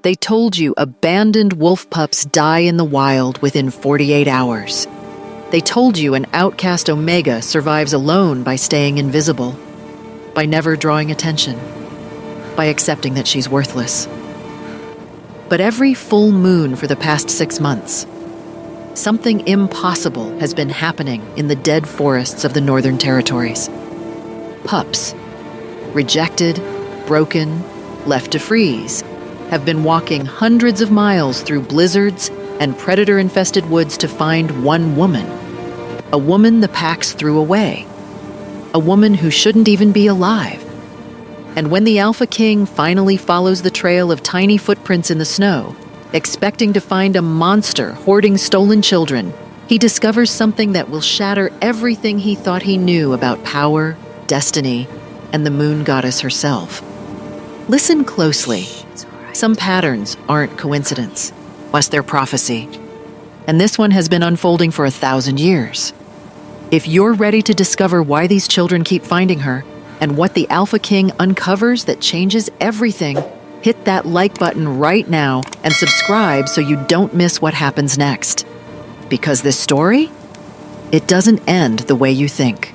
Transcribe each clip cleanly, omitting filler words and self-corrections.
They told you abandoned wolf pups die in the wild within 48 hours. They told you an outcast omega survives alone by staying invisible, by never drawing attention, by accepting that she's worthless. But every full moon for the past 6 months, something impossible has been happening in the dead forests of the Northern Territories. Pups, rejected, broken, left to freeze, have been walking hundreds of miles through blizzards and predator-infested woods to find one woman. A woman the packs threw away. A woman who shouldn't even be alive. And when the Alpha King finally follows the trail of tiny footprints in the snow, expecting to find a monster hoarding stolen children, he discovers something that will shatter everything he thought he knew about power, destiny, and the moon goddess herself. Listen closely. Some patterns aren't coincidence, unless they're prophecy. And this one has been unfolding for 1,000 years. If you're ready to discover why these children keep finding her, and what the Alpha King uncovers that changes everything, hit that like button right now and subscribe so you don't miss what happens next. Because this story, it doesn't end the way you think.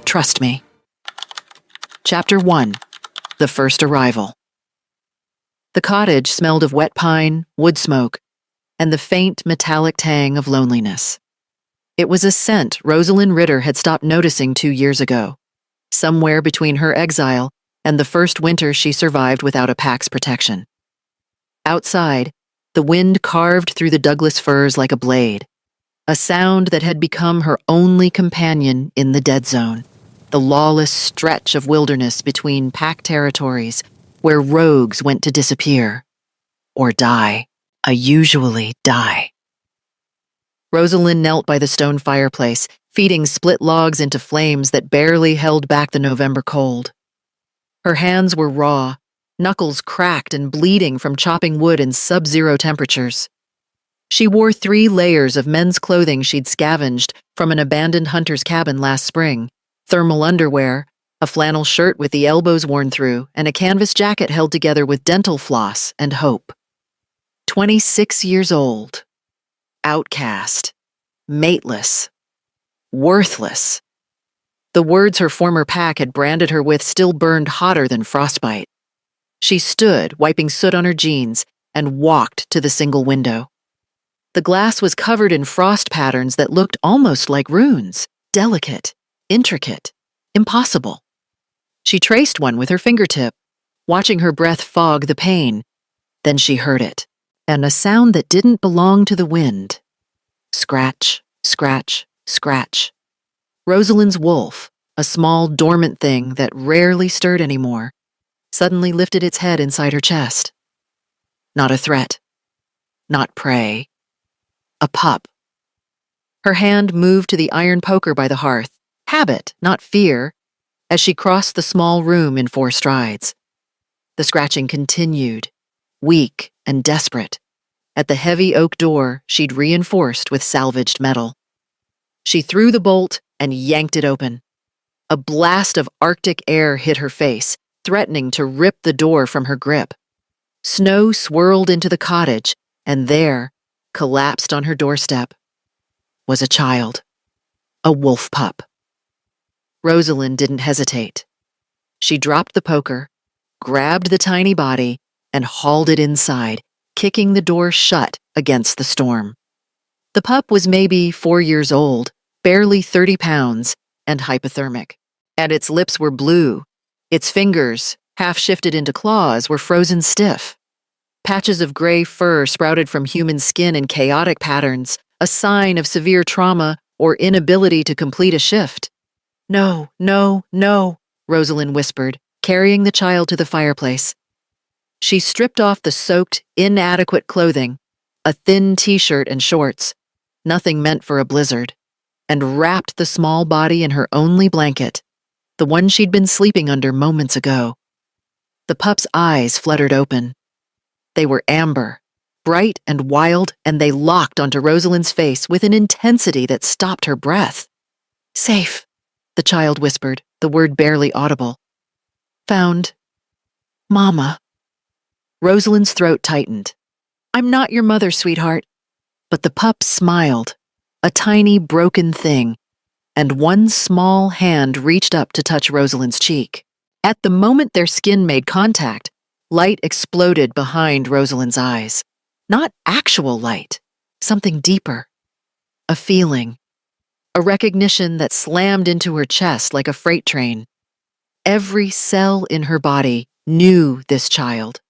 Trust me. Chapter 1. The First Arrival. The cottage smelled of wet pine, wood smoke, and the faint metallic tang of loneliness. It was a scent Rosalind Ritter had stopped noticing 2 years ago, somewhere between her exile and the first winter she survived without a pack's protection. Outside, the wind carved through the Douglas firs like a blade, a sound that had become her only companion in the dead zone, the lawless stretch of wilderness between pack territories where rogues went to disappear or die, usually die. Rosalind knelt by the stone fireplace, feeding split logs into flames that barely held back the November cold. Her hands were raw, knuckles cracked and bleeding from chopping wood in sub-zero temperatures. She wore 3 layers of men's clothing she'd scavenged from an abandoned hunter's cabin last spring: thermal underwear, a flannel shirt with the elbows worn through, and a canvas jacket held together with dental floss and hope. 26 years old. Outcast. Mateless. Worthless. The words her former pack had branded her with still burned hotter than frostbite. She stood, wiping soot on her jeans, and walked to the single window. The glass was covered in frost patterns that looked almost like runes, delicate, intricate, impossible. She traced one with her fingertip, watching her breath fog the pain. Then she heard it, and a sound that didn't belong to the wind. Scratch, scratch, scratch. Rosalind's wolf, a small dormant thing that rarely stirred anymore, suddenly lifted its head inside her chest. Not a threat. Not prey. A pup. Her hand moved to the iron poker by the hearth, habit, not fear, as she crossed the small room in 4 strides. The scratching continued, weak and desperate, at the heavy oak door she'd reinforced with salvaged metal. She threw the bolt and yanked it open. A blast of Arctic air hit her face, threatening to rip the door from her grip. Snow swirled into the cottage, and there, collapsed on her doorstep, was a child. A wolf pup. Rosalind didn't hesitate. She dropped the poker, grabbed the tiny body, and hauled it inside, kicking the door shut against the storm. The pup was maybe 4 years old, barely 30 pounds, and hypothermic. And its lips were blue. Its fingers, half shifted into claws, were frozen stiff. Patches of gray fur sprouted from human skin in chaotic patterns, a sign of severe trauma or inability to complete a shift. "No, no, no," Rosalind whispered, carrying the child to the fireplace. She stripped off the soaked, inadequate clothing, a thin t-shirt and shorts, nothing meant for a blizzard, and wrapped the small body in her only blanket, the one she'd been sleeping under moments ago. The pup's eyes fluttered open. They were amber, bright and wild, and they locked onto Rosalind's face with an intensity that stopped her breath. "Safe," the child whispered, the word barely audible. "Found Mama." Rosalind's throat tightened. "I'm not your mother, sweetheart." But the pup smiled, a tiny broken thing, and one small hand reached up to touch Rosalind's cheek. At the moment their skin made contact, light exploded behind Rosalind's eyes. Not actual light, something deeper. A feeling. A recognition that slammed into her chest like a freight train. Every cell in her body knew this child.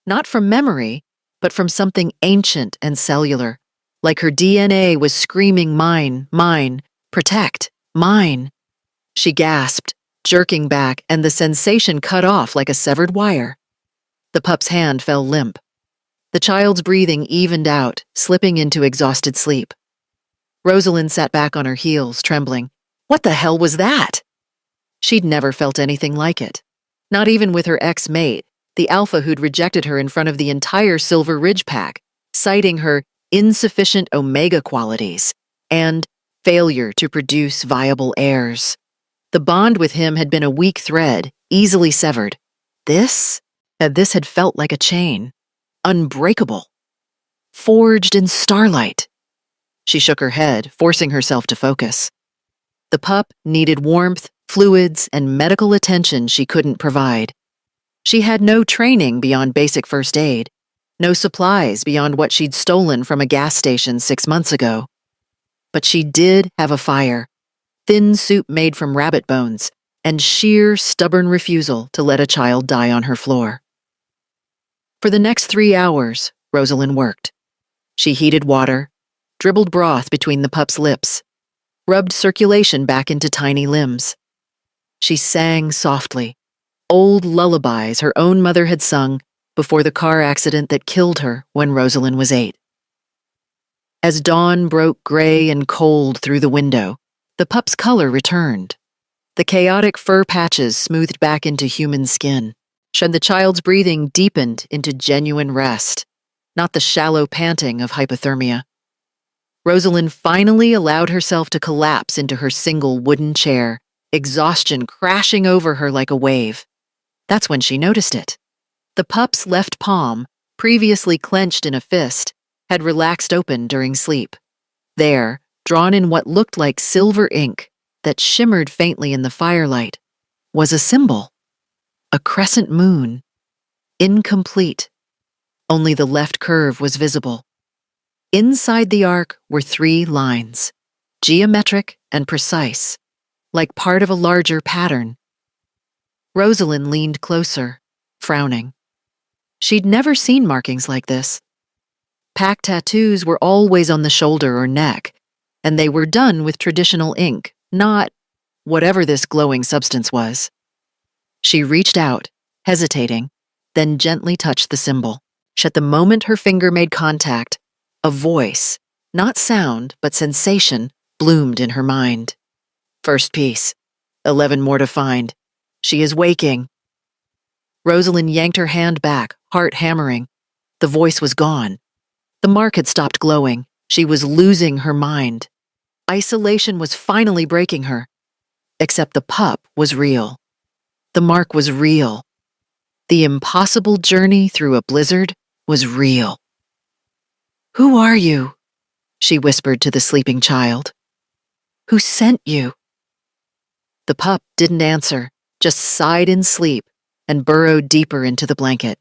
Not from memory, but from something ancient and cellular. Like her DNA was screaming, "Mine, mine, protect, mine." She gasped, jerking back, and the sensation cut off like a severed wire. The pup's hand fell limp. The child's breathing evened out, slipping into exhausted sleep. Rosalind sat back on her heels, trembling. What the hell was that? She'd never felt anything like it. Not even with her ex-mate, the alpha who'd rejected her in front of the entire Silver Ridge pack, citing her insufficient omega qualities and failure to produce viable heirs. The bond with him had been a weak thread, easily severed. This had felt like a chain, unbreakable, forged in starlight. She shook her head, forcing herself to focus. The pup needed warmth, fluids, and medical attention she couldn't provide. She had no training beyond basic first aid, no supplies beyond what she'd stolen from a gas station 6 months ago. But she did have a fire, thin soup made from rabbit bones, and sheer, stubborn refusal to let a child die on her floor. For the next 3 hours, Rosalind worked. She heated water, dribbled broth between the pup's lips, rubbed circulation back into tiny limbs. She sang softly, old lullabies her own mother had sung before the car accident that killed her when Rosalind was 8. As dawn broke gray and cold through the window, the pup's color returned. The chaotic fur patches smoothed back into human skin, and the child's breathing deepened into genuine rest, not the shallow panting of hypothermia. Rosalind finally allowed herself to collapse into her single wooden chair, exhaustion crashing over her like a wave. That's when she noticed it. The pup's left palm, previously clenched in a fist, had relaxed open during sleep. There, drawn in what looked like silver ink that shimmered faintly in the firelight, was a symbol. A crescent moon. Incomplete. Only the left curve was visible. Inside the arc were 3 lines, geometric and precise, like part of a larger pattern. Rosalind leaned closer, frowning. She'd never seen markings like this. Pack tattoos were always on the shoulder or neck, and they were done with traditional ink, not whatever this glowing substance was. She reached out, hesitating, then gently touched the symbol. At the moment her finger made contact, a voice, not sound, but sensation, bloomed in her mind. First piece. 11 more to find. She is waking. Rosalind yanked her hand back, heart hammering. The voice was gone. The mark had stopped glowing. She was losing her mind. Isolation was finally breaking her. Except the pup was real. The mark was real. The impossible journey through a blizzard was real. "Who are you?" she whispered to the sleeping child. "Who sent you?" The pup didn't answer, just sighed in sleep and burrowed deeper into the blanket.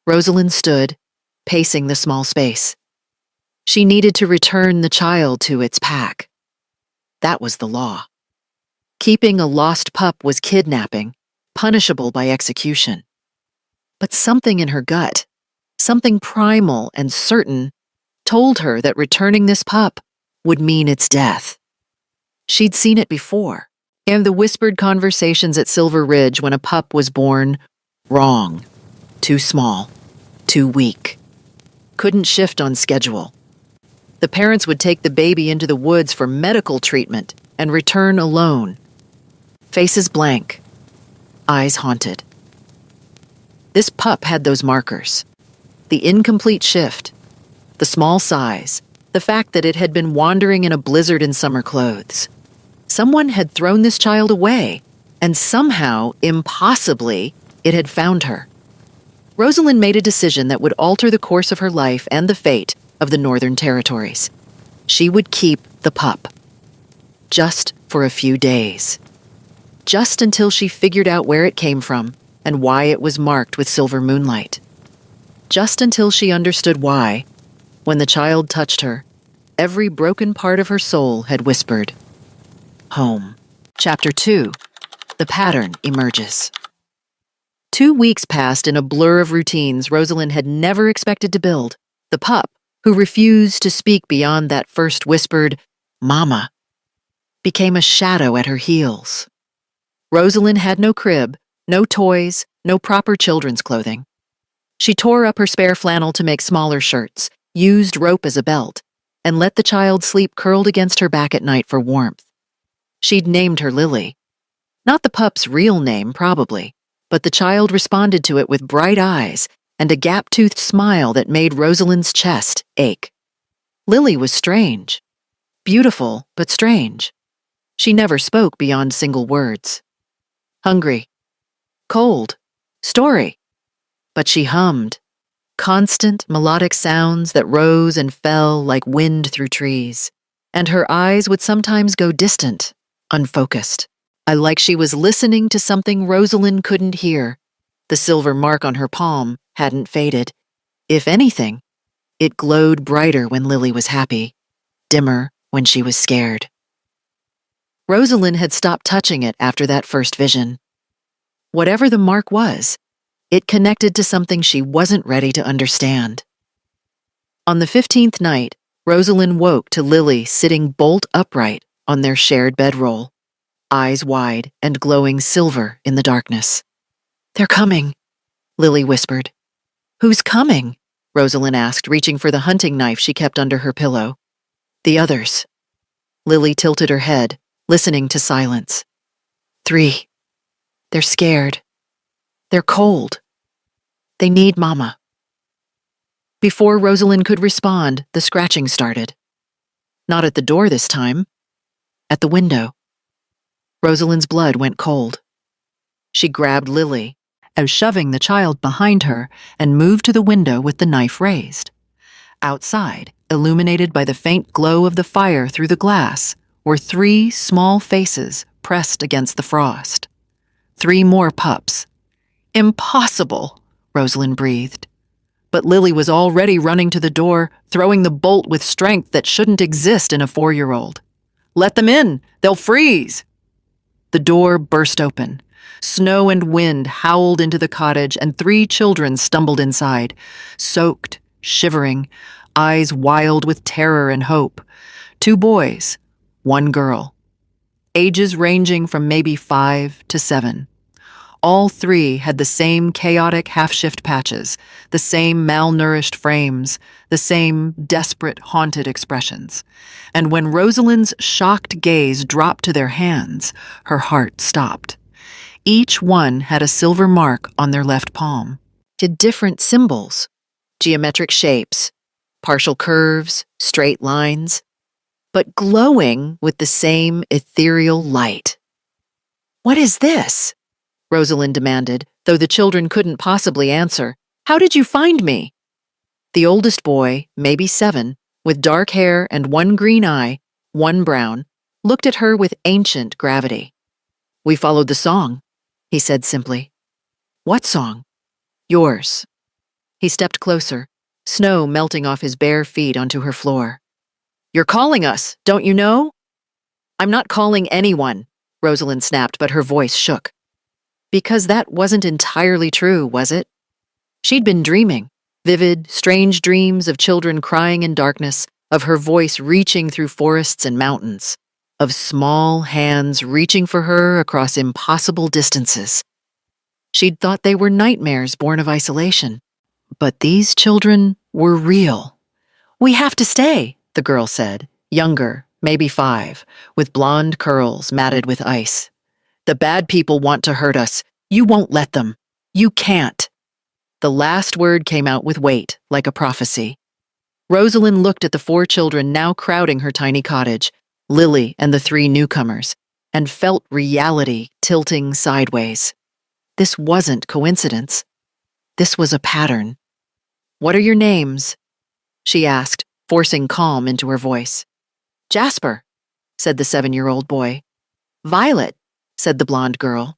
Rosalind stood, pacing the small space. She needed to return the child to its pack. That was the law. Keeping a lost pup was kidnapping, punishable by execution. But something in her gut, something primal and certain, told her that returning this pup would mean its death. She'd seen it before, in the whispered conversations at Silver Ridge when a pup was born wrong, too small, too weak. Couldn't shift on schedule. The parents would take the baby into the woods for medical treatment and return alone. Faces blank, eyes haunted. This pup had those markers. The incomplete shift, the small size, the fact that it had been wandering in a blizzard in summer clothes. Someone had thrown this child away, and somehow, impossibly, it had found her. Rosalind made a decision that would alter the course of her life and the fate of the Northern Territories. She would keep the pup. Just for a few days. Just until she figured out where it came from and why it was marked with silver moonlight. Just until she understood why, when the child touched her, every broken part of her soul had whispered, "Home." Chapter 2. The pattern emerges. 2 weeks passed in a blur of routines Rosalind had never expected to build. The pup, who refused to speak beyond that first whispered, "Mama," became a shadow at her heels. Rosalind had no crib, no toys, no proper children's clothing. She tore up her spare flannel to make smaller shirts, used rope as a belt, and let the child sleep curled against her back at night for warmth. She'd named her Lily. Not the pup's real name, probably, but the child responded to it with bright eyes and a gap-toothed smile that made Rosalind's chest ache. Lily was strange. Beautiful, but strange. She never spoke beyond single words. Hungry. Cold. Story. But she hummed. Constant, melodic sounds that rose and fell like wind through trees. And her eyes would sometimes go distant, unfocused. Like she was listening to something Rosalind couldn't hear. The silver mark on her palm hadn't faded. If anything, it glowed brighter when Lily was happy, dimmer when she was scared. Rosalind had stopped touching it after that first vision. Whatever the mark was, it connected to something she wasn't ready to understand. On the 15th night, Rosalind woke to Lily sitting bolt upright on their shared bedroll, eyes wide and glowing silver in the darkness. "They're coming," Lily whispered. "Who's coming?" Rosalind asked, reaching for the hunting knife she kept under her pillow. "The others." Lily tilted her head, listening to silence. "3. They're scared. They're cold. They need Mama." Before Rosalind could respond, the scratching started. Not at the door this time. At the window. Rosalind's blood went cold. She grabbed Lily, shoving the child behind her, and moved to the window with the knife raised. Outside, illuminated by the faint glow of the fire through the glass, were 3 small faces pressed against the frost. 3 more pups. "Impossible," Rosalind breathed. But Lily was already running to the door, throwing the bolt with strength that shouldn't exist in a 4-year-old. "Let them in! They'll freeze!" The door burst open. Snow and wind howled into the cottage, and 3 children stumbled inside, soaked, shivering, eyes wild with terror and hope. 2 boys, 1 girl. Ages ranging from maybe 5 to 7. All 3 had the same chaotic half-shift patches, the same malnourished frames, the same desperate, haunted expressions. And when Rosalind's shocked gaze dropped to their hands, her heart stopped. Each one had a silver mark on their left palm. To different symbols, geometric shapes, partial curves, straight lines, but glowing with the same ethereal light. "What is this?" Rosalind demanded, though the children couldn't possibly answer. "How did you find me?" The oldest boy, maybe 7, with dark hair and 1 green eye, 1 brown, looked at her with ancient gravity. "We followed the song," he said simply. "What song?" "Yours." He stepped closer, snow melting off his bare feet onto her floor. "You're calling us, don't you know?" "I'm not calling anyone," Rosalind snapped, but her voice shook. Because that wasn't entirely true, was it? She'd been dreaming, vivid, strange dreams of children crying in darkness, of her voice reaching through forests and mountains, of small hands reaching for her across impossible distances. She'd thought they were nightmares born of isolation. But these children were real. "We have to stay," the girl said, younger, maybe 5, with blonde curls matted with ice. "The bad people want to hurt us. You won't let them. You can't." The last word came out with weight, like a prophecy. Rosalind looked at the 4 children now crowding her tiny cottage, Lily and the 3 newcomers, and felt reality tilting sideways. This wasn't coincidence. This was a pattern. "What are your names?" she asked, forcing calm into her voice. "Jasper," said the 7-year-old boy. "Violet," said the blonde girl.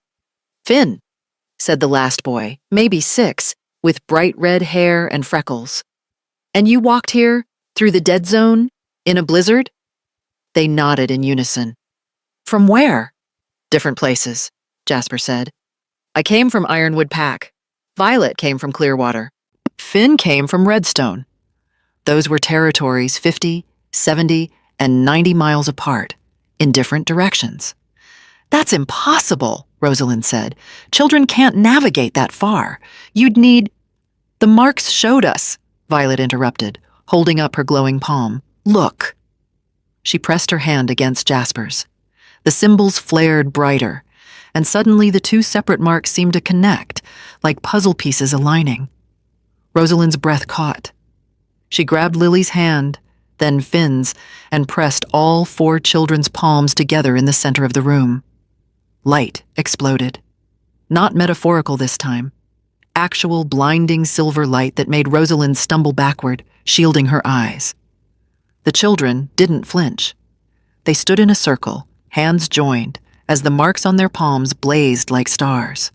"Finn," said the last boy, maybe 6, with bright red hair and freckles. "And you walked here, through the dead zone, in a blizzard?" They nodded in unison. "From where?" "Different places," Jasper said. "I came from Ironwood Pack. Violet came from Clearwater. Finn came from Redstone. Those were territories 50, 70, and 90 miles apart, in different directions." "That's impossible," Rosalind said. "Children can't navigate that far. You'd need—" "The marks showed us," Violet interrupted, holding up her glowing palm. "Look." She pressed her hand against Jasper's. The symbols flared brighter, and suddenly the two separate marks seemed to connect, like puzzle pieces aligning. Rosalind's breath caught. She grabbed Lily's hand, then Finn's, and pressed all 4 children's palms together in the center of the room. Light exploded. Not metaphorical this time. Actual blinding silver light that made Rosalind stumble backward, shielding her eyes. The children didn't flinch. They stood in a circle, hands joined, as the marks on their palms blazed like stars.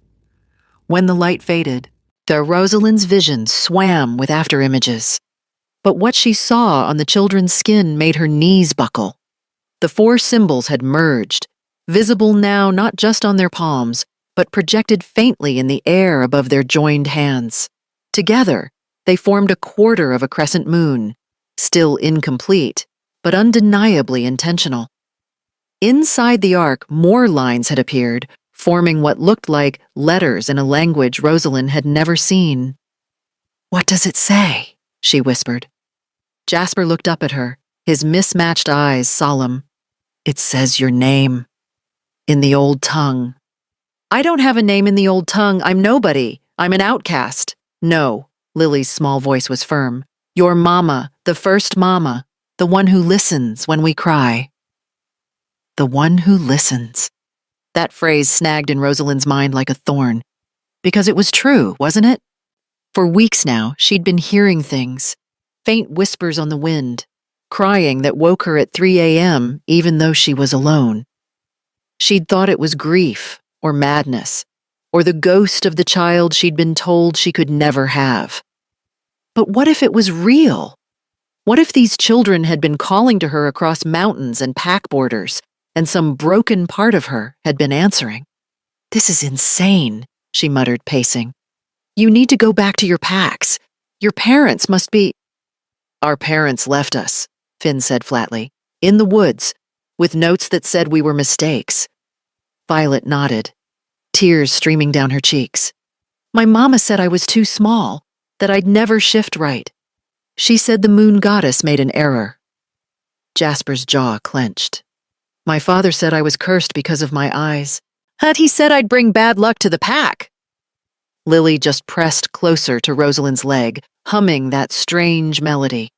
When the light faded, Rosalind's vision swam with afterimages. But what she saw on the children's skin made her knees buckle. The 4 symbols had merged, visible now not just on their palms, but projected faintly in the air above their joined hands. Together, they formed a quarter of a crescent moon, still incomplete, but undeniably intentional. Inside the arc, more lines had appeared, forming what looked like letters in a language Rosalind had never seen. "What does it say?" she whispered. Jasper looked up at her, his mismatched eyes solemn. "It says your name. In the old tongue." "I don't have a name in the old tongue. I'm nobody. I'm an outcast." "No," Lily's small voice was firm. "Your mama, the first mama, the one who listens when we cry." The one who listens. That phrase snagged in Rosalind's mind like a thorn. Because it was true, wasn't it? For weeks now, she'd been hearing things. Faint whispers on the wind. Crying that woke her at 3 a.m. even though she was alone. She'd thought it was grief, or madness, or the ghost of the child she'd been told she could never have. But what if it was real? What if these children had been calling to her across mountains and pack borders, and some broken part of her had been answering? "This is insane," she muttered, pacing. "You need to go back to your packs. Your parents must be—" "Our parents left us," Finn said flatly, "in the woods, with notes that said we were mistakes." Violet nodded, tears streaming down her cheeks. "My mama said I was too small, that I'd never shift right. She said the moon goddess made an error." Jasper's jaw clenched. "My father said I was cursed because of my eyes. And he said I'd bring bad luck to the pack." Lily just pressed closer to Rosalind's leg, humming that strange melody.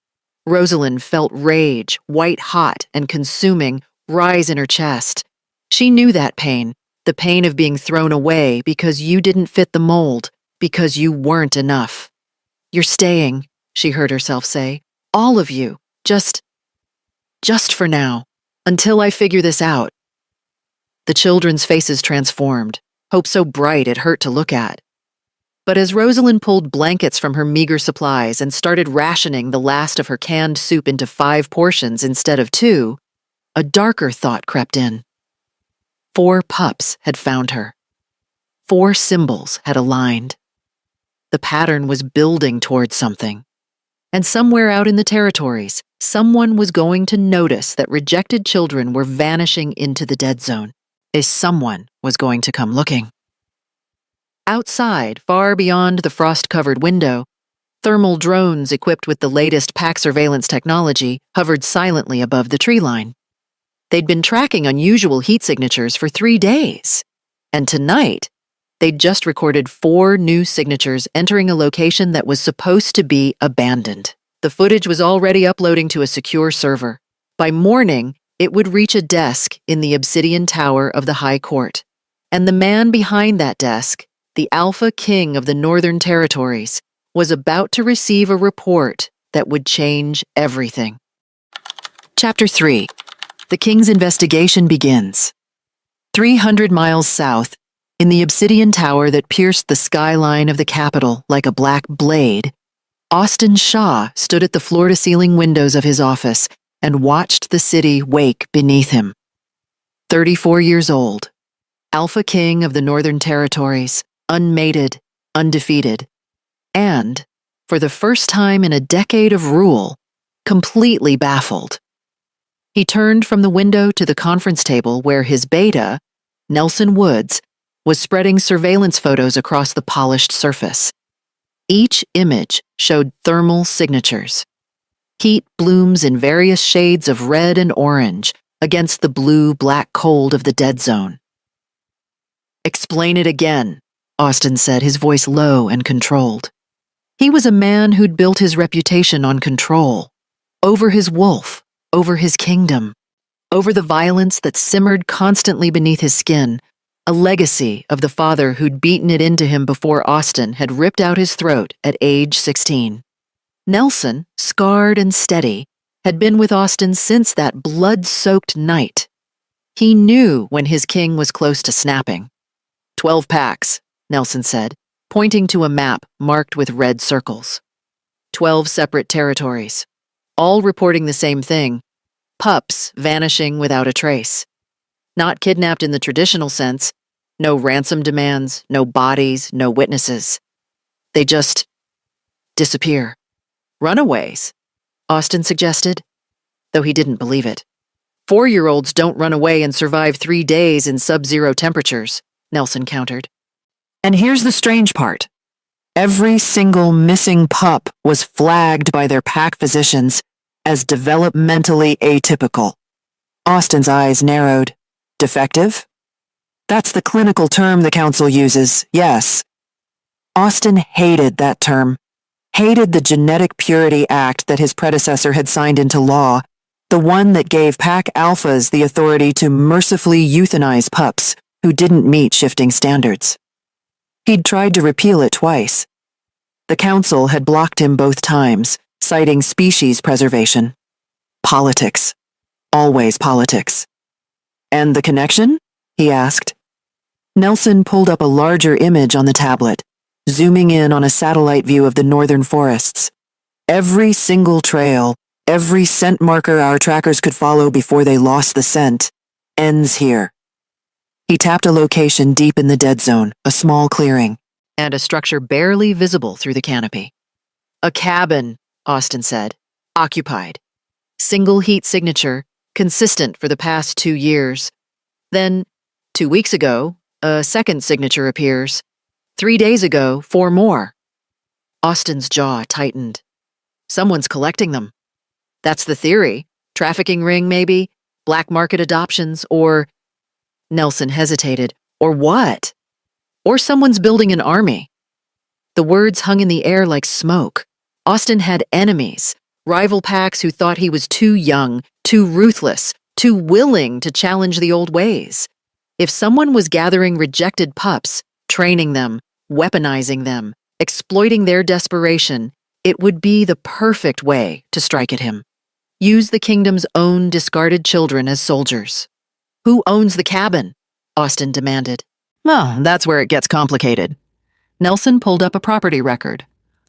Rosalind felt rage, white hot and consuming, rise in her chest. She knew that pain, the pain of being thrown away because you didn't fit the mold, because you weren't enough. "You're staying," she heard herself say. "All of you. Just for now. Until I figure this out." The children's faces transformed, hope so bright it hurt to look at. But as Rosalind pulled blankets from her meager supplies and started rationing the last of her canned soup into 5 portions instead of 2, a darker thought crept in. 4 pups had found her. 4 symbols had aligned. The pattern was building towards something. And somewhere out in the territories, someone was going to notice that rejected children were vanishing into the dead zone. Someone was going to come looking. Outside, far beyond the frost-covered window, thermal drones equipped with the latest pack surveillance technology hovered silently above the tree line. They'd been tracking unusual heat signatures for 3 days. And tonight, they'd just recorded 4 new signatures entering a location that was supposed to be abandoned. The footage was already uploading to a secure server. By morning, it would reach a desk in the obsidian tower of the High Court. And the man behind that desk, The Alpha King of the Northern Territories was about to receive a report that would change everything. Chapter 3. The King's investigation begins. 300 miles south, in the obsidian tower that pierced the skyline of the capital like a black blade, Austin Shaw stood at the floor-to-ceiling windows of his office and watched the city wake beneath him. 34 years old, Alpha King of the Northern Territories, unmated, undefeated, and, for the first time in a decade of rule, completely baffled. He turned from the window to the conference table where his beta, Nelson Woods, was spreading surveillance photos across the polished surface. Each image showed thermal signatures. Heat blooms in various shades of red and orange against the blue-black cold of the dead zone. "Explain it again," Austin said, his voice low and controlled. He was a man who'd built his reputation on control, over his wolf, over his kingdom, over the violence that simmered constantly beneath his skin, a legacy of the father who'd beaten it into him before Austin had ripped out his throat at age 16. Nelson, scarred and steady, had been with Austin since that blood-soaked night. He knew when his king was close to snapping. 12 packs, Nelson said, pointing to a map marked with red circles. 12 separate territories, all reporting the same thing: pups vanishing without a trace. Not kidnapped in the traditional sense, no ransom demands, no bodies, no witnesses. They just disappear. Runaways, Austin suggested, though he didn't believe it. 4-year-olds don't run away and survive 3 days in sub-zero temperatures, Nelson countered. And here's the strange part. Every single missing pup was flagged by their pack physicians as developmentally atypical. Austin's eyes narrowed. Defective? That's the clinical term the council uses, yes. Austin hated that term, hated the Genetic Purity Act that his predecessor had signed into law, the one that gave pack alphas the authority to mercifully euthanize pups who didn't meet shifting standards. He'd tried to repeal it twice. The council had blocked him both times, citing species preservation. Politics. Always politics. And the connection? He asked. Nelson pulled up a larger image on the tablet, zooming in on a satellite view of the northern forests. Every single trail, every scent marker our trackers could follow before they lost the scent, ends here. He tapped a location deep in the dead zone, a small clearing, and a structure barely visible through the canopy. A cabin, Austin said, occupied. Single heat signature, consistent for the past 2 years. Then, 2 weeks ago, a second signature appears. 3 days ago, 4 more. Austin's jaw tightened. Someone's collecting them. That's the theory. Trafficking ring, maybe? Black market adoptions, or... Nelson hesitated. Or what? Or someone's building an army. The words hung in the air like smoke. Austin had enemies, rival packs who thought he was too young, too ruthless, too willing to challenge the old ways. If someone was gathering rejected pups, training them, weaponizing them, exploiting their desperation, it would be the perfect way to strike at him. Use the kingdom's own discarded children as soldiers. Who owns the cabin? Austin demanded. Well, that's where it gets complicated. Nelson pulled up a property record.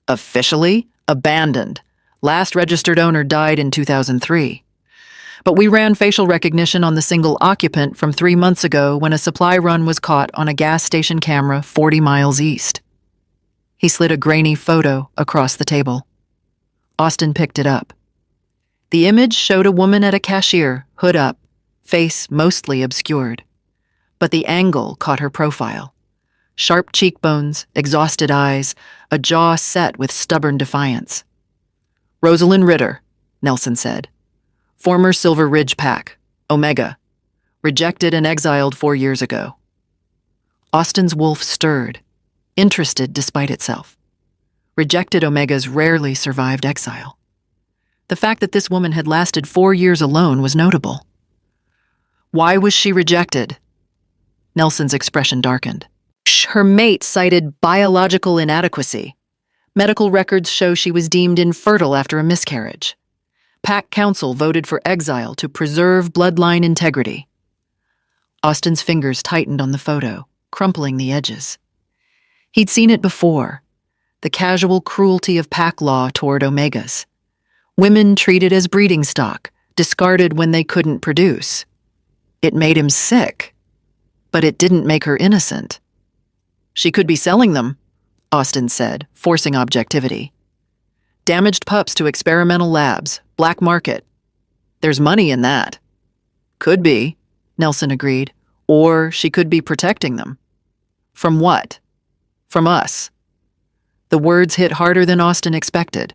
Officially abandoned. Last registered owner died in 2003. But we ran facial recognition on the single occupant from 3 months ago when a supply run was caught on a gas station camera 40 miles east. He slid a grainy photo across the table. Austin picked it up. The image showed a woman at a cashier, hood up, face mostly obscured. But the angle caught her profile. Sharp cheekbones, exhausted eyes, a jaw set with stubborn defiance. Rosalind Ritter, Nelson said. Former Silver Ridge Pack, Omega. Rejected and exiled 4 years ago. Austin's wolf stirred, interested despite itself. Rejected Omegas rarely survived exile. The fact that this woman had lasted 4 years alone was notable. Why was she rejected? Nelson's expression darkened. Her mate cited biological inadequacy. Medical records show she was deemed infertile after a miscarriage. Pack Council voted for exile to preserve bloodline integrity. Austin's fingers tightened on the photo, crumpling the edges. He'd seen it before, the casual cruelty of pack law toward omegas. Women treated as breeding stock, discarded when they couldn't produce. It made him sick, but it didn't make her innocent. She could be selling them, Austin said, forcing objectivity. Damaged pups to experimental labs, black market. There's money in that. Could be, Nelson agreed. Or she could be protecting them. From what? From us. The words hit harder than Austin expected,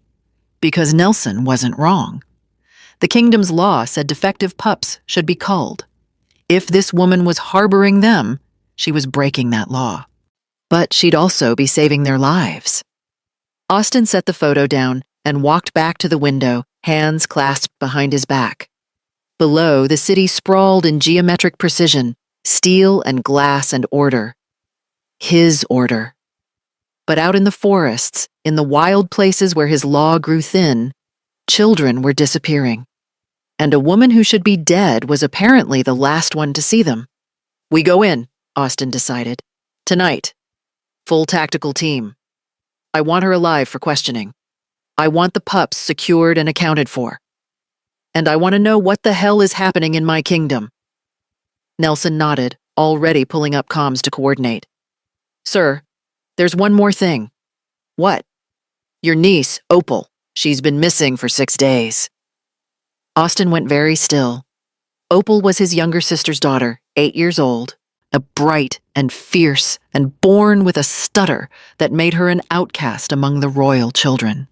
because Nelson wasn't wrong. The kingdom's law said defective pups should be culled. If this woman was harboring them, she was breaking that law. But she'd also be saving their lives. Austin set the photo down and walked back to the window, hands clasped behind his back. Below, the city sprawled in geometric precision, steel and glass and order. His order. But out in the forests, in the wild places where his law grew thin, children were disappearing. And a woman who should be dead was apparently the last one to see them. We go in, Austin decided. Tonight. Full tactical team. I want her alive for questioning. I want the pups secured and accounted for. And I want to know what the hell is happening in my kingdom. Nelson nodded, already pulling up comms to coordinate. Sir, there's one more thing. What? Your niece, Opal. She's been missing for 6 days. Austin went very still. Opal was his younger sister's daughter, 8 years old, a bright and fierce and born with a stutter that made her an outcast among the royal children.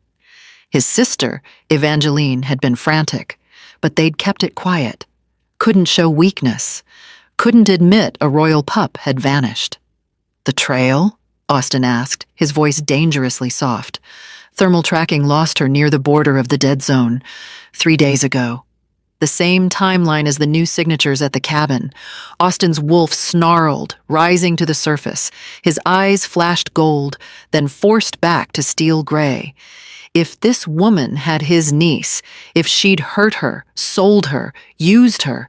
His sister, Evangeline, had been frantic, but they'd kept it quiet, couldn't show weakness, couldn't admit a royal pup had vanished. The trail? Austin asked, his voice dangerously soft. Thermal tracking lost her near the border of the dead zone 3 days ago. The same timeline as the new signatures at the cabin. Austin's wolf snarled, rising to the surface. His eyes flashed gold, then forced back to steel gray. If this woman had his niece, if she'd hurt her, sold her, used her,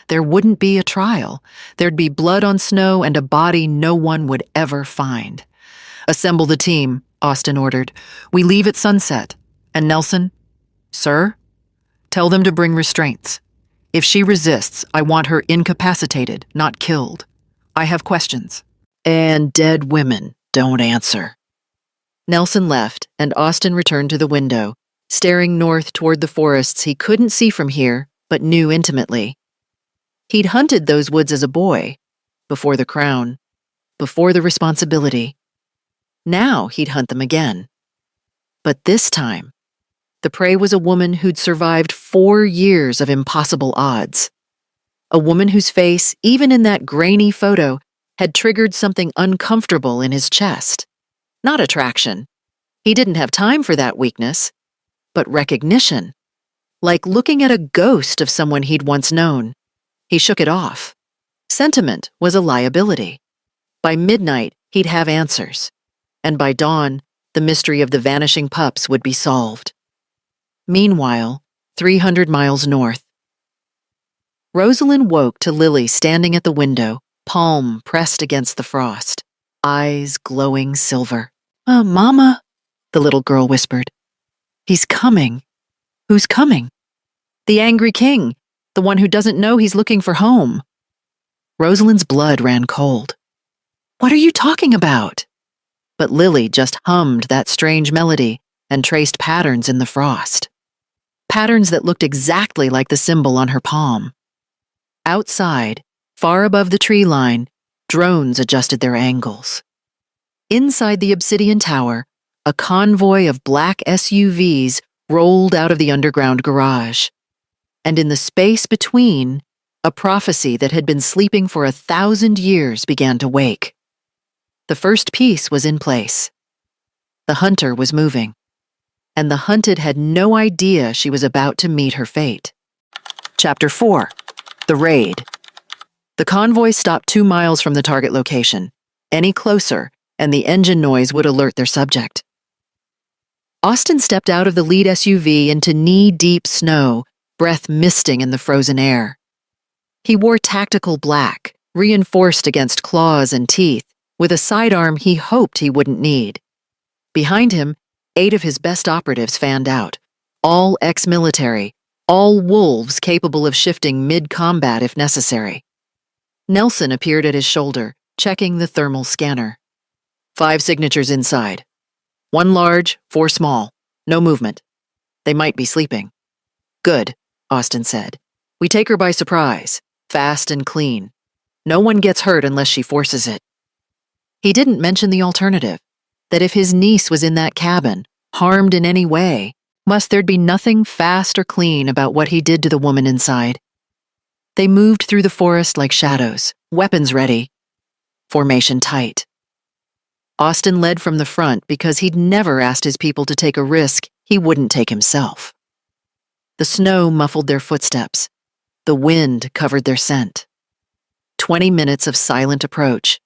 there wouldn't be a trial. There'd be blood on snow and a body no one would ever find. Assemble the team, Austin ordered. We leave at sunset. And Nelson? Sir? Tell them to bring restraints. If she resists, I want her incapacitated, not killed. I have questions. And dead women don't answer. Nelson left, and Austin returned to the window, staring north toward the forests he couldn't see from here, but knew intimately. He'd hunted those woods as a boy, before the crown, before the responsibility. Now he'd hunt them again. But this time, the prey was a woman who'd survived 4 years of impossible odds. A woman whose face, even in that grainy photo, had triggered something uncomfortable in his chest. Not attraction. He didn't have time for that weakness, but recognition. Like looking at a ghost of someone he'd once known. He shook it off. Sentiment was a liability. By midnight, he'd have answers. And by dawn, the mystery of the vanishing pups would be solved. Meanwhile, 300 miles north. Rosalind woke to Lily standing at the window, palm pressed against the frost, eyes glowing silver. Mama, the little girl whispered. He's coming. Who's coming? The angry king, the one who doesn't know he's looking for home. Rosalind's blood ran cold. What are you talking about? But Lily just hummed that strange melody and traced patterns in the frost. Patterns that looked exactly like the symbol on her palm. Outside, far above the tree line, drones adjusted their angles. Inside the obsidian tower, a convoy of black SUVs rolled out of the underground garage. And in the space between, a prophecy that had been sleeping for 1,000 years began to wake. The first piece was in place. The hunter was moving. And the hunted had no idea she was about to meet her fate. Chapter 4. The Raid. The convoy stopped 2 miles from the target location. any closer, and the engine noise would alert their subject. Austin stepped out of the lead SUV into knee-deep snow, breath misting in the frozen air. He wore tactical black, reinforced against claws and teeth, with a sidearm he hoped he wouldn't need. Behind him, 8 of his best operatives fanned out, all ex-military, all wolves capable of shifting mid-combat if necessary. Nelson appeared at his shoulder, checking the thermal scanner. 5 signatures inside. 1 large, 4 small. No movement. They might be sleeping. Good, Austin said. We take her by surprise, fast and clean. No one gets hurt unless she forces it. He didn't mention the alternative, that if his niece was in that cabin, harmed in any way, must there be nothing fast or clean about what he did to the woman inside. They moved through the forest like shadows, weapons ready, formation tight. Austin led from the front because he'd never asked his people to take a risk he wouldn't take himself. The snow muffled their footsteps. The wind covered their scent. 20 minutes of silent approach,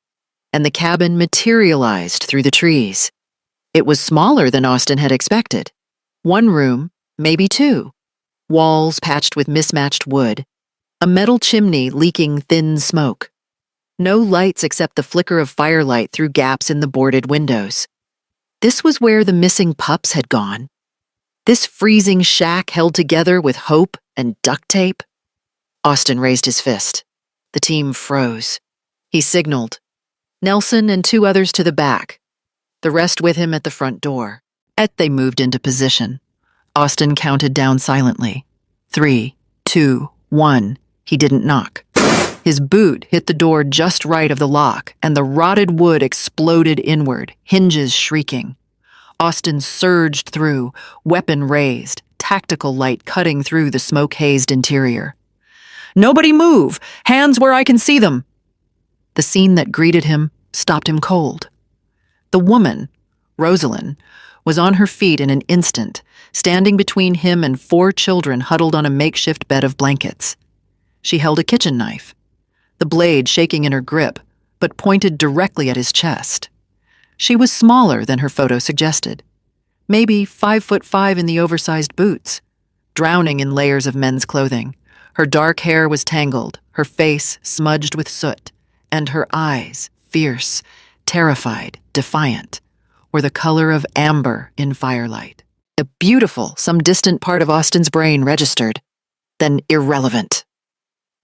and the cabin materialized through the trees. It was smaller than Austin had expected. 1 room, maybe 2. Walls patched with mismatched wood. A metal chimney leaking thin smoke. No lights except the flicker of firelight through gaps in the boarded windows. This was where the missing pups had gone. This freezing shack held together with hope and duct tape. Austin raised his fist. The team froze. He signaled. Nelson and 2 others to the back. The rest with him at the front door. They moved into position. Austin counted down silently. 3, 2, 1. He didn't knock. His boot hit the door just right of the lock, and the rotted wood exploded inward, hinges shrieking. Austin surged through, weapon raised, tactical light cutting through the smoke-hazed interior. "Nobody move! Hands where I can see them!" The scene that greeted him stopped him cold. The woman, Rosalind, was on her feet in an instant, standing between him and 4 children huddled on a makeshift bed of blankets. She held a kitchen knife, the blade shaking in her grip, but pointed directly at his chest. She was smaller than her photo suggested, maybe 5'5" in the oversized boots, drowning in layers of men's clothing. Her dark hair was tangled, her face smudged with soot, and her eyes, fierce, terrified, defiant, were the color of amber in firelight. A beautiful, some distant part of Austin's brain registered, then irrelevant.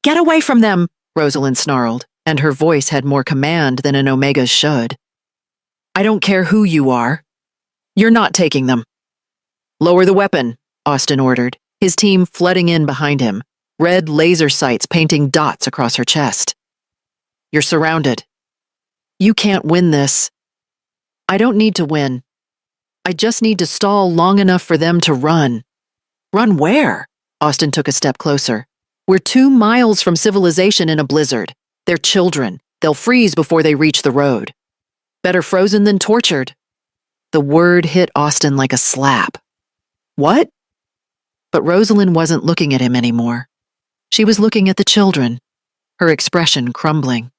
"Get away from them!" Rosalind snarled, and her voice had more command than an Omega's should. "I don't care who you are. You're not taking them." "Lower the weapon," Austin ordered, his team flooding in behind him, red laser sights painting dots across her chest. "You're surrounded. You can't win this." "I don't need to win. I just need to stall long enough for them to run." "Run where?" Austin took a step closer. "We're 2 miles from civilization in a blizzard. They're children. They'll freeze before they reach the road. Better frozen than tortured." The word hit Austin like a slap. "What?" But Rosalind wasn't looking at him anymore. She was looking at the children, her expression crumbling.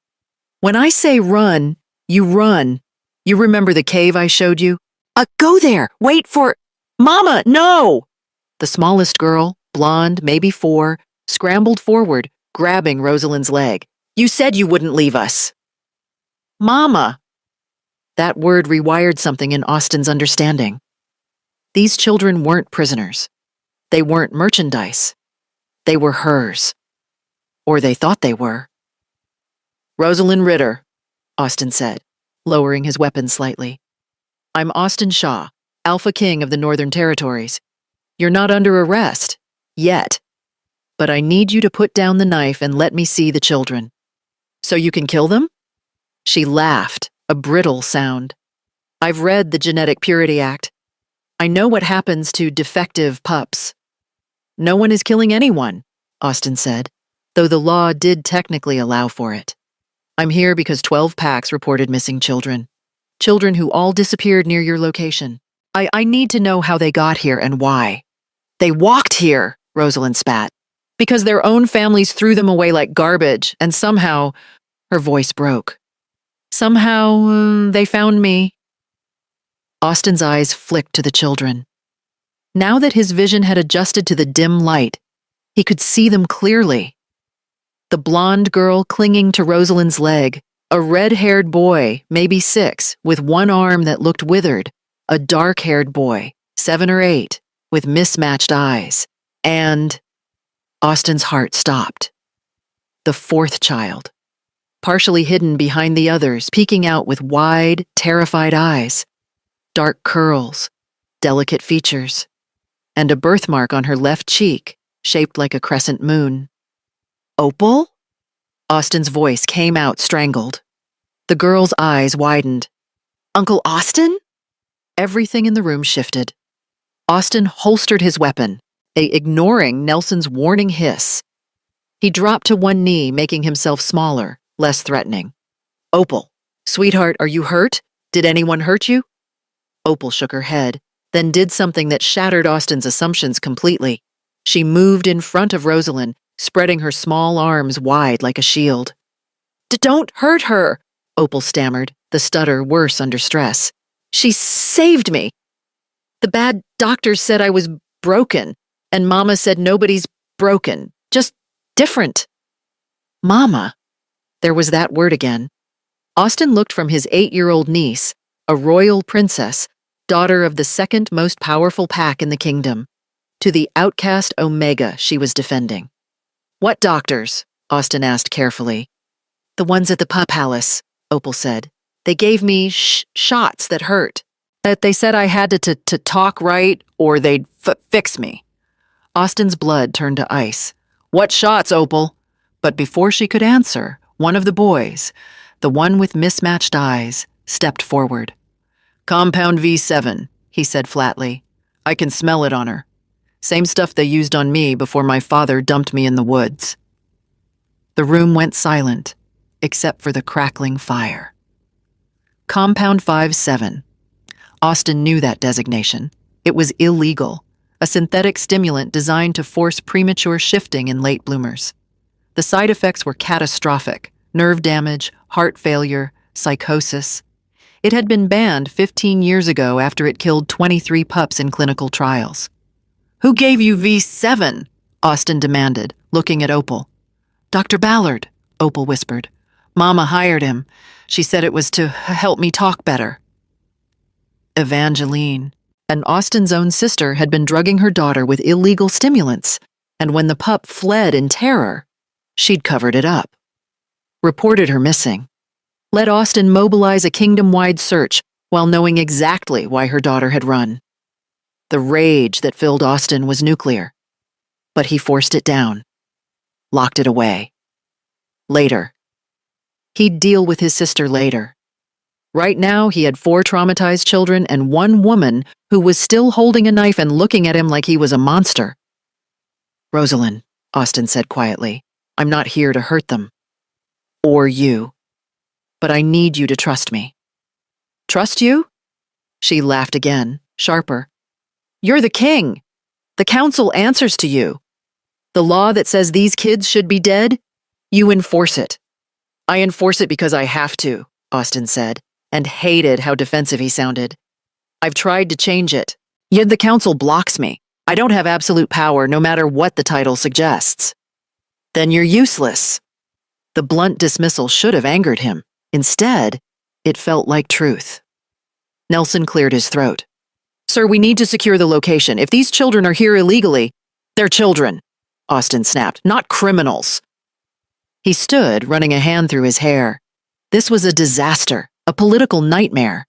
"When I say run, you run. You remember the cave I showed you? Go there! Wait for— Mama, no!" The smallest girl, blonde, maybe 4, scrambled forward, grabbing Rosalind's leg. "You said you wouldn't leave us." "Mama!" That word rewired something in Austin's understanding. These children weren't prisoners. They weren't merchandise. They were hers. Or they thought they were. "Rosalind Ritter," Austin said, lowering his weapon slightly. "I'm Austin Shaw, Alpha King of the Northern Territories. You're not under arrest. Yet. But I need you to put down the knife and let me see the children." "So you can kill them?" She laughed, a brittle sound. "I've read the Genetic Purity Act. I know what happens to defective pups." "No one is killing anyone," Austin said, though the law did technically allow for it. "I'm here because 12 packs reported missing children. Children who all disappeared near your location. I need to know how they got here and why." "They walked here," Rosalind spat, "because their own families threw them away like garbage, and somehow—" Her voice broke. Somehow, they found me. Austin's eyes flicked to the children. Now that his vision had adjusted to the dim light, he could see them clearly. The blonde girl clinging to Rosalind's leg, a red-haired boy, maybe 6, with one arm that looked withered, a dark-haired boy, 7 or 8, with mismatched eyes, and Austin's heart stopped. The 4th child, partially hidden behind the others, peeking out with wide, terrified eyes, dark curls, delicate features, and a birthmark on her left cheek, shaped like a crescent moon. Opal? Austin's voice came out strangled. The girl's eyes widened. Uncle Austin? Everything in the room shifted. Austin holstered his weapon, ignoring Nelson's warning hiss. He dropped to one knee, making himself smaller, less threatening. Opal, sweetheart, are you hurt? Did anyone hurt you? Opal shook her head, then did something that shattered Austin's assumptions completely. She moved in front of Rosalind, spreading her small arms wide like a shield. Don't hurt her, Opal stammered, the stutter worse under stress. She saved me. The bad doctors said I was broken, and Mama said nobody's broken, just different. Mama. There was that word again. Austin looked from his 8-year-old niece, a royal princess, daughter of the 2nd most powerful pack in the kingdom, to the outcast Omega she was defending. What doctors? Austin asked carefully. The ones at the Pup Palace, Opal said. They gave me shots that hurt. That they said I had to talk right or they'd fix me. Austin's blood turned to ice. What shots, Opal? But before she could answer, one of the boys, the one with mismatched eyes, stepped forward. Compound V7, he said flatly. I can smell it on her. Same stuff they used on me before my father dumped me in the woods. The room went silent, except for the crackling fire. Compound 5-7. Austin knew that designation. It was illegal, a synthetic stimulant designed to force premature shifting in late bloomers. The side effects were catastrophic: nerve damage, heart failure, psychosis. It had been banned 15 years ago after it killed 23 pups in clinical trials. Who gave you V7? Austin demanded, looking at Opal. Dr. Ballard, Opal whispered. Mama hired him. She said it was to help me talk better. Evangeline, and Austin's own sister, had been drugging her daughter with illegal stimulants, and when the pup fled in terror, she'd covered it up. Reported her missing. Let Austin mobilize a kingdom-wide search while knowing exactly why her daughter had run. The rage that filled Austin was nuclear, but he forced it down, locked it away. Later. He'd deal with his sister later. Right now, he had 4 traumatized children and 1 woman who was still holding a knife and looking at him like he was a monster. Rosalind, Austin said quietly, I'm not here to hurt them. Or you. But I need you to trust me. Trust you? She laughed again, sharper. You're the king. The council answers to you. The law that says these kids should be dead, you enforce it. I enforce it because I have to, Austin said, and hated how defensive he sounded. I've tried to change it, yet the council blocks me. I don't have absolute power no matter what the title suggests. Then you're useless. The blunt dismissal should have angered him. Instead, it felt like truth. Nelson cleared his throat. Sir, we need to secure the location. If these children are here illegally, they're children, Austin snapped, not criminals. He stood, running a hand through his hair. This was a disaster, a political nightmare.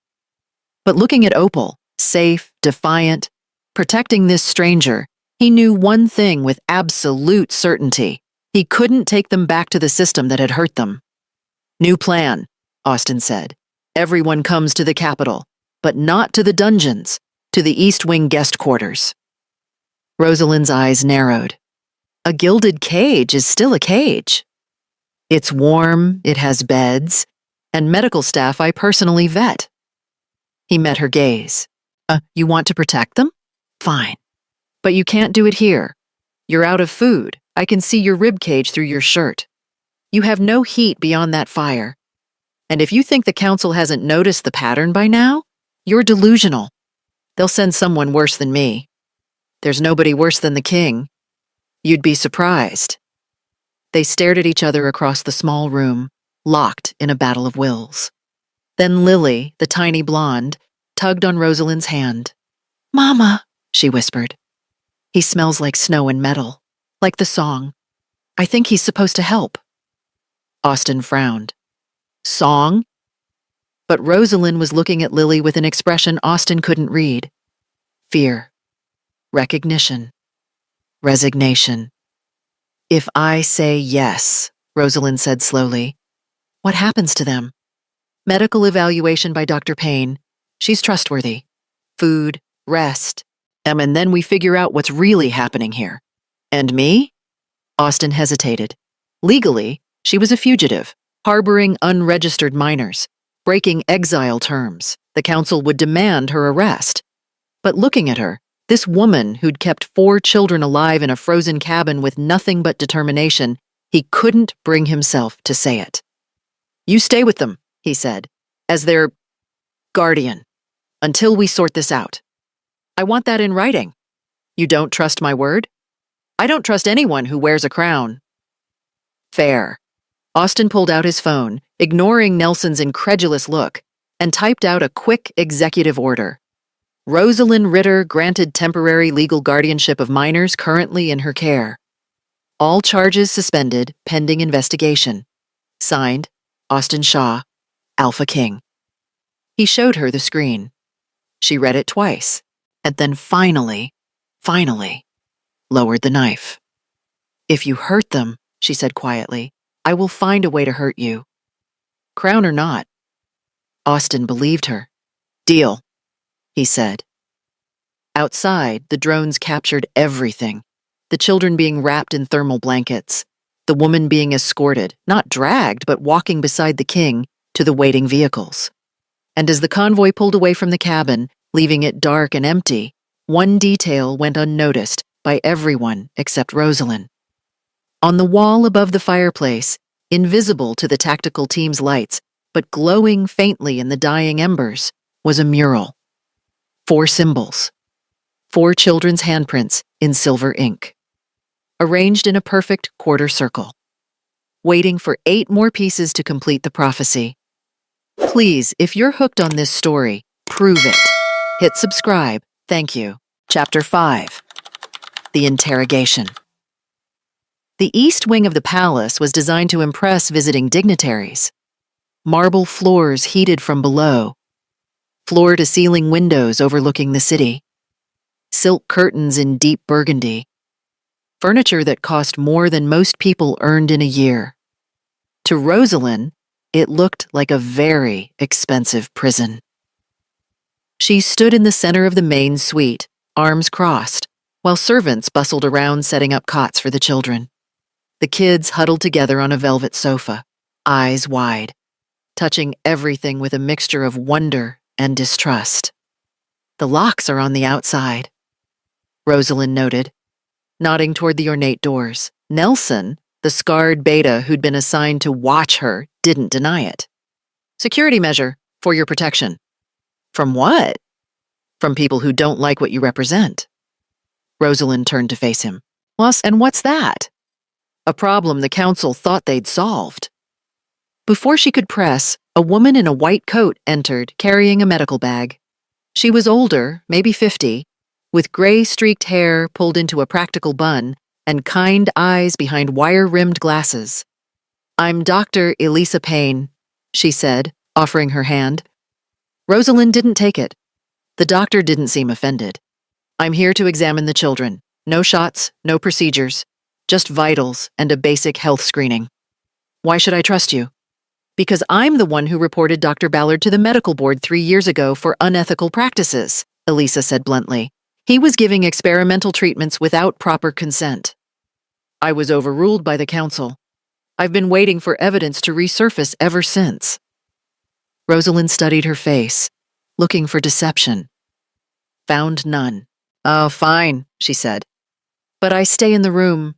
But looking at Opal, safe, defiant, protecting this stranger, he knew one thing with absolute certainty. He couldn't take them back to the system that had hurt them. New plan, Austin said. Everyone comes to the capital, but not to the dungeons, to the East Wing guest quarters. Rosalind's eyes narrowed. A gilded cage is still a cage. It's warm, it has beds, and medical staff I personally vet. He met her gaze. You want to protect them? Fine. But you can't do it here. You're out of food. I can see your rib cage through your shirt. You have no heat beyond that fire. And if you think the council hasn't noticed the pattern by now, you're delusional. They'll send someone worse than me. There's nobody worse than the king. You'd be surprised. They stared at each other across the small room, locked in a battle of wills. Then Lily, the tiny blonde, tugged on Rosalind's hand. "Mama," she whispered. "He smells like snow and metal, like the song. I think he's supposed to help." Austin frowned. Song? But Rosalind was looking at Lily with an expression Austin couldn't read. Fear. Recognition. Resignation. "If I say yes," Rosalind said slowly, "what happens to them?" "Medical evaluation by Dr. Payne. She's trustworthy. Food, rest, and then we figure out what's really happening here." "And me?" Austin hesitated. Legally, she was a fugitive, harboring unregistered minors, breaking exile terms. The council would demand her arrest. But looking at her, this woman who'd kept 4 children alive in a frozen cabin with nothing but determination, he couldn't bring himself to say it. "You stay with them," he said, "as their guardian, until we sort this out. I want that in writing. You don't trust my word? I don't trust anyone who wears a crown." "Fair." Austin pulled out his phone, ignoring Nelson's incredulous look, and typed out a quick executive order. Rosalind Ritter granted temporary legal guardianship of minors currently in her care. All charges suspended pending investigation. Signed, Austin Shaw, Alpha King. He showed her the screen. She read it twice, and then finally, lowered the knife. "If you hurt them," she said quietly, "I will find a way to hurt you. Crown or not." Austin believed her. "Deal," he said. Outside, the drones captured everything. The children being wrapped in thermal blankets. The woman being escorted, not dragged, but walking beside the king, to the waiting vehicles. And as the convoy pulled away from the cabin, leaving it dark and empty, one detail went unnoticed by everyone except Rosalind. On the wall above the fireplace, invisible to the tactical team's lights, but glowing faintly in the dying embers, was a mural. 4 symbols. 4 children's handprints in silver ink, arranged in a perfect quarter circle, waiting for 8 more pieces to complete the prophecy. Please, if you're hooked on this story, prove it. Hit subscribe. Thank you. Chapter 5. The Interrogation. The east wing of the palace was designed to impress visiting dignitaries. Marble floors heated from below, floor-to-ceiling windows overlooking the city, silk curtains in deep burgundy, furniture that cost more than most people earned in a year. To Rosalind, it looked like a very expensive prison. She stood in the center of the main suite, arms crossed, while servants bustled around setting up cots for the children. The kids huddled together on a velvet sofa, eyes wide, touching everything with a mixture of wonder and distrust. "The locks are on the outside," Rosalind noted, nodding toward the ornate doors. Nelson, the scarred beta who'd been assigned to watch her, didn't deny it. "Security measure, for your protection." "From what?" "From people who don't like what you represent." Rosalind turned to face him. "And what's that?" "A problem the council thought they'd solved." Before she could press, a woman in a white coat entered, carrying a medical bag. She was older, maybe 50, with gray-streaked hair pulled into a practical bun and kind eyes behind wire-rimmed glasses. "I'm Dr. Elisa Payne," she said, offering her hand. Rosalind didn't take it. The doctor didn't seem offended. "I'm here to examine the children. No shots, no procedures, just vitals and a basic health screening." "Why should I trust you?" "Because I'm the one who reported Dr. Ballard to the medical board 3 years ago for unethical practices," Elisa said bluntly. "He was giving experimental treatments without proper consent. I was overruled by the council. I've been waiting for evidence to resurface ever since." Rosalind studied her face, looking for deception. Found none. "Oh, fine," she said. "But I stay in the room.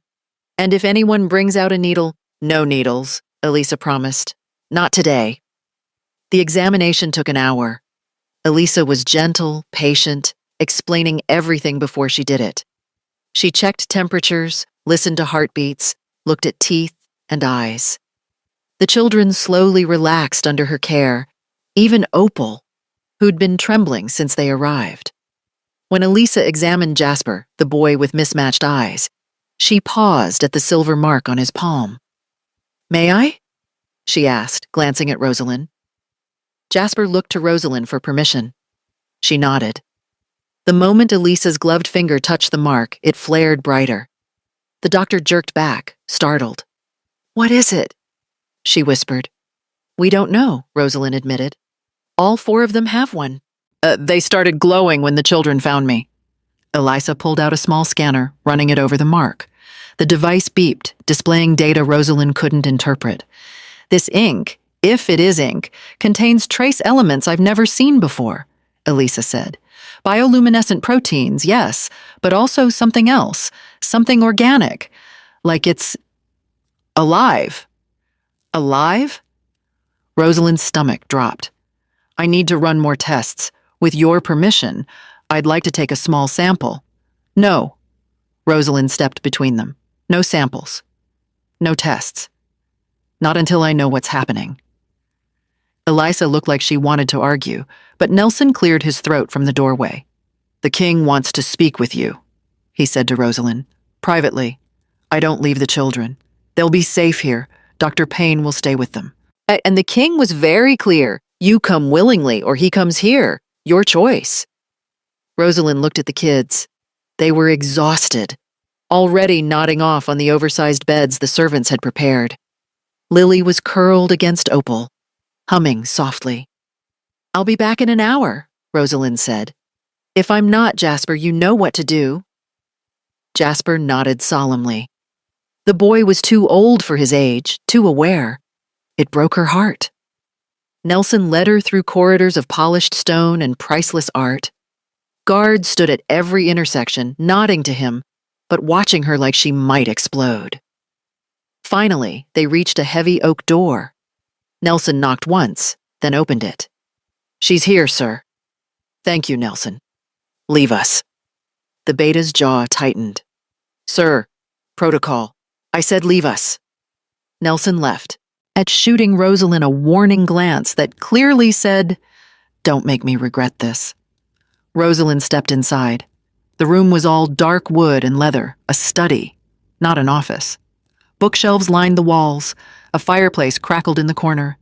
And if anyone brings out a needle—" "No needles," Elisa promised. "Not today." The examination took an hour. Elisa was gentle, patient, explaining everything before she did it. She checked temperatures, listened to heartbeats, looked at teeth and eyes. The children slowly relaxed under her care, even Opal, who'd been trembling since they arrived. When Elisa examined Jasper, the boy with mismatched eyes, she paused at the silver mark on his palm. "May I?" she asked, glancing at Rosalind. Jasper looked to Rosalind for permission. She nodded. The moment Elisa's gloved finger touched the mark, it flared brighter. The doctor jerked back, startled. "What is it?" she whispered. "We don't know," Rosalind admitted. "All 4 of them have one. They started glowing when the children found me." Elisa pulled out a small scanner, running it over the mark. The device beeped, displaying data Rosalind couldn't interpret. "This ink, if it is ink, contains trace elements I've never seen before," Elisa said. "Bioluminescent proteins, yes, but also something else, something organic, like it's alive." "Alive?" Rosalind's stomach dropped. "I need to run more tests. With your permission, I'd like to take a small sample." "No." Rosalind stepped between them. "No samples. No tests. Not until I know what's happening." Elisa looked like she wanted to argue, but Nelson cleared his throat from the doorway. "The king wants to speak with you," he said to Rosalind. "Privately. I don't leave the children. They'll be safe here. Dr. Payne will stay with them." And the king was very clear. "You come willingly or he comes here. Your choice." Rosalind looked at the kids. They were exhausted, already nodding off on the oversized beds the servants had prepared. Lily was curled against Opal, humming softly. "I'll be back in an hour," Rosalind said. "If I'm not, Jasper, you know what to do." Jasper nodded solemnly. The boy was too old for his age, too aware. It broke her heart. Nelson led her through corridors of polished stone and priceless art. Guards stood at every intersection, nodding to him, but watching her like she might explode. Finally, they reached a heavy oak door. Nelson knocked once, then opened it. "She's here, sir." "Thank you, Nelson. Leave us." The beta's jaw tightened. "Sir, protocol. I said leave us." Nelson left, at shooting Rosalind a warning glance that clearly said, "Don't make me regret this." Rosalind stepped inside. The room was all dark wood and leather, a study, not an office. Bookshelves lined the walls, a fireplace crackled in the corner,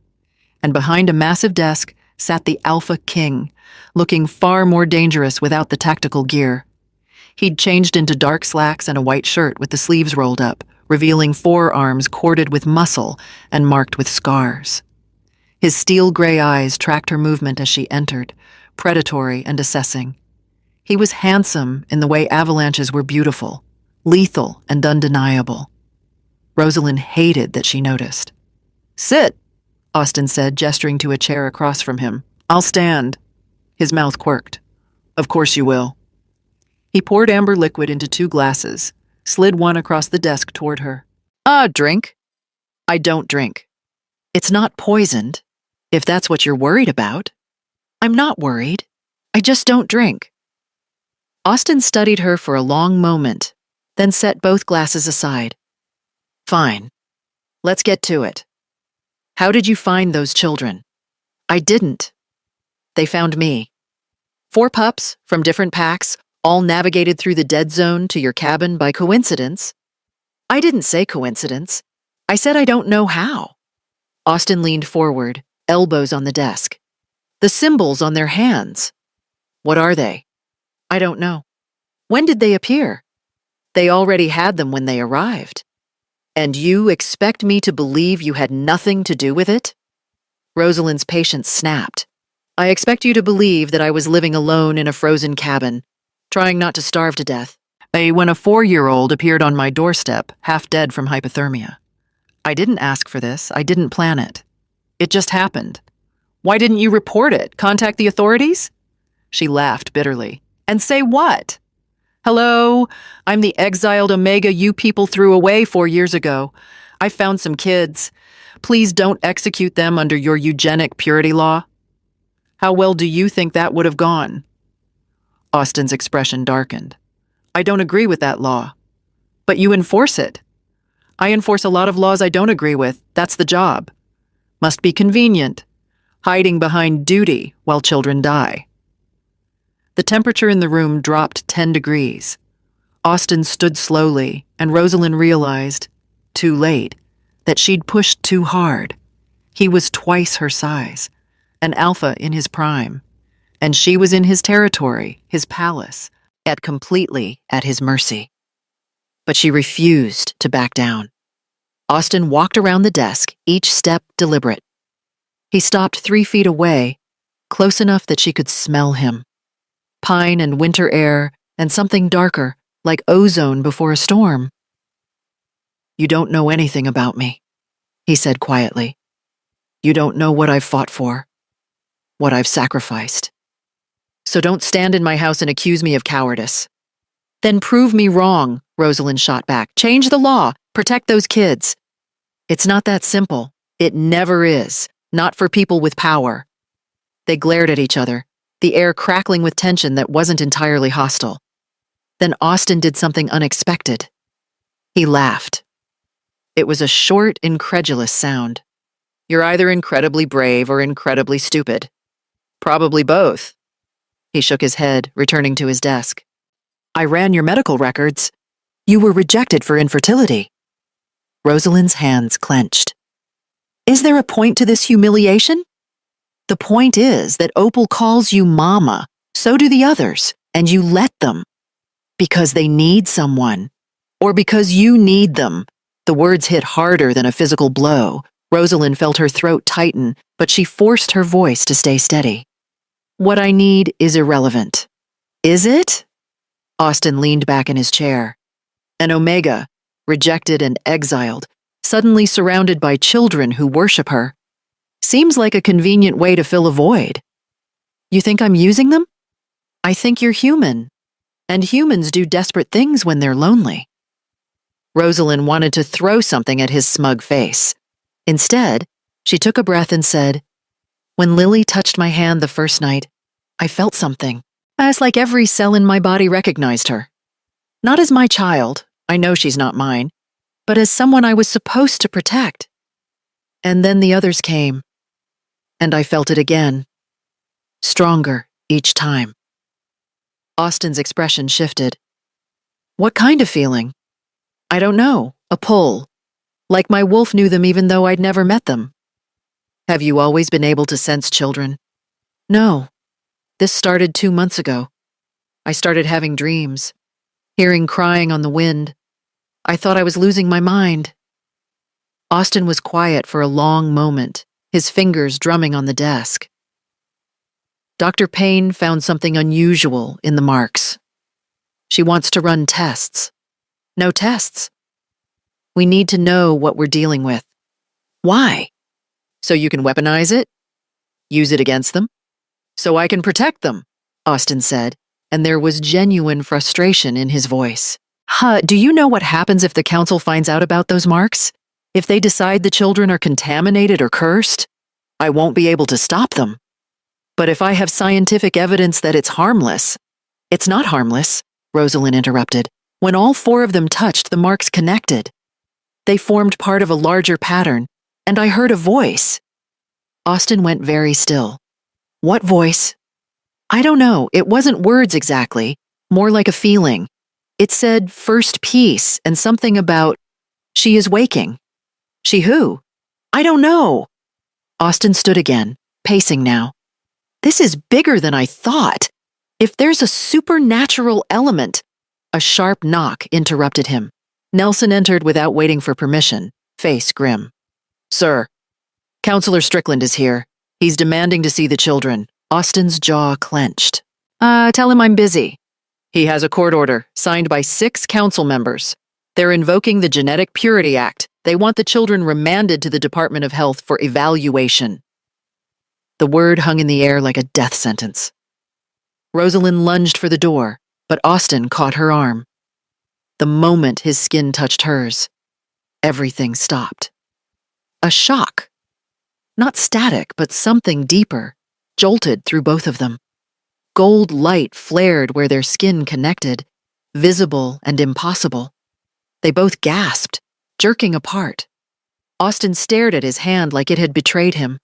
and behind a massive desk sat the Alpha King, looking far more dangerous without the tactical gear. He'd changed into dark slacks and a white shirt with the sleeves rolled up, revealing forearms corded with muscle and marked with scars. His steel gray eyes tracked her movement as she entered, predatory and assessing. He was handsome in the way avalanches were beautiful, lethal and undeniable. Rosalind hated that she noticed. "Sit," Austin said, gesturing to a chair across from him. "I'll stand." His mouth quirked. "Of course you will." He poured amber liquid into 2 glasses, slid one across the desk toward her. Drink." "I don't drink." "It's not poisoned, if that's what you're worried about." "I'm not worried. I just don't drink." Austin studied her for a long moment, then set both glasses aside. "Fine. Let's get to it. How did you find those children?" "I didn't. They found me. 4 pups from different packs, all navigated through the dead zone to your cabin by coincidence." "I didn't say coincidence. I said I don't know how." Austin leaned forward, elbows on the desk. "The symbols on their hands. What are they?" "I don't know." "When did they appear?" "They already had them when they arrived." "And you expect me to believe you had nothing to do with it?" Rosalind's patience snapped. "I expect you to believe that I was living alone in a frozen cabin, trying not to starve to death, when a 4-year-old appeared on my doorstep, half dead from hypothermia. I didn't ask for this. I didn't plan it. It just happened. Why didn't you report it? Contact the authorities?" She laughed bitterly. "And say what? Hello, I'm the exiled Omega you people threw away 4 years ago. I found some kids. Please don't execute them under your eugenic purity law. How well do you think that would have gone? Austin's expression darkened. I don't agree with that law. But you enforce it. I enforce a lot of laws I don't agree with. That's the job. Must be convenient. Hiding behind duty while children die. The temperature in the room dropped 10 degrees. Austin stood slowly, and Rosalind realized, too late, that she'd pushed too hard. He was twice her size, an alpha in his prime, and she was in his territory, his palace, yet completely at his mercy. But she refused to back down. Austin walked around the desk, each step deliberate. He stopped 3 feet away, close enough that she could smell him. Pine and winter air, and something darker, like ozone before a storm. You don't know anything about me, he said quietly. You don't know what I've fought for, what I've sacrificed. So don't stand in my house and accuse me of cowardice. Then prove me wrong, Rosalind shot back. Change the law, protect those kids. It's not that simple. It never is, not for people with power. They glared at each other, the air crackling with tension that wasn't entirely hostile. Then Austin did something unexpected. He laughed. It was a short, incredulous sound. You're either incredibly brave or incredibly stupid. Probably both. He shook his head, returning to his desk. I ran your medical records. You were rejected for infertility. Rosalind's hands clenched. Is there a point to this humiliation? The point is that Opal calls you Mama, so do the others, and you let them. Because they need someone. Or because you need them. The words hit harder than a physical blow. Rosalind felt her throat tighten, but she forced her voice to stay steady. What I need is irrelevant. Is it? Austin leaned back in his chair. An Omega, rejected and exiled, suddenly surrounded by children who worship her. Seems like a convenient way to fill a void. You think I'm using them? I think you're human. And humans do desperate things when they're lonely. Rosalind wanted to throw something at his smug face. Instead, she took a breath and said, When Lily touched my hand the first night, I felt something. It's like every cell in my body recognized her. Not as my child, I know she's not mine, but as someone I was supposed to protect. And then the others came, and I felt it again. Stronger each time. Austin's expression shifted. What kind of feeling? I don't know, a pull. Like my wolf knew them even though I'd never met them. Have you always been able to sense children? No. This started 2 months ago. I started having dreams, hearing crying on the wind. I thought I was losing my mind. Austin was quiet for a long moment, his fingers drumming on the desk. Dr. Payne found something unusual in the marks. She wants to run tests. No tests. We need to know what we're dealing with. Why? So you can weaponize it? Use it against them? So I can protect them, Austin said, and there was genuine frustration in his voice. Do you know what happens if the council finds out about those marks? If they decide the children are contaminated or cursed? I won't be able to stop them. But if I have scientific evidence that it's harmless— It's not harmless, Rosalind interrupted. When all 4 of them touched, the marks connected. They formed part of a larger pattern, and I heard a voice. Austin went very still. What voice? I don't know, it wasn't words exactly, more like a feeling. It said first piece and something about, she is waking. She who? I don't know. Austin stood again, pacing now. This is bigger than I thought. If there's a supernatural element— A sharp knock interrupted him. Nelson entered without waiting for permission, face grim. Sir, Counselor Strickland is here. He's demanding to see the children. Austin's jaw clenched. Tell him I'm busy. He has a court order, signed by 6 council members. They're invoking the Genetic Purity Act. They want the children remanded to the Department of Health for evaluation. The word hung in the air like a death sentence. Rosalind lunged for the door, but Austin caught her arm. The moment his skin touched hers, Everything stopped. A shock. Not static, but something deeper, jolted through both of them. Gold light flared where their skin connected, visible and impossible. They both gasped, jerking apart. Austin stared at his hand like it had betrayed him.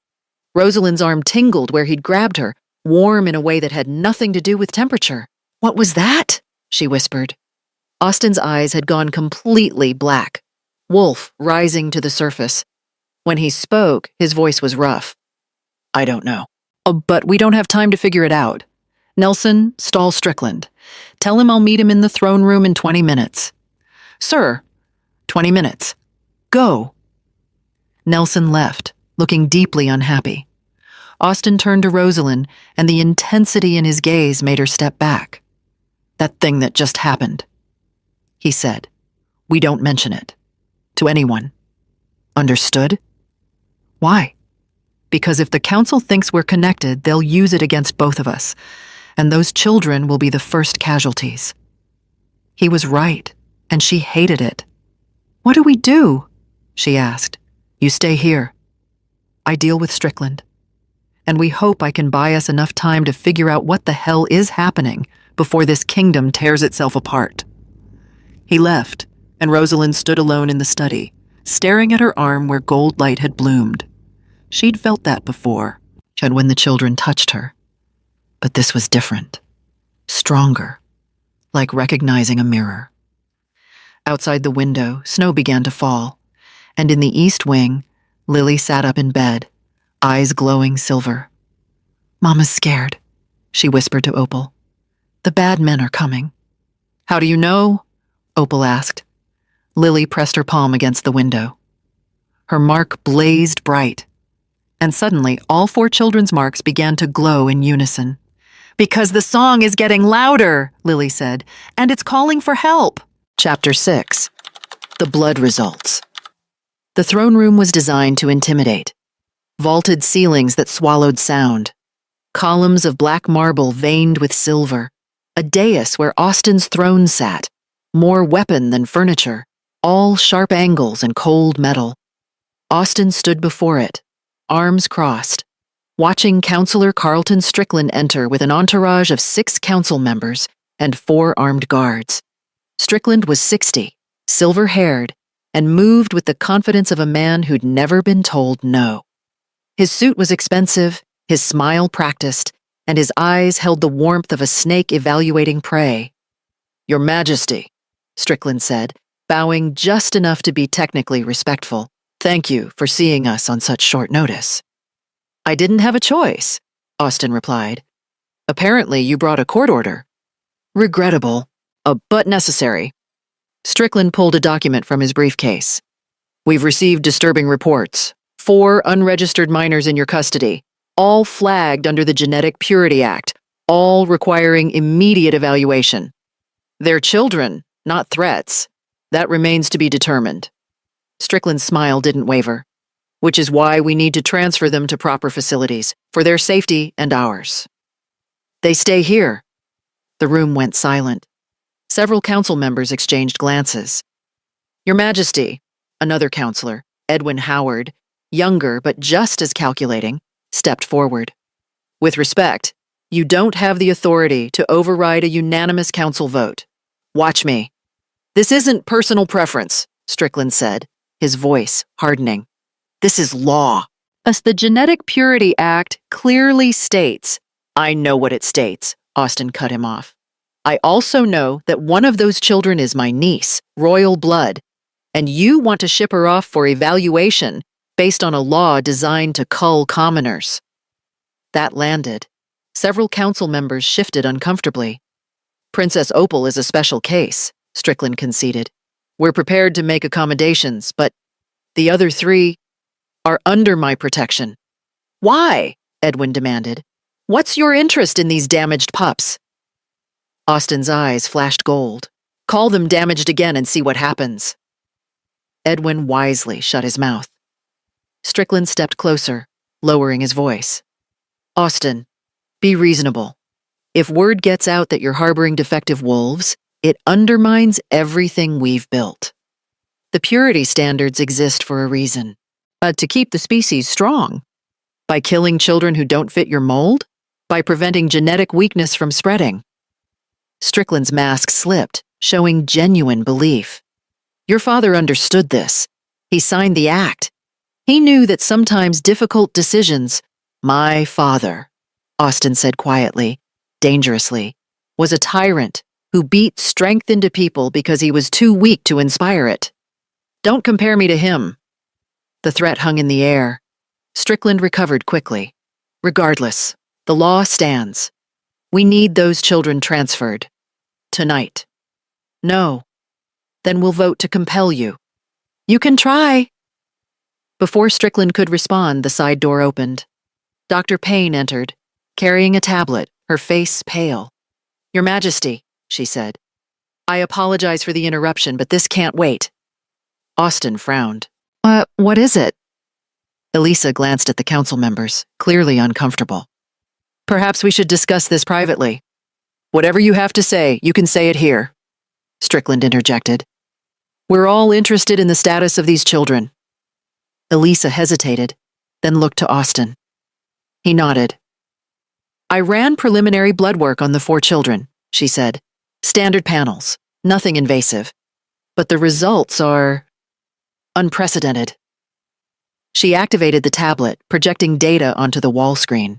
Rosalind's arm tingled where he'd grabbed her, warm in a way that had nothing to do with temperature. "What was that?" she whispered. Austin's eyes had gone completely black, wolf rising to the surface. When he spoke, his voice was rough. "I don't know. Oh, but we don't have time to figure it out. Nelson, stall Strickland. Tell him I'll meet him in the throne room in 20 minutes. Sir, 20 minutes. Go." Nelson left, looking deeply unhappy. Austin turned to Rosalind, and the intensity in his gaze made her step back. "That thing that just happened," he said. "We don't mention it. To anyone. Understood?" "Why?" "Because if the council thinks we're connected, they'll use it against both of us, and those children will be the first casualties." He was right, and she hated it. "What do we do?" she asked. "You stay here. I deal with Strickland. And we hope I can buy us enough time to figure out what the hell is happening before this kingdom tears itself apart." He left, and Rosalind stood alone in the study, staring at her arm where gold light had bloomed. She'd felt that before, and when the children touched her. But this was different. Stronger. Like recognizing a mirror. Outside the window, snow began to fall, and in the east wing, Lily sat up in bed, eyes glowing silver. "Mama's scared," she whispered to Opal. "The bad men are coming." "How do you know?" Opal asked. Lily pressed her palm against the window. Her mark blazed bright, and suddenly all 4 children's marks began to glow in unison. "Because the song is getting louder," Lily said, "and it's calling for help." Chapter 6. The Blood Results. The throne room was designed to intimidate. Vaulted ceilings that swallowed sound. Columns of black marble veined with silver. A dais where Austin's throne sat. More weapon than furniture. All sharp angles and cold metal. Austin stood before it, arms crossed, watching Counselor Carlton Strickland enter with an entourage of 6 council members and 4 armed guards. Strickland was 60, silver-haired, and moved with the confidence of a man who'd never been told no. His suit was expensive, his smile practiced, and his eyes held the warmth of a snake evaluating prey. "Your Majesty," Strickland said, bowing just enough to be technically respectful. "Thank you for seeing us on such short notice." "I didn't have a choice," Austin replied. "Apparently you brought a court order." "Regrettable, but necessary." Strickland pulled a document from his briefcase. "We've received disturbing reports. 4 unregistered minors in your custody, all flagged under the Genetic Purity Act, all requiring immediate evaluation. They're children, not threats. That remains to be determined." Strickland's smile didn't waver. "Which is why we need to transfer them to proper facilities, for their safety and ours." "They stay here." The room went silent. Several council members exchanged glances. "Your Majesty," another counselor, Edwin Howard, younger but just as calculating, stepped forward. "With respect, you don't have the authority to override a unanimous council vote. Watch me." "This isn't personal preference," Strickland said, his voice hardening. "This is law. As the Genetic Purity Act clearly states." "I know what it states," Austin cut him off. "I also know that one of those children is my niece, royal blood, and you want to ship her off for evaluation based on a law designed to cull commoners." That landed. Several council members shifted uncomfortably. "Princess Opal is a special case," Strickland conceded. "We're prepared to make accommodations, but the other 3 are under my protection." "Why?" Edwin demanded. "What's your interest in these damaged pups?" Austin's eyes flashed gold. "Call them damaged again and see what happens." Edwin wisely shut his mouth. Strickland stepped closer, lowering his voice. "Austin, be reasonable. If word gets out that you're harboring defective wolves, it undermines everything we've built." The purity standards exist for a reason. To keep the species strong. By killing children who don't fit your mold? By preventing genetic weakness from spreading? Strickland's mask slipped, showing genuine belief. Your father understood this. He signed the act. He knew that sometimes difficult decisions, my father, Austin said quietly, dangerously, was a tyrant who beat strength into people because he was too weak to inspire it. Don't compare me to him. The threat hung in the air. Strickland recovered quickly. Regardless, the law stands. We need those children transferred. Tonight. No. Then we'll vote to compel you. You can try. Before Strickland could respond, the side door opened. Dr. Payne entered, carrying a tablet, her face pale. Your Majesty, she said. I apologize for the interruption, but this can't wait. Austin frowned. What is it? Elisa glanced at the council members, clearly uncomfortable. Perhaps we should discuss this privately. Whatever you have to say, you can say it here, Strickland interjected. We're all interested in the status of these children. Elisa hesitated, then looked to Austin. He nodded. I ran preliminary blood work on the 4 children, she said. Standard panels, nothing invasive. But the results are unprecedented. She activated the tablet, projecting data onto the wall screen.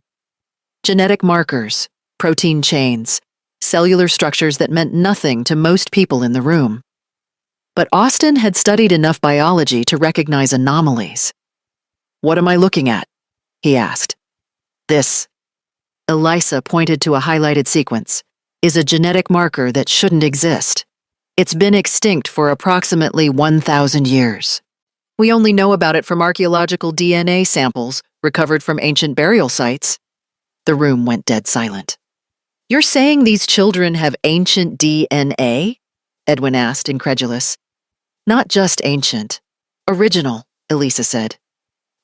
Genetic markers, protein chains, cellular structures that meant nothing to most people in the room. But Austin had studied enough biology to recognize anomalies. What am I looking at? He asked. This, Elisa pointed to a highlighted sequence, is a genetic marker that shouldn't exist. It's been extinct for approximately 1,000 years. We only know about it from archaeological DNA samples recovered from ancient burial sites. The room went dead silent. You're saying these children have ancient DNA? Edwin asked, incredulous. Not just ancient. Original, Elisa said.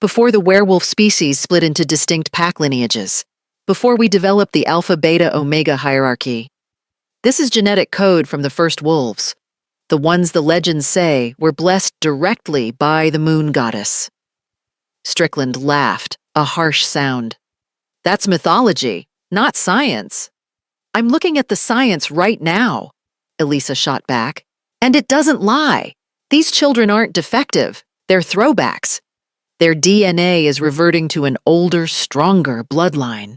Before the werewolf species split into distinct pack lineages. Before we developed the alpha-beta-omega hierarchy. This is genetic code from the first wolves. The ones the legends say were blessed directly by the moon goddess. Strickland laughed, a harsh sound. That's mythology, not science. I'm looking at the science right now, Elisa shot back. And it doesn't lie. These children aren't defective. They're throwbacks. Their DNA is reverting to an older, stronger bloodline.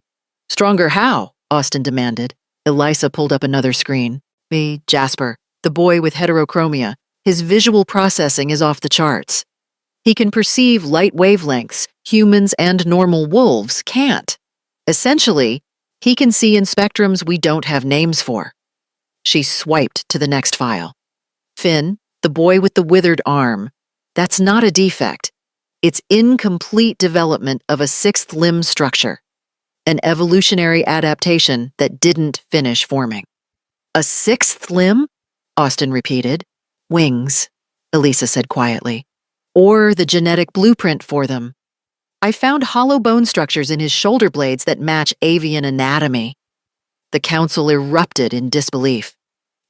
Stronger how? Austin demanded. Elisa pulled up another screen. Jasper, the boy with heterochromia. His visual processing is off the charts. He can perceive light wavelengths humans and normal wolves can't. Essentially, he can see in spectrums we don't have names for. She swiped to the next file. Finn, the boy with the withered arm. That's not a defect. It's incomplete development of a 6th limb structure. An evolutionary adaptation that didn't finish forming. A 6th limb? Austin repeated. Wings, Elisa said quietly. Or the genetic blueprint for them. I found hollow bone structures in his shoulder blades that match avian anatomy. The council erupted in disbelief.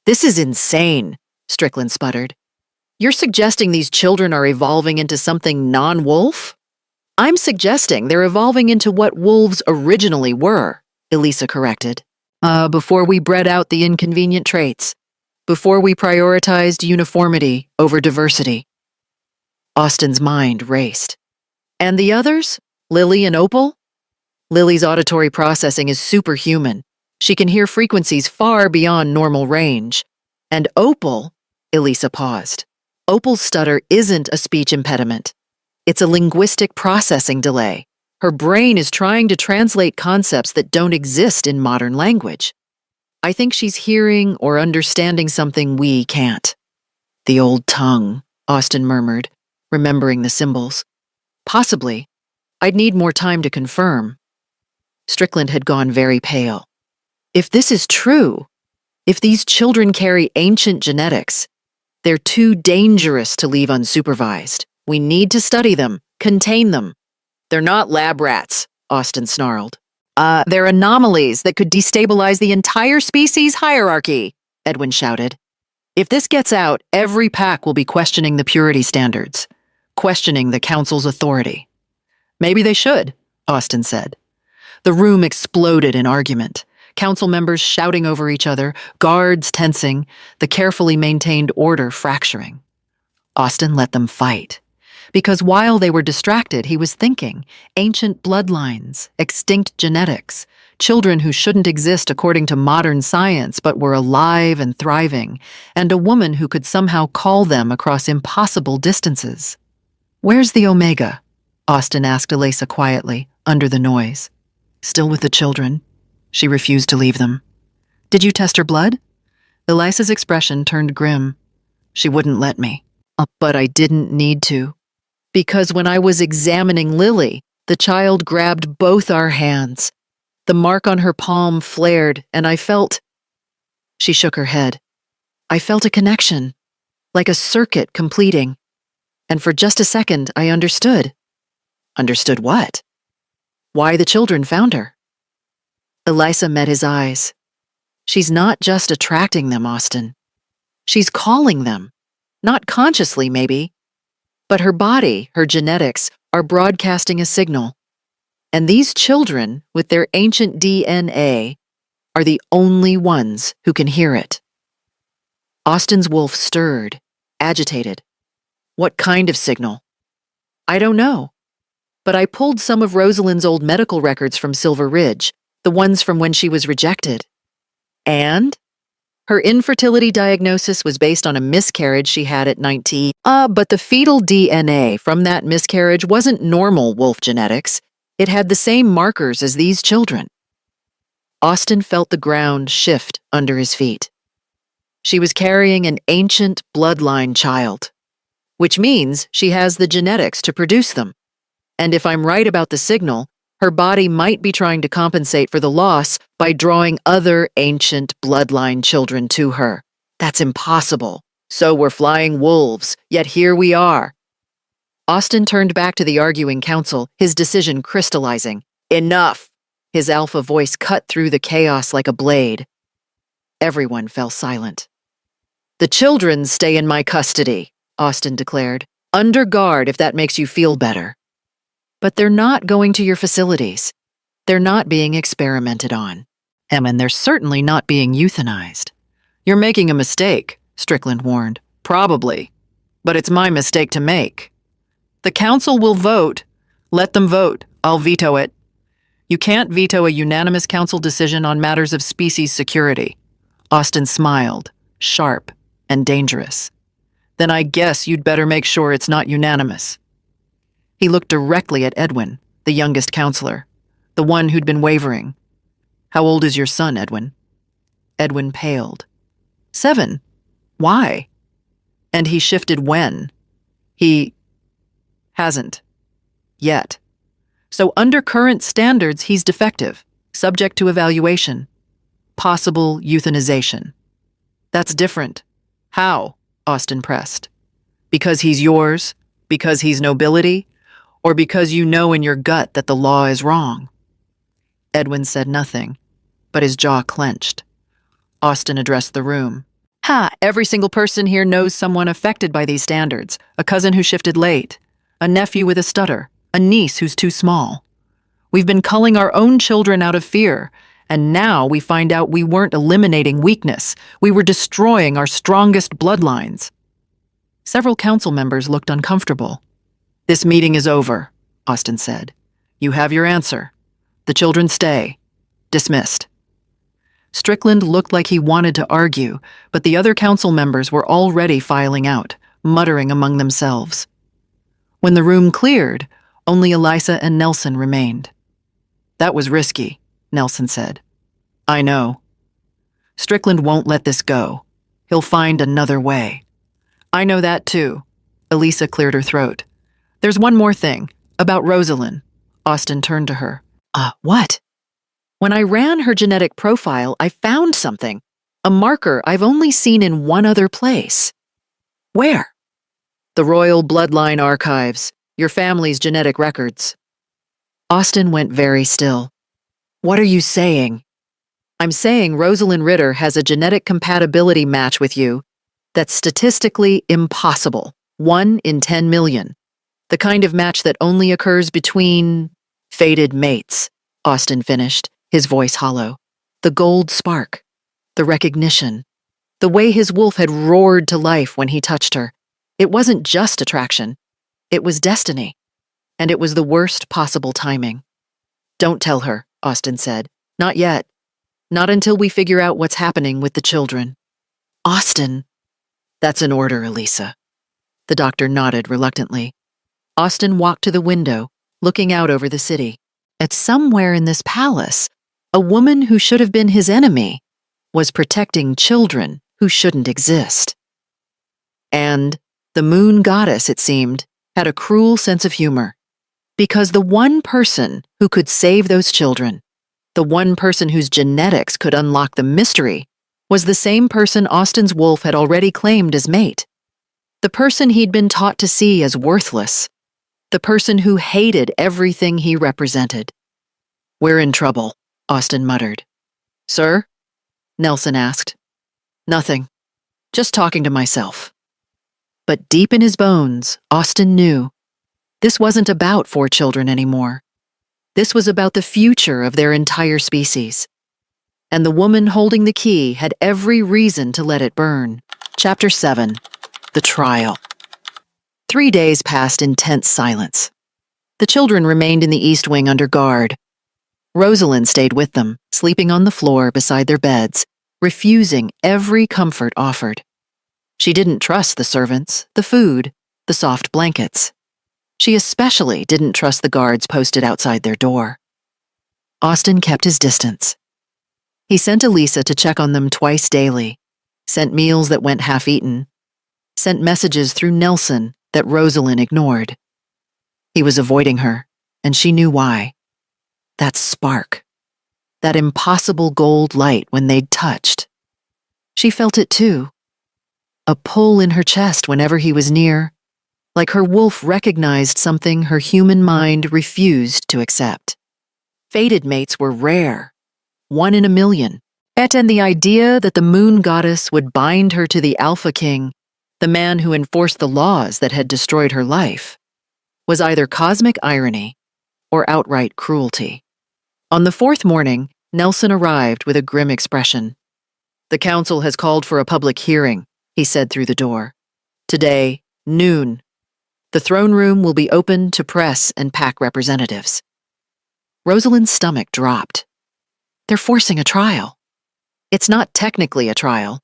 This is insane, Strickland sputtered. You're suggesting these children are evolving into something non-wolf? I'm suggesting they're evolving into what wolves originally were, Elisa corrected. Before we bred out the inconvenient traits. Before we prioritized uniformity over diversity. Austin's mind raced. And the others? Lily and Opal? Lily's auditory processing is superhuman. She can hear frequencies far beyond normal range. And Opal, Elisa paused. Opal's stutter isn't a speech impediment. It's a linguistic processing delay. Her brain is trying to translate concepts that don't exist in modern language. I think she's hearing or understanding something we can't. The old tongue, Austin murmured, remembering the symbols. Possibly. I'd need more time to confirm. Strickland had gone very pale. If this is true, if these children carry ancient genetics, they're too dangerous to leave unsupervised. We need to study them, contain them. They're not lab rats, Austin snarled. They're anomalies that could destabilize the entire species hierarchy, Edwin shouted. If this gets out, every pack will be questioning the purity standards, questioning the council's authority. Maybe they should, Austin said. The room exploded in argument. Council members shouting over each other, guards tensing, the carefully maintained order fracturing. Austin let them fight. Because while they were distracted, he was thinking ancient bloodlines, extinct genetics, children who shouldn't exist according to modern science but were alive and thriving, and a woman who could somehow call them across impossible distances. "Where's the Omega?" Austin asked Elisa quietly, under the noise. "Still with the children." She refused to leave them. "Did you test her blood?" Elisa's expression turned grim. "She wouldn't let me. But I didn't need to. Because when I was examining Lily, the child grabbed both our hands. The mark on her palm flared, and I felt—" She shook her head. "I felt a connection, like a circuit completing. And for just a second, I understood." "Understood what?" "Why the children found her." Elisa met his eyes. "She's not just attracting them, Austin. She's calling them. Not consciously, maybe. But her body, her genetics, are broadcasting a signal. And these children, with their ancient DNA, are the only ones who can hear it." Austin's wolf stirred, agitated. "What kind of signal?" "I don't know. But I pulled some of Rosalind's old medical records from Silver Ridge, the ones from when she was rejected. And her infertility diagnosis was based on a miscarriage she had at 19. But the fetal DNA from that miscarriage wasn't normal wolf genetics. It had the same markers as these children." Austin felt the ground shift under his feet. She was carrying an ancient bloodline child, which means she has the genetics to produce them. And if I'm right about the signal, her body might be trying to compensate for the loss by drawing other ancient bloodline children to her. That's impossible. So we're flying wolves, yet here we are. Austin turned back to the arguing council, his decision crystallizing. "Enough!" His alpha voice cut through the chaos like a blade. Everyone fell silent. "The children stay in my custody," Austin declared. "Under guard if that makes you feel better. But they're not going to your facilities. They're not being experimented on. And they're certainly not being euthanized." "You're making a mistake," Strickland warned. "Probably. But it's my mistake to make. The council will vote. Let them vote. I'll veto it. You can't veto a unanimous council decision on matters of species security." Austin smiled, sharp and dangerous. "Then I guess you'd better make sure it's not unanimous." He looked directly at Edwin, the youngest counselor, the one who'd been wavering. "How old is your son, Edwin?" Edwin paled. 7. Why? And he shifted when? He hasn't. Yet. So under current standards, he's defective, subject to evaluation. Possible euthanization. That's different. How? Austin pressed. Because he's yours? Because he's nobility? Or because you know in your gut that the law is wrong? Edwin said nothing, but his jaw clenched. Austin addressed the room. Every single person here knows someone affected by these standards. A cousin who shifted late. A nephew with a stutter. A niece who's too small. We've been culling our own children out of fear, and now we find out we weren't eliminating weakness. We were destroying our strongest bloodlines. Several council members looked uncomfortable. "This meeting is over," Austin said. "You have your answer. The children stay. Dismissed." Strickland looked like he wanted to argue, but the other council members were already filing out, muttering among themselves. When the room cleared, only Elisa and Nelson remained. "That was risky," Nelson said. "I know. Strickland won't let this go. He'll find another way." "I know that too." Elisa cleared her throat. "There's one more thing, about Rosalind." Austin turned to her. What?" "When I ran her genetic profile, I found something. A marker I've only seen in one other place." "Where?" "The Royal Bloodline Archives, your family's genetic records." Austin went very still. "What are you saying?" "I'm saying Rosalind Ritter has a genetic compatibility match with you, That's statistically impossible. 1 in 10 million. The kind of match that only occurs between fated mates, Austin finished, his voice hollow. The gold spark, the recognition, the way his wolf had roared to life when he touched her. It wasn't just attraction. It was destiny. And it was the worst possible timing. Don't tell her, Austin said. Not yet. Not until we figure out what's happening with the children. Austin. That's an order, Elisa. The doctor nodded reluctantly. Austin walked to the window, looking out over the city. At somewhere in this palace, a woman who should have been his enemy was protecting children who shouldn't exist. And the moon goddess, it seemed, had a cruel sense of humor. Because the one person who could save those children, the one person whose genetics could unlock the mystery, was the same person Austin's wolf had already claimed as mate. The person he'd been taught to see as worthless. The person who hated everything he represented. We're in trouble, Austin muttered. Sir? Nelson asked. Nothing. Just talking to myself. But deep in his bones, Austin knew this wasn't about 4 children anymore. This was about the future of their entire species. And the woman holding the key had every reason to let it burn. Chapter 7. The Trial. 3 days passed in tense silence. The children remained in the East Wing under guard. Rosalind stayed with them, sleeping on the floor beside their beds, refusing every comfort offered. She didn't trust the servants, the food, the soft blankets. She especially didn't trust the guards posted outside their door. Austin kept his distance. He sent Elisa to check on them twice daily, sent meals that went half-eaten, sent messages through Nelson that Rosalind ignored. He was avoiding her, and she knew why. That spark, that impossible gold light when they'd touched. She felt it too. A pull in her chest whenever he was near, like her wolf recognized something her human mind refused to accept. Fated mates were rare, 1 in a million. And the idea that the moon goddess would bind her to the Alpha King, the man who enforced the laws that had destroyed her life, was either cosmic irony or outright cruelty. On the 4th morning, Nelson arrived with a grim expression. The council has called for a public hearing, he said through the door. Today, noon. The throne room will be open to press and pack representatives. Rosalind's stomach dropped. They're forcing a trial. It's not technically a trial,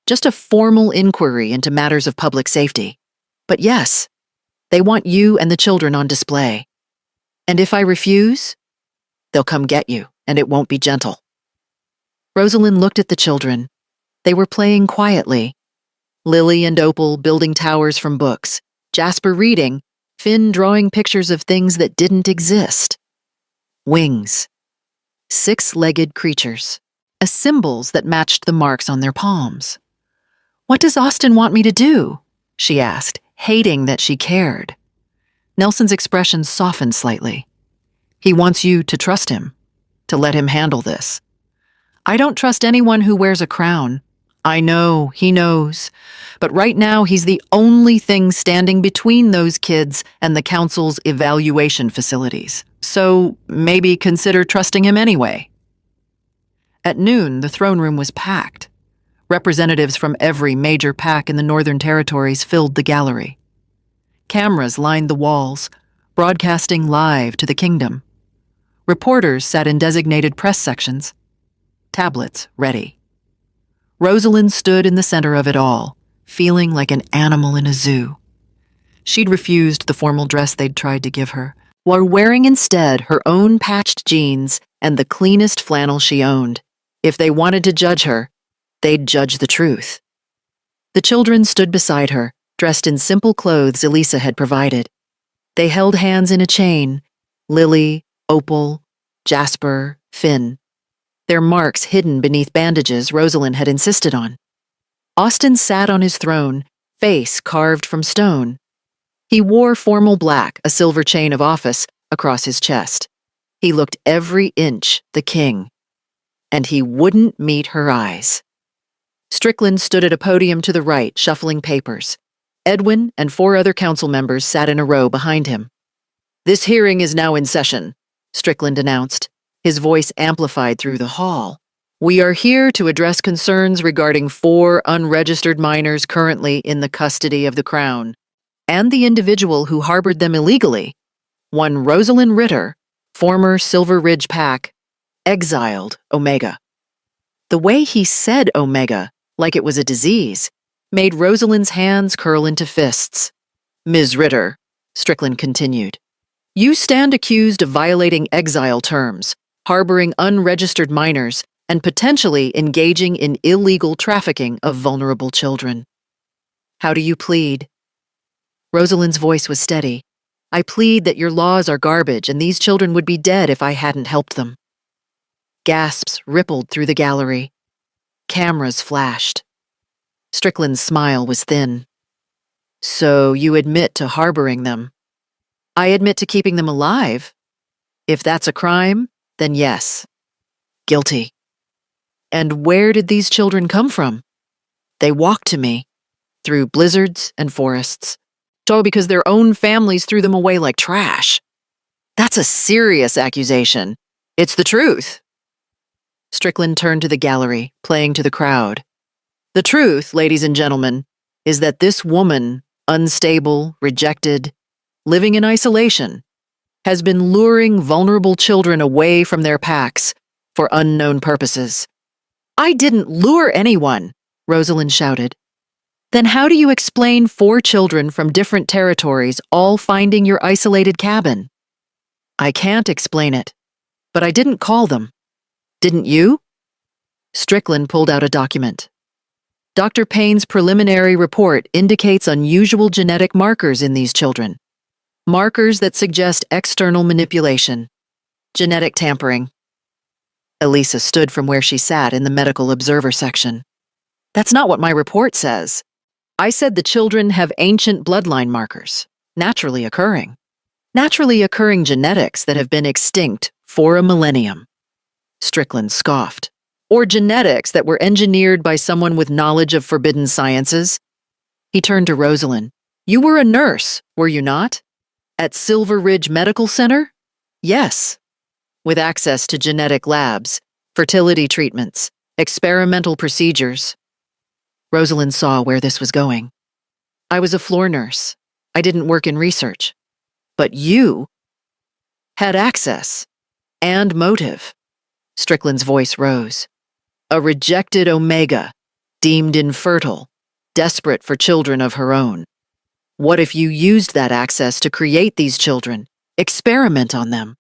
just a formal inquiry into matters of public safety. But yes, they want you and the children on display. And if I refuse, they'll come get you, and it won't be gentle. Rosalind looked at the children. They were playing quietly. Lily and Opal building towers from books, Jasper reading, Finn drawing pictures of things that didn't exist. Wings. 6-legged creatures, as symbols that matched the marks on their palms. What does Austin want me to do? She asked, hating that she cared. Nelson's expression softened slightly. He wants you to trust him, to let him handle this. I don't trust anyone who wears a crown. I know, he knows. But right now, he's the only thing standing between those kids and the council's evaluation facilities. So maybe consider trusting him anyway. At noon, the throne room was packed. Representatives from every major pack in the Northern Territories filled the gallery. Cameras lined the walls, broadcasting live to the kingdom. Reporters sat in designated press sections. Tablets ready. Rosalind stood in the center of it all, feeling like an animal in a zoo. She'd refused the formal dress they'd tried to give her, while wearing instead her own patched jeans and the cleanest flannel she owned. If they wanted to judge her, they'd judge the truth. The children stood beside her, dressed in simple clothes Elisa had provided. They held hands in a chain, Lily, Opal, Jasper, Finn. Their marks hidden beneath bandages Rosalind had insisted on. Austin sat on his throne, face carved from stone. He wore formal black, a silver chain of office, across his chest. He looked every inch the king. And he wouldn't meet her eyes. Strickland stood at a podium to the right, shuffling papers. Edwin and 4 other council members sat in a row behind him. "This hearing is now in session," Strickland announced, his voice amplified through the hall. "We are here to address concerns regarding 4 unregistered minors currently in the custody of the Crown, and the individual who harbored them illegally, one Rosalind Ritter, former Silver Ridge Pack, exiled Omega." The way he said Omega, like it was a disease, made Rosalind's hands curl into fists. "Ms. Ritter," Strickland continued, "you stand accused of violating exile terms, harboring unregistered minors, and potentially engaging in illegal trafficking of vulnerable children. How do you plead?" Rosalind's voice was steady. "I plead that your laws are garbage and these children would be dead if I hadn't helped them." Gasps rippled through the gallery. Cameras flashed. Strickland's smile was thin. "So you admit to harboring them?" "I admit to keeping them alive. If that's a crime, then yes. Guilty." "And where did these children come from?" "They walked to me, through blizzards and forests. So because their own families threw them away like trash." "That's a serious accusation. It's the truth." Strickland turned to the gallery, playing to the crowd. "The truth, ladies and gentlemen, is that this woman, unstable, rejected, living in isolation, has been luring vulnerable children away from their packs for unknown purposes." "I didn't lure anyone," Rosalind shouted. "Then how do you explain 4 children from different territories all finding your isolated cabin?" "I can't explain it, but I didn't call them. Didn't you?" Strickland pulled out a document. "Dr. Payne's preliminary report indicates unusual genetic markers in these children. Markers that suggest external manipulation. Genetic tampering." Elisa stood from where she sat in the medical observer section. "That's not what my report says. I said the children have ancient bloodline markers, naturally occurring. Naturally occurring genetics that have been extinct for a millennium." Strickland scoffed. "Or genetics that were engineered by someone with knowledge of forbidden sciences." He turned to Rosalind. "You were a nurse, were you not? At Silver Ridge Medical Center?" "Yes. With access to genetic labs, fertility treatments, experimental procedures." Rosalind saw where this was going. "I was a floor nurse. I didn't work in research. But you had access and motive." Strickland's voice rose. "A rejected Omega, deemed infertile, desperate for children of her own. What if you used that access to create these children, experiment on them?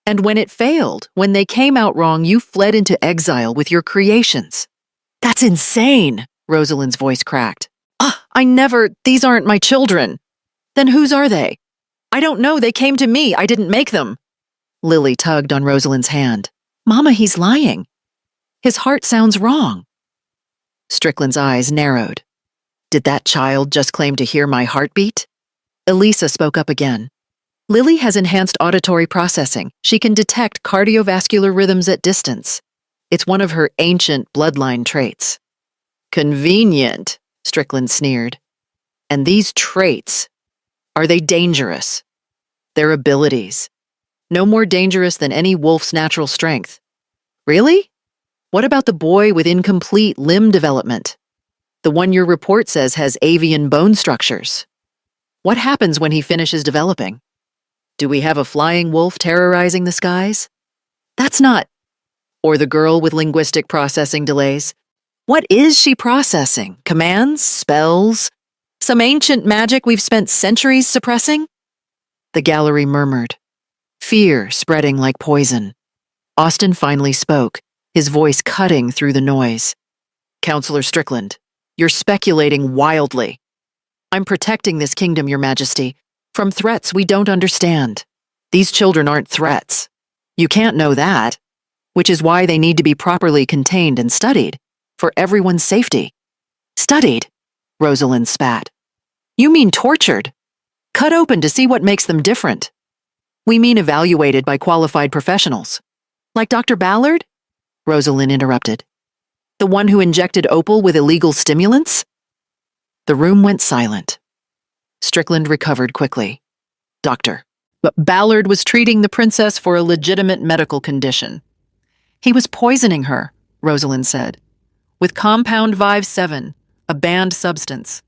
And when it failed, when they came out wrong, you fled into exile with your creations." "That's insane," Rosalind's voice cracked. These aren't my children." "Then whose are they?" "I don't know, they came to me, I didn't make them." Lily tugged on Rosalind's hand. "Mama, he's lying. His heart sounds wrong." Strickland's eyes narrowed. "Did that child just claim to hear my heartbeat?" Elisa spoke up again. "Lily has enhanced auditory processing. She can detect cardiovascular rhythms at distance. It's one of her ancient bloodline traits." "Convenient," Strickland sneered. "And these traits, are they dangerous?" "Their abilities. No more dangerous than any wolf's natural strength." "Really? What about the boy with incomplete limb development? The one your report says has avian bone structures. What happens when he finishes developing? Do we have a flying wolf terrorizing the skies?" "That's not..." "Or the girl with linguistic processing delays? What is she processing? Commands? Spells? Some ancient magic we've spent centuries suppressing?" The gallery murmured, fear spreading like poison. Austin finally spoke, his voice cutting through the noise. "Counselor Strickland, you're speculating wildly. I'm protecting this kingdom, Your Majesty, from threats we don't understand. These children aren't threats. You can't know that, which is why they need to be properly contained and studied, for everyone's safety." "Studied?" Rosalind spat. "You mean tortured? Cut open to see what makes them different." "We mean evaluated by qualified professionals." "Like Dr. Ballard?" Rosalind interrupted. The one who injected Opal with illegal stimulants? The room went silent. Strickland recovered quickly. Doctor. But Ballard was treating the princess for a legitimate medical condition. He was poisoning her, Rosalind said, with compound Vive 7, a banned substance.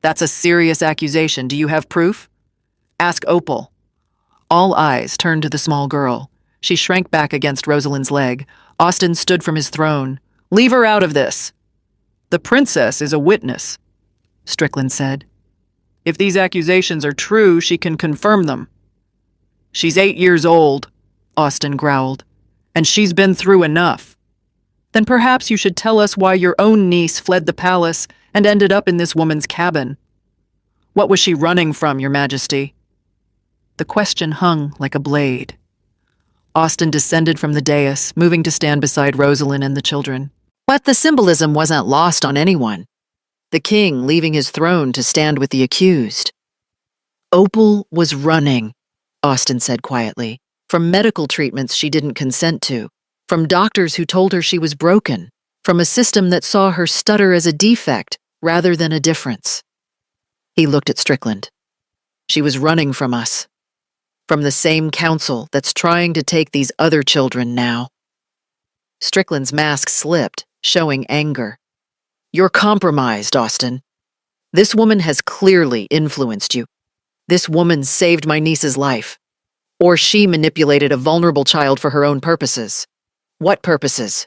That's a serious accusation. Do you have proof? Ask Opal. All eyes turned to the small girl. She shrank back against Rosalind's leg. Austin stood from his throne. Leave her out of this. The princess is a witness, Strickland said. If these accusations are true, she can confirm them. She's 8 years old, Austin growled, and she's been through enough. Then perhaps you should tell us why your own niece fled the palace and ended up in this woman's cabin. What was she running from, Your Majesty? The question hung like a blade. Austin descended from the dais, moving to stand beside Rosalind and the children. But the symbolism wasn't lost on anyone. The king leaving his throne to stand with the accused. Opal was running, Austin said quietly, from medical treatments she didn't consent to, from doctors who told her she was broken, from a system that saw her stutter as a defect rather than a difference. He looked at Strickland. She was running from us. From the same council that's trying to take these other children now. Strickland's mask slipped, showing anger. You're compromised, Austin. This woman has clearly influenced you. This woman saved my niece's life. Or she manipulated a vulnerable child for her own purposes. What purposes?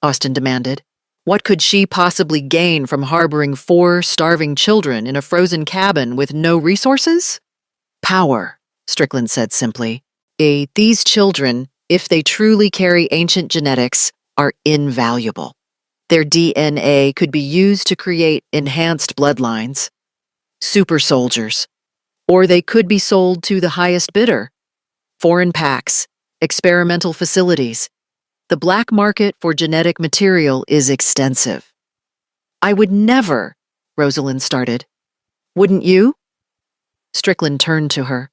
Austin demanded. What could she possibly gain from harboring 4 starving children in a frozen cabin with no resources? Power, Strickland said simply. These children, if they truly carry ancient genetics, are invaluable. Their DNA could be used to create enhanced bloodlines, super soldiers, or they could be sold to the highest bidder. Foreign packs, experimental facilities. The black market for genetic material is extensive. I would never, Rosalind started. Wouldn't you? Strickland turned to her.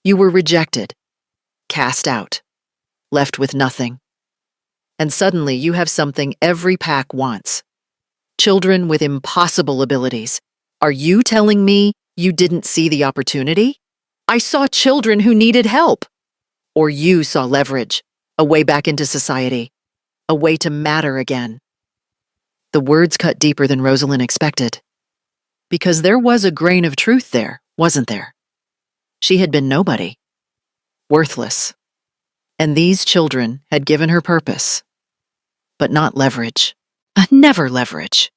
You were rejected, cast out, left with nothing. And suddenly you have something every pack wants. Children with impossible abilities. Are you telling me you didn't see the opportunity? I saw children who needed help. Or you saw leverage, a way back into society, a way to matter again. The words cut deeper than Rosalind expected. Because there was a grain of truth there, wasn't there? She had been nobody. Worthless. And these children had given her purpose. But not leverage. Never leverage.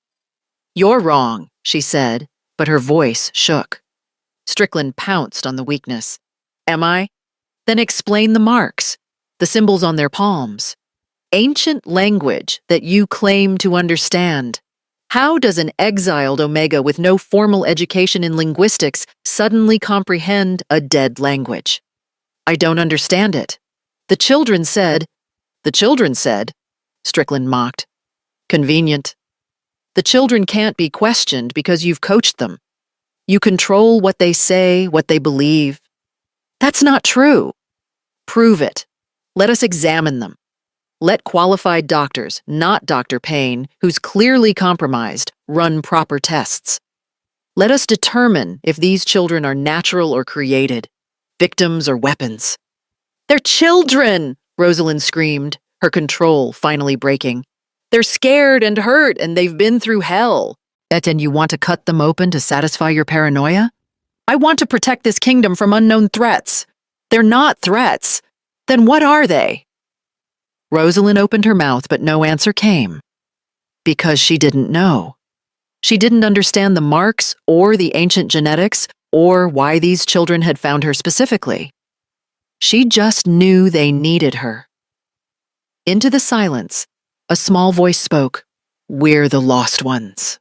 You're wrong, she said, but her voice shook. Strickland pounced on the weakness. Am I? Then explain the marks, the symbols on their palms. Ancient language that you claim to understand. How does an exiled Omega with no formal education in linguistics suddenly comprehend a dead language? I don't understand it. The children said, Strickland mocked. Convenient. The children can't be questioned because you've coached them. You control what they say, what they believe. That's not true. Prove it. Let us examine them. Let qualified doctors, not Dr. Payne, who's clearly compromised, run proper tests. Let us determine if these children are natural or created, victims or weapons. They're children, Rosalind screamed, her control finally breaking. They're scared and hurt, and they've been through hell. And you want to cut them open to satisfy your paranoia? I want to protect this kingdom from unknown threats. They're not threats. Then what are they? Rosalind opened her mouth, but no answer came. Because she didn't know. She didn't understand the marks or the ancient genetics or why these children had found her specifically. She just knew they needed her. Into the silence, a small voice spoke. We're the lost ones.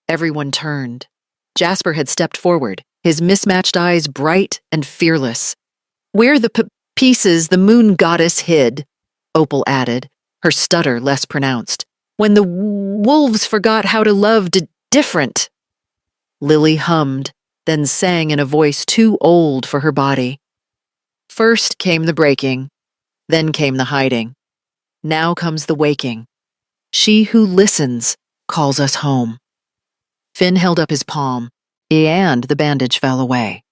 Everyone turned. Jasper had stepped forward, his mismatched eyes bright and fearless. We're the pieces the moon goddess hid, Opal added, her stutter less pronounced. When the wolves forgot how to love different. Lily hummed, then sang in a voice too old for her body. First came the breaking, then came the hiding. Now comes the waking. She who listens calls us home. Finn held up his palm, and the bandage fell away.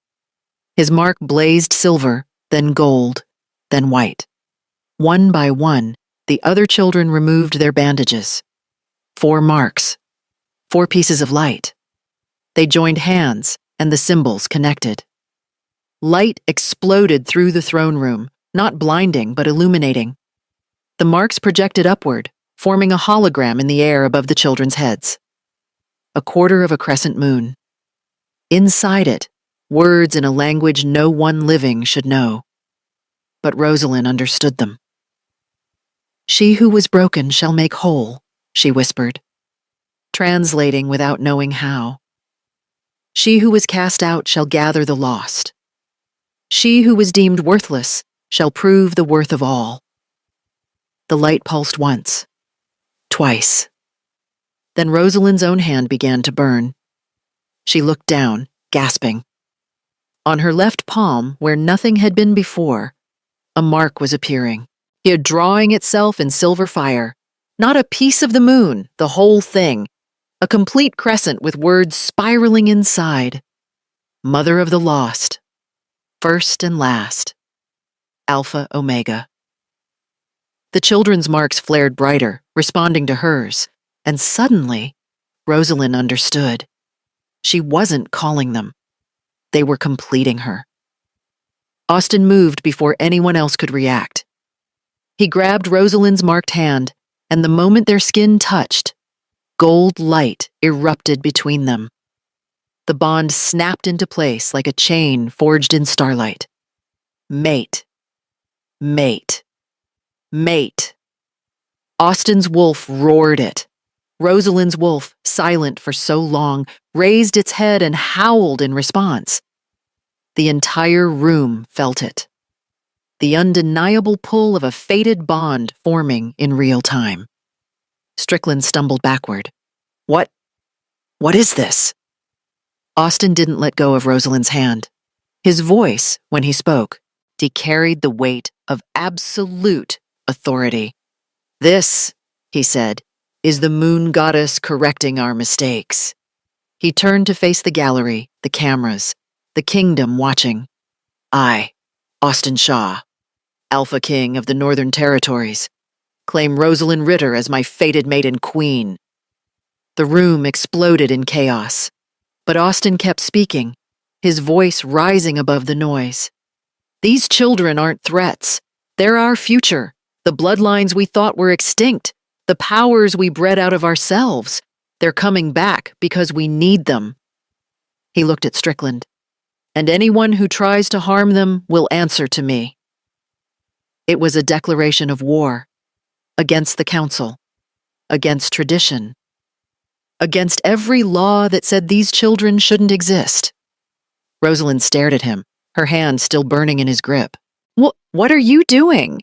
His mark blazed silver, then gold, then white. One by one, the other children removed their bandages. 4 marks, 4 pieces of light. They joined hands, and the symbols connected. Light exploded through the throne room, not blinding but illuminating. The marks projected upward, forming a hologram in the air above the children's heads. A quarter of a crescent moon. Inside it, words in a language no one living should know. But Rosalind understood them. "She who was broken shall make whole," she whispered, translating without knowing how. "She who was cast out shall gather the lost. She who was deemed worthless shall prove the worth of all." The light pulsed once, twice. Then Rosalind's own hand began to burn. She looked down, gasping. On her left palm, where nothing had been before, a mark was appearing, here drawing itself in silver fire. Not a piece of the moon, the whole thing. A complete crescent with words spiraling inside. Mother of the lost. First and last. Alpha Omega. The children's marks flared brighter, responding to hers, and suddenly, Rosalind understood. She wasn't calling them. They were completing her. Austin moved before anyone else could react. He grabbed Rosalind's marked hand, and the moment their skin touched, gold light erupted between them. The bond snapped into place like a chain forged in starlight. Mate. Mate. Mate. Austin's wolf roared it. Rosalind's wolf, silent for so long, raised its head and howled in response. The entire room felt it. The undeniable pull of a fated bond forming in real time. Strickland stumbled backward. What is this?" Austin didn't let go of Rosalind's hand. His voice, when he spoke, carried the weight of absolute authority. "This," he said, "is the moon goddess correcting our mistakes." He turned to face the gallery, the cameras, the kingdom watching. "I, Austin Shaw, Alpha King of the Northern Territories, claim Rosalind Ritter as my fated mate and queen." The room exploded in chaos, but Austin kept speaking, his voice rising above the noise. "These children aren't threats. They're our future, the bloodlines we thought were extinct, the powers we bred out of ourselves. They're coming back because we need them." He looked at Strickland. "And anyone who tries to harm them will answer to me." It was a declaration of war, against the council, against tradition, against every law that said these children shouldn't exist. Rosalind stared at him, her hand still burning in his grip. What are you doing?"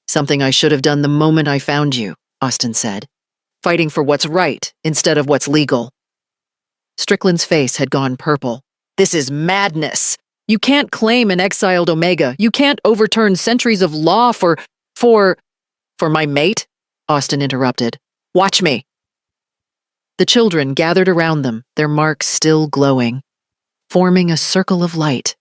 "Something I should have done the moment I found you," Austin said. "Fighting for what's right instead of what's legal." Strickland's face had gone purple. "This is madness. You can't claim an exiled Omega. You can't overturn centuries of law for my mate," Austin interrupted. "Watch me." The children gathered around them, their marks still glowing, forming a circle of light.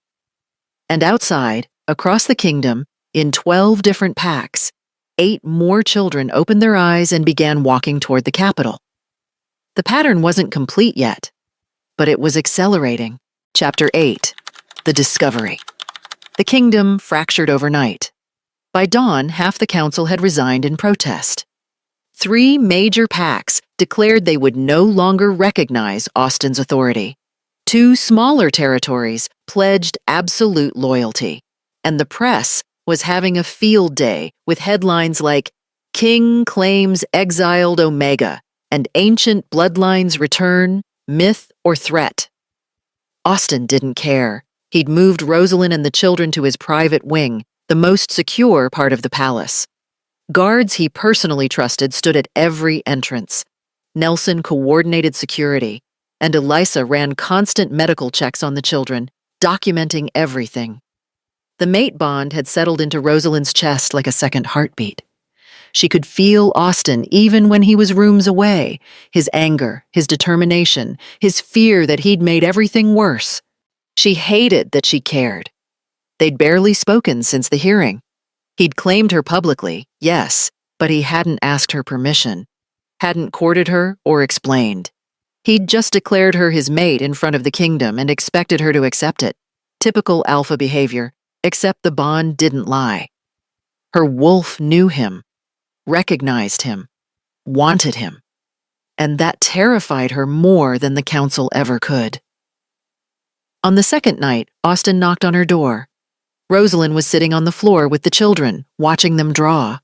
And outside, across the kingdom, in 12 different packs, 8 more children opened their eyes and began walking toward the capital. The pattern wasn't complete yet, but it was accelerating. Chapter 8, The Discovery. The kingdom fractured overnight. By dawn, half the council had resigned in protest. 3 major packs declared they would no longer recognize Austin's authority. 2 smaller territories pledged absolute loyalty, and the press was having a field day with headlines like "King Claims Exiled Omega" and "Ancient Bloodlines Return, Myth or Threat." Austin didn't care. He'd moved Rosalind and the children to his private wing, the most secure part of the palace. Guards he personally trusted stood at every entrance. Nelson coordinated security, and Elisa ran constant medical checks on the children, documenting everything. The mate bond had settled into Rosalind's chest like a second heartbeat. She could feel Austin even when he was rooms away, his anger, his determination, his fear that he'd made everything worse. She hated that she cared. They'd barely spoken since the hearing. He'd claimed her publicly, yes, but he hadn't asked her permission, hadn't courted her or explained. He'd just declared her his mate in front of the kingdom and expected her to accept it. Typical alpha behavior, except the bond didn't lie. Her wolf knew him, recognized him, wanted him, and that terrified her more than the council ever could. On the second night, Austin knocked on her door. Rosalind was sitting on the floor with the children, watching them draw.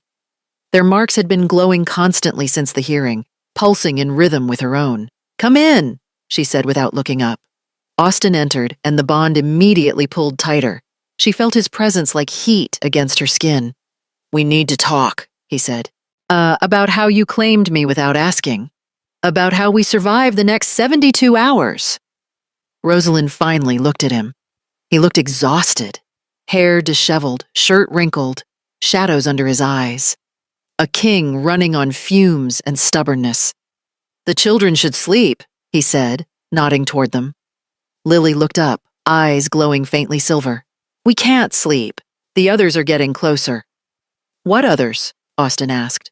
Their marks had been glowing constantly since the hearing, pulsing in rhythm with her own. "Come in," she said without looking up. Austin entered, and the bond immediately pulled tighter. She felt his presence like heat against her skin. "We need to talk," he said. About how you claimed me without asking. About how we survived the next 72 hours. Rosalind finally looked at him. He looked exhausted. Hair disheveled, shirt wrinkled, shadows under his eyes. A king running on fumes and stubbornness. "The children should sleep," he said, nodding toward them. Lily looked up, eyes glowing faintly silver. "We can't sleep. The others are getting closer." "What others?" Austin asked.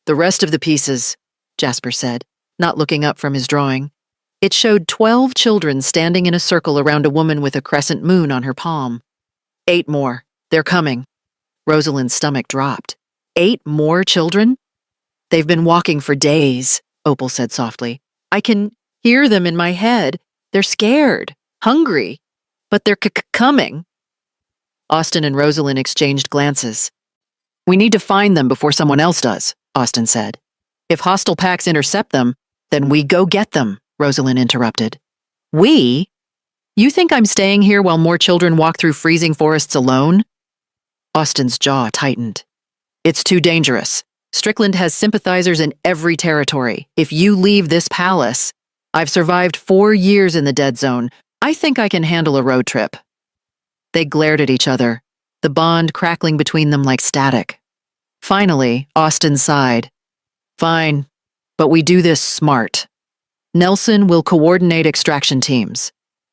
"The rest of the pieces," Jasper said, not looking up from his drawing. It showed 12 children standing in a circle around a woman with a crescent moon on her palm. 8 more. They're coming." Rosalind's stomach dropped. 8 more children? "They've been walking for days," Opal said softly. "I can hear them in my head. They're scared, hungry, but they're coming." Austin and Rosalind exchanged glances. "We need to find them before someone else does," Austin said. "If hostile packs intercept them, then we go get them," Rosalind interrupted. "We? You think I'm staying here while more children walk through freezing forests alone?" Austin's jaw tightened. "It's too dangerous. Strickland has sympathizers in every territory. If you leave this palace, I've survived 4 years in the dead zone. I think I can handle a road trip." They glared at each other, the bond crackling between them like static. Finally, Austin sighed. "Fine, but we do this smart. Nelson will coordinate extraction teams.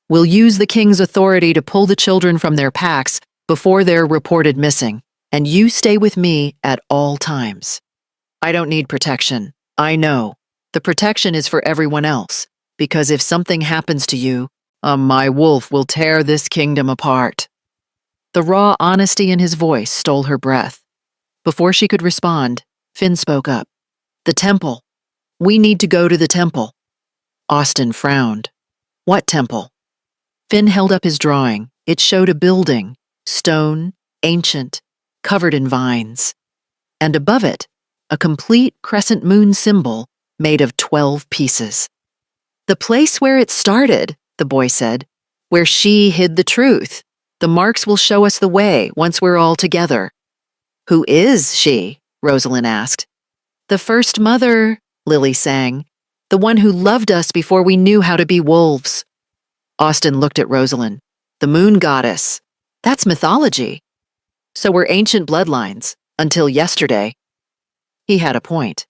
We'll use the king's authority to pull the children from their packs before they're reported missing, and you stay with me at all times. I don't need protection. I know. The protection is for everyone else, because if something happens to you, my wolf will tear this kingdom apart." The raw honesty in his voice stole her breath. Before she could respond, Finn spoke up. "The temple. We need to go to the temple." Austin frowned. "What temple?" Finn held up his drawing. It showed a building, stone, ancient, covered in vines. And above it, a complete crescent moon symbol made of 12 pieces. "The place where it started," the boy said, "where she hid the truth. The marks will show us the way once we're all together." "Who is she?" Rosalind asked. "The first mother," Lily sang. "The one who loved us before we knew how to be wolves." Austin looked at Rosalind. "The moon goddess. That's mythology. So we're ancient bloodlines, until yesterday." He had a point.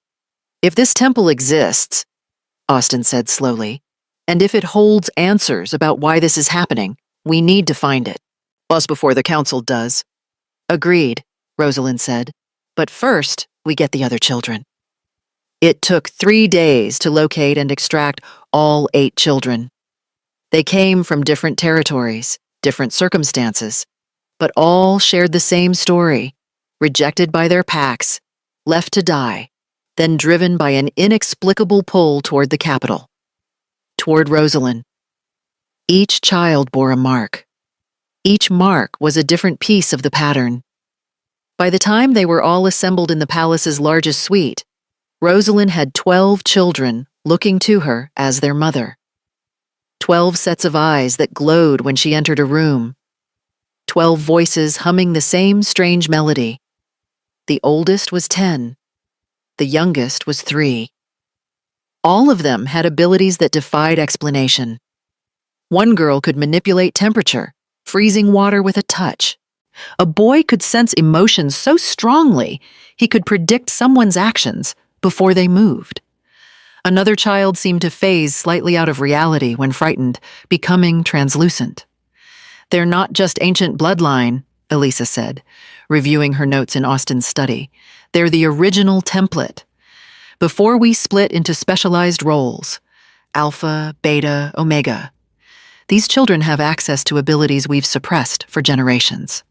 "If this temple exists," Austin said slowly, "and if it holds answers about why this is happening, we need to find it. Plus before the council does." "Agreed," Rosalind said. "But first, we get the other children." It took 3 days to locate and extract all 8 children. They came from different territories, different circumstances, but all shared the same story: rejected by their packs, left to die, then driven by an inexplicable pull toward the capital. Toward Rosalind. Each child bore a mark. Each mark was a different piece of the pattern. By the time they were all assembled in the palace's largest suite, Rosalind had 12 children looking to her as their mother. 12 sets of eyes that glowed when she entered a room. 12 voices humming the same strange melody. The oldest was 10. The youngest was 3. All of them had abilities that defied explanation. One girl could manipulate temperature, freezing water with a touch. A boy could sense emotions so strongly he could predict someone's actions before they moved. Another child seemed to phase slightly out of reality when frightened, becoming translucent. "They're not just ancient bloodline," Elisa said, reviewing her notes in Austin's study. "They're the original template. Before we split into specialized roles, Alpha, Beta, Omega, these children have access to abilities we've suppressed for generations."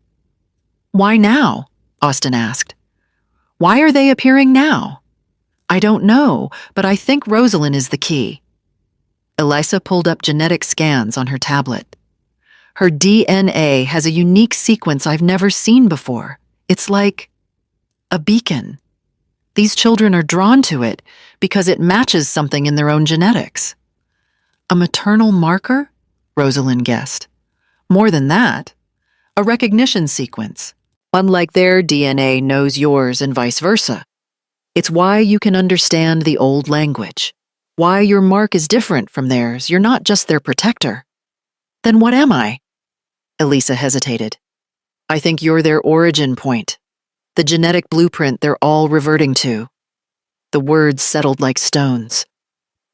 "Why now?" Austin asked. "Why are they appearing now?" "I don't know, but I think Rosalind is the key." Elisa pulled up genetic scans on her tablet. "Her DNA has a unique sequence I've never seen before. It's like a beacon. These children are drawn to it because it matches something in their own genetics." "A maternal marker?" Rosalind guessed. "More than that, a recognition sequence. Unlike their DNA knows yours and vice versa. It's why you can understand the old language. Why your mark is different from theirs. You're not just their protector." "Then what am I?" Elisa hesitated. "I think you're their origin point, the genetic blueprint they're all reverting to." The words settled like stones.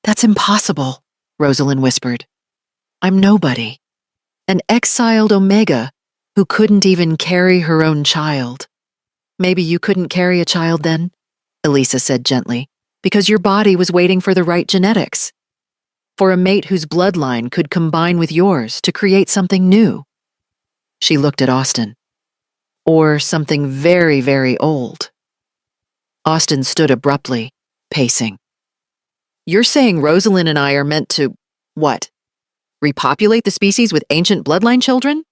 "That's impossible," Rosalind whispered. "I'm nobody. An exiled Omega who couldn't even carry her own child." "Maybe you couldn't carry a child then," Elisa said gently, "because your body was waiting for the right genetics. For a mate whose bloodline could combine with yours to create something new." She looked at Austin. "Or something very, very old." Austin stood abruptly, pacing. "You're saying Rosalind and I are meant to, what, repopulate the species with ancient bloodline children?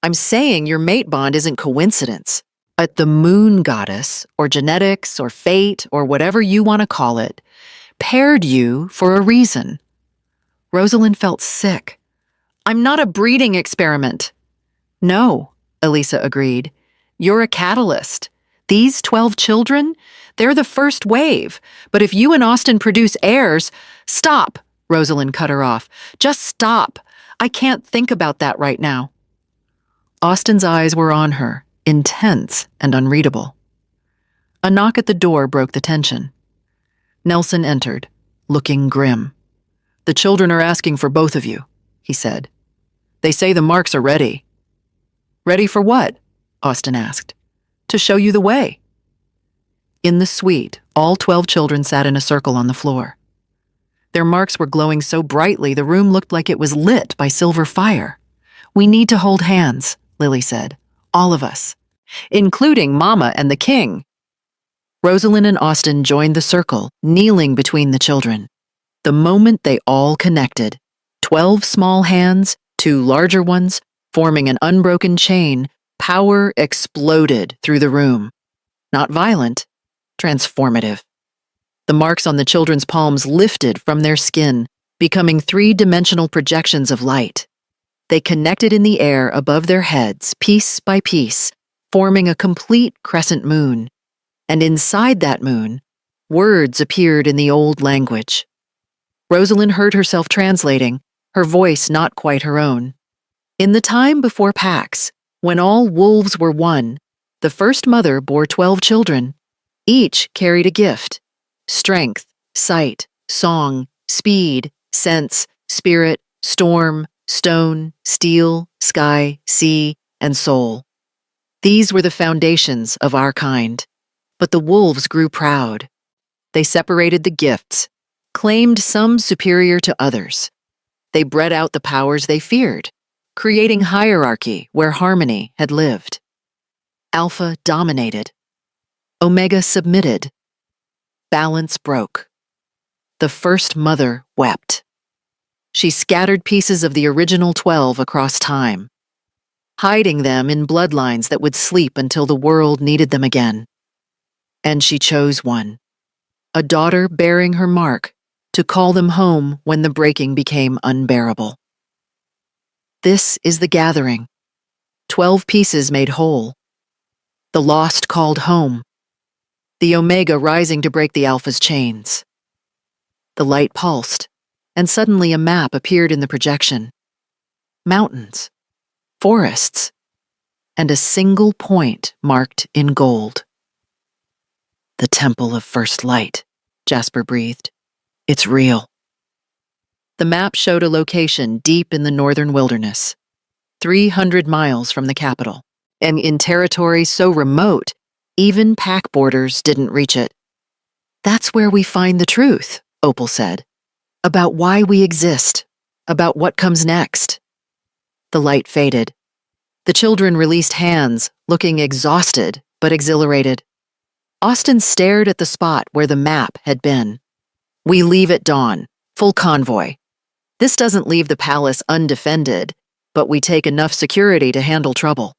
I'm saying your mate bond isn't coincidence. But the moon goddess, or genetics, or fate, or whatever you want to call it, paired you for a reason." Rosalind felt sick. "I'm not a breeding experiment." "No," Elisa agreed. "You're a catalyst. These 12 children, they're the first wave. But if you and Austin produce heirs—" "Stop," Rosalind cut her off. "Just stop. I can't think about that right now." Austin's eyes were on her, intense and unreadable. A knock at the door broke the tension. Nelson entered, looking grim. "The children are asking for both of you," he said. "They say the marks are ready." "Ready for what?" Austin asked. "To show you the way." In the suite, all 12 children sat in a circle on the floor. Their marks were glowing so brightly the room looked like it was lit by silver fire. "We need to hold hands," Lily said. "All of us. Including Mama and the King." Rosalind and Austin joined the circle, kneeling between the children. The moment they all connected, 12 small hands, 2 larger ones, forming an unbroken chain, power exploded through the room. Not violent, transformative. The marks on the children's palms lifted from their skin, becoming 3-dimensional projections of light. They connected in the air above their heads, piece by piece, forming a complete crescent moon. And inside that moon, words appeared in the old language. Rosalind heard herself translating, her voice not quite her own. "In the time before Pax, when all wolves were one, the first mother bore 12 children. Each carried a gift: strength, sight, song, speed, sense, spirit, storm, stone, steel, sky, sea, and soul. These were the foundations of our kind. But the wolves grew proud. They separated the gifts, claimed some superior to others. They bred out the powers they feared, creating hierarchy where harmony had lived. Alpha dominated. Omega submitted. Balance broke. The first mother wept. She scattered pieces of the original 12 across time, hiding them in bloodlines that would sleep until the world needed them again. And she chose one, a daughter bearing her mark, to call them home when the breaking became unbearable. This is the gathering. 12 pieces made whole. The lost called home. The Omega rising to break the Alpha's chains. The light pulsed, and suddenly a map appeared in the projection. Mountains, forests, and a single point marked in gold. "The Temple of First Light," Jasper breathed. "It's real." The map showed a location deep in the northern wilderness, 300 miles from the capital, and in territory so remote, even pack boarders didn't reach it. "That's where we find the truth," Opal said, "about why we exist, about what comes next." The light faded. The children released hands, looking exhausted but exhilarated. Austin stared at the spot where the map had been. "We leave at dawn, full convoy. This doesn't leave the palace undefended, but we take enough security to handle trouble."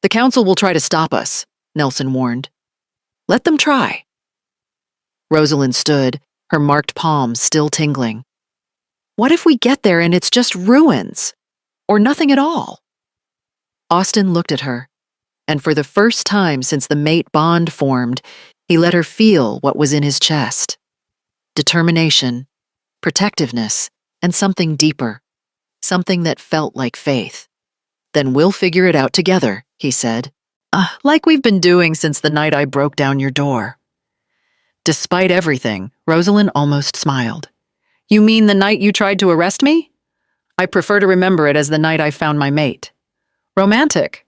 "The council will try to stop us," Nelson warned. "Let them try." Rosalind stood, her marked palms still tingling. "What if we get there and it's just ruins? Or nothing at all?" Austin looked at her, and for the first time since the mate bond formed, he let her feel what was in his chest. Determination, protectiveness, and something deeper. Something that felt like faith. "Then we'll figure it out together," he said. Like we've been doing since the night I broke down your door." Despite everything, Rosalind almost smiled. "You mean the night you tried to arrest me? I prefer to remember it as the night I found my mate." "Romantic."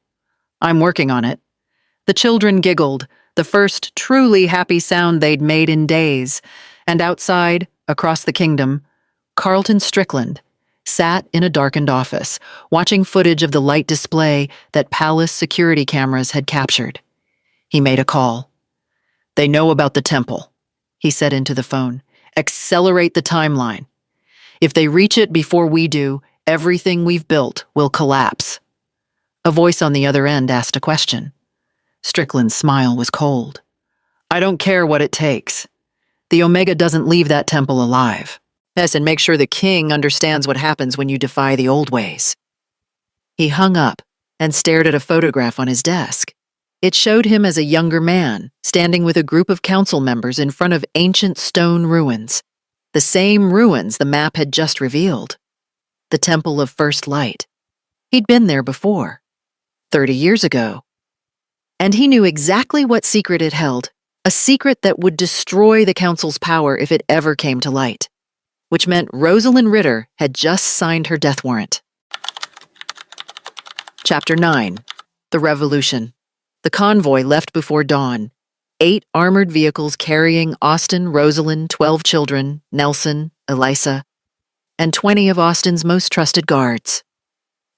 "I'm working on it." The children giggled, the first truly happy sound they'd made in days, and outside, across the kingdom, Carlton Strickland sat in a darkened office, watching footage of the light display that palace security cameras had captured. He made a call. "They know about the temple," he said into the phone. "Accelerate the timeline. If they reach it before we do, everything we've built will collapse." A voice on the other end asked a question. Strickland's smile was cold. "I don't care what it takes. The Omega doesn't leave that temple alive. Yes, and make sure the king understands what happens when you defy the old ways." He hung up and stared at a photograph on his desk. It showed him as a younger man, standing with a group of council members in front of ancient stone ruins. The same ruins the map had just revealed. The Temple of First Light. He'd been there before, 30 years ago. And he knew exactly what secret it held, a secret that would destroy the council's power if it ever came to light, which meant Rosalind Ritter had just signed her death warrant. Chapter 9. The Revolution. The convoy left before dawn. 8 armored vehicles carrying Austin, Rosalind, 12 children, Nelson, Elisa, and 20 of Austin's most trusted guards.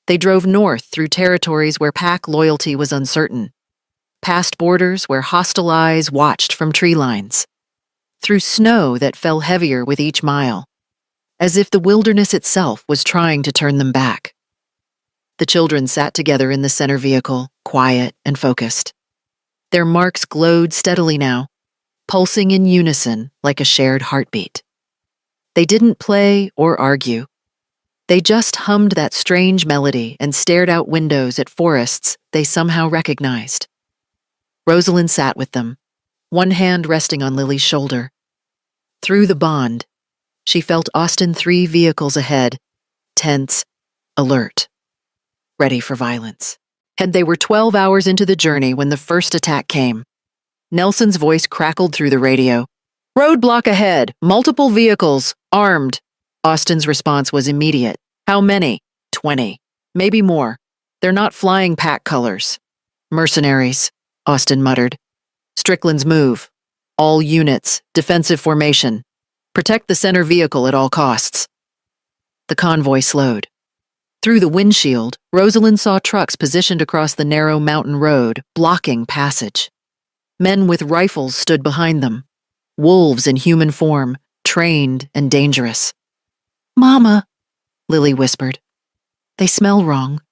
They drove north through territories where pack loyalty was uncertain, past borders where hostile eyes watched from tree lines, through snow that fell heavier with each mile, as if the wilderness itself was trying to turn them back. The children sat together in the center vehicle, quiet and focused. Their marks glowed steadily now, pulsing in unison like a shared heartbeat. They didn't play or argue. They just hummed that strange melody and stared out windows at forests they somehow recognized. Rosalind sat with them, one hand resting on Lily's shoulder. Through the bond, she felt Austin 3 vehicles ahead, tense, alert, ready for violence. And they were 12 hours into the journey when the first attack came. Nelson's voice crackled through the radio. "Roadblock ahead, multiple vehicles, armed." Austin's response was immediate. "How many?" 20. "Maybe more. They're not flying pack colors." "Mercenaries," Austin muttered. "Strickland's move. All units, defensive formation. Protect the center vehicle at all costs." The convoy slowed. Through the windshield, Rosalind saw trucks positioned across the narrow mountain road, blocking passage. Men with rifles stood behind them. Wolves in human form, trained and dangerous. "Mama," Lily whispered. "They smell wrong.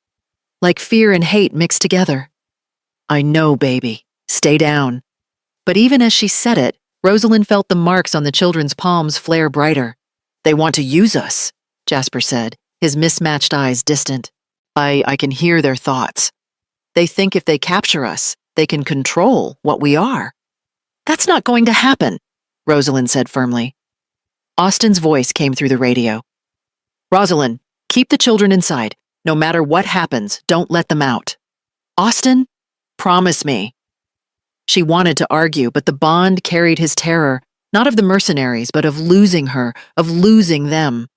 Like fear and hate mixed together." "I know, baby. Stay down." But even as she said it, Rosalind felt the marks on the children's palms flare brighter. "They want to use us," Jasper said, his mismatched eyes distant. I can hear their thoughts. They think if they capture us, they can control what we are." "That's not going to happen," Rosalind said firmly. Austin's voice came through the radio. "Rosalind, keep the children inside. No matter what happens, don't let them out." Austin, promise me. She wanted to argue, but the bond carried his terror, not of the mercenaries, but of losing her, of losing them.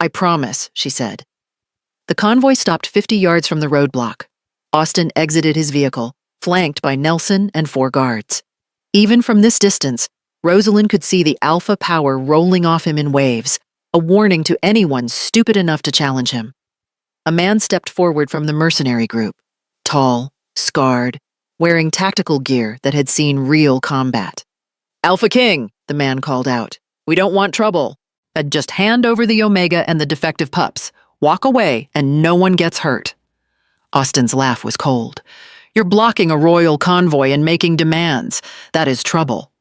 I promise, she said. The convoy stopped 50 yards from the roadblock. Austin exited his vehicle, flanked by Nelson and 4 guards. Even from this distance, Rosalind could see the alpha power rolling off him in waves, a warning to anyone stupid enough to challenge him. A man stepped forward from the mercenary group, tall, scarred, wearing tactical gear that had seen real combat. Alpha King, the man called out. We don't want trouble. Just hand over the Omega and the defective pups. Walk away and no one gets hurt. Austin's laugh was cold. You're blocking a royal convoy and making demands. That is trouble.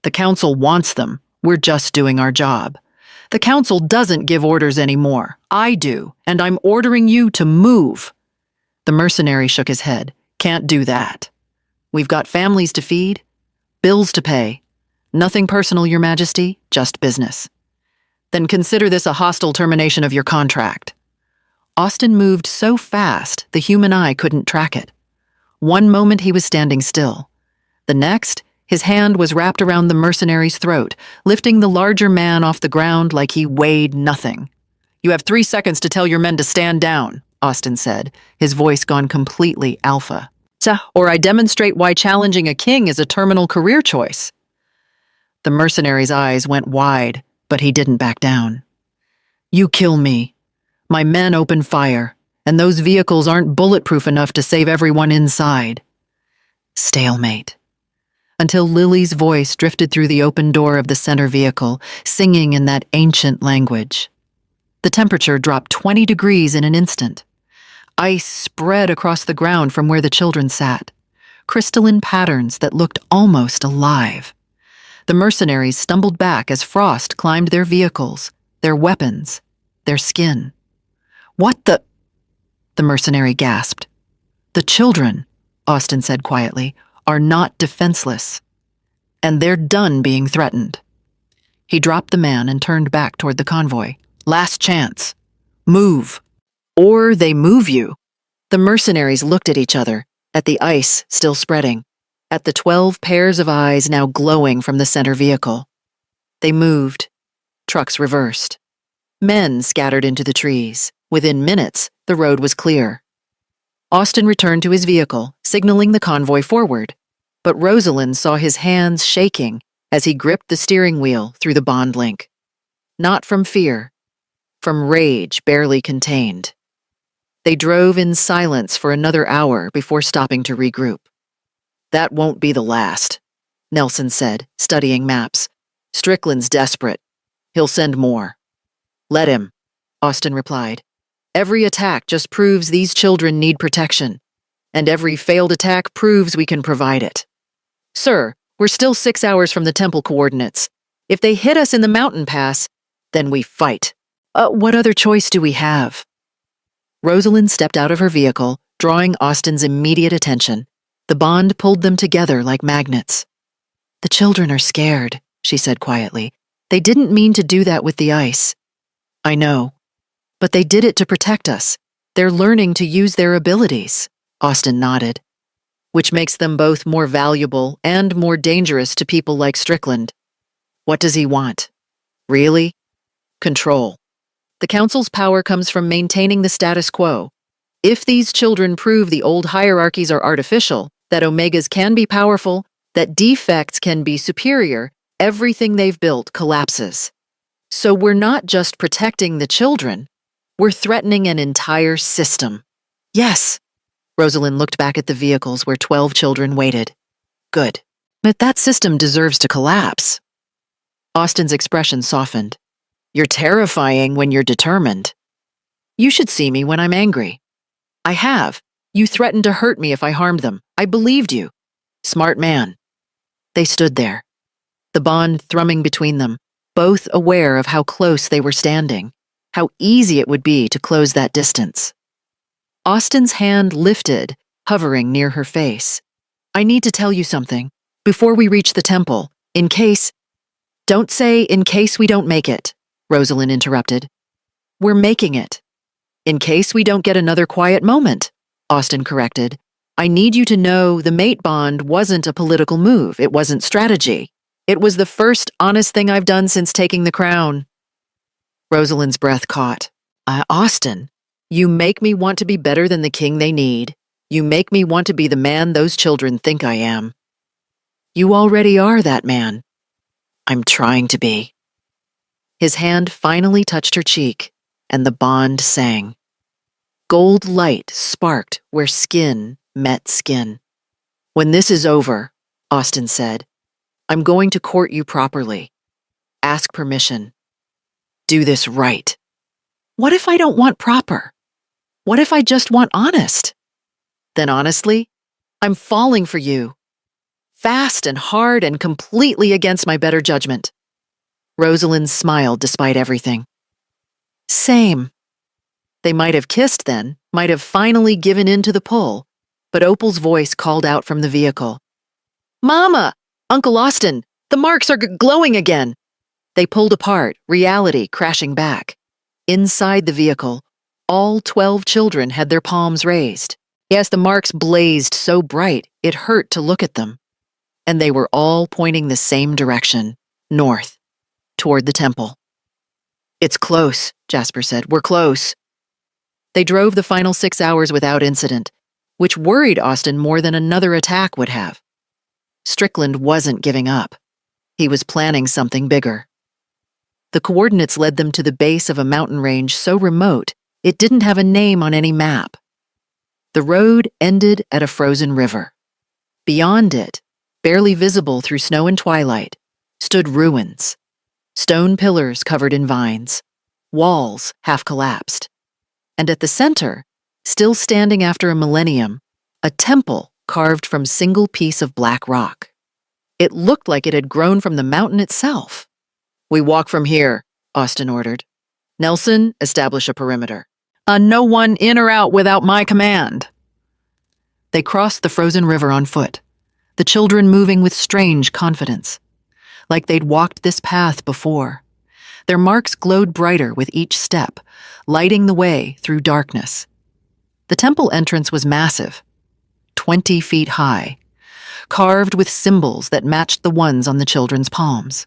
The council wants them. We're just doing our job. The council doesn't give orders anymore. I do, and I'm ordering you to move. The mercenary shook his head. Can't do that. We've got families to feed, bills to pay. Nothing personal, Your Majesty, just business. Then consider this a hostile termination of your contract. Austin moved so fast the human eye couldn't track it. One moment he was standing still. The next, his hand was wrapped around the mercenary's throat, lifting the larger man off the ground like he weighed nothing. You have 3 seconds to tell your men to stand down, Austin said, his voice gone completely alpha. Or I demonstrate why challenging a king is a terminal career choice. The mercenary's eyes went wide, but he didn't back down. You kill me. My men open fire, and those vehicles aren't bulletproof enough to save everyone inside. Stalemate. Until Lily's voice drifted through the open door of the center vehicle, singing in that ancient language. The temperature dropped 20 degrees in an instant. Ice spread across the ground from where the children sat, crystalline patterns that looked almost alive. The mercenaries stumbled back as frost climbed their vehicles, their weapons, their skin. What the? The mercenary gasped. The children, Austin said quietly, are not defenseless. And they're done being threatened. He dropped the man and turned back toward the convoy. Last chance. Move. Or they move you. The mercenaries looked at each other, at the ice still spreading, at the 12 pairs of eyes now glowing from the center vehicle. They moved. Trucks reversed. Men scattered into the trees. Within minutes, the road was clear. Austin returned to his vehicle, signaling the convoy forward, but Rosalind saw his hands shaking as he gripped the steering wheel through the bond link. Not from fear, from rage barely contained. They drove in silence for another hour before stopping to regroup. That won't be the last, Nelson said, studying maps. Strickland's desperate. He'll send more. Let him, Austin replied. Every attack just proves these children need protection, and every failed attack proves we can provide it. Sir, we're still 6 hours from the temple coordinates. If they hit us in the mountain pass, then we fight. What other choice do we have? Rosalind stepped out of her vehicle, drawing Austin's immediate attention. The bond pulled them together like magnets. The children are scared, she said quietly. They didn't mean to do that with the ice. I know. But they did it to protect us. They're learning to use their abilities, Austin nodded. Which makes them both more valuable and more dangerous to people like Strickland. What does he want? Really? Control. The Council's power comes from maintaining the status quo. If these children prove the old hierarchies are artificial, that Omegas can be powerful, that defects can be superior, everything they've built collapses. So we're not just protecting the children, we're threatening an entire system. Yes. Rosalind looked back at the vehicles where 12 children waited. Good. But that system deserves to collapse. Austin's expression softened. You're terrifying when you're determined. You should see me when I'm angry. I have. You threatened to hurt me if I harmed them. I believed you. Smart man. They stood there, the bond thrumming between them, both aware of how close they were standing, how easy it would be to close that distance. Austin's hand lifted, hovering near her face. I need to tell you something, before we reach the temple, in case... Don't say, in case we don't make it, Rosalind interrupted. We're making it. In case we don't get another quiet moment, Austin corrected. I need you to know the mate bond wasn't a political move. It wasn't strategy. It was the first honest thing I've done since taking the crown. Rosalind's breath caught. Austin, you make me want to be better than the king they need. You make me want to be the man those children think I am. You already are that man. I'm trying to be. His hand finally touched her cheek, and the bond sang. Gold light sparked where skin met skin. When this is over, Austin said, I'm going to court you properly. Ask permission. Do this right. What if I don't want proper? What if I just want honest? Then honestly, I'm falling for you. Fast and hard and completely against my better judgment. Rosalind smiled despite everything. Same. They might have kissed then, might have finally given in to the pull, but Opal's voice called out from the vehicle. Mama! Uncle Austin! The marks are glowing again! They pulled apart, reality crashing back. Inside the vehicle, all 12 children had their palms raised. Yes, the marks blazed so bright it hurt to look at them. And they were all pointing the same direction, north, toward the temple. It's close, Jasper said. We're close. They drove the final 6 hours without incident, which worried Austin more than another attack would have. Strickland wasn't giving up. He was planning something bigger. The coordinates led them to the base of a mountain range so remote it didn't have a name on any map. The road ended at a frozen river. Beyond it, barely visible through snow and twilight, stood ruins. Stone pillars covered in vines, walls half collapsed. And at the center, still standing after a millennium, a temple carved from single piece of black rock. It looked like it had grown from the mountain itself. We walk from here, Austin ordered. Nelson, establish a perimeter. No one in or out without my command. They crossed the frozen river on foot, the children moving with strange confidence, like they'd walked this path before. Their marks glowed brighter with each step, lighting the way through darkness. The temple entrance was massive, 20 feet high, carved with symbols that matched the ones on the children's palms.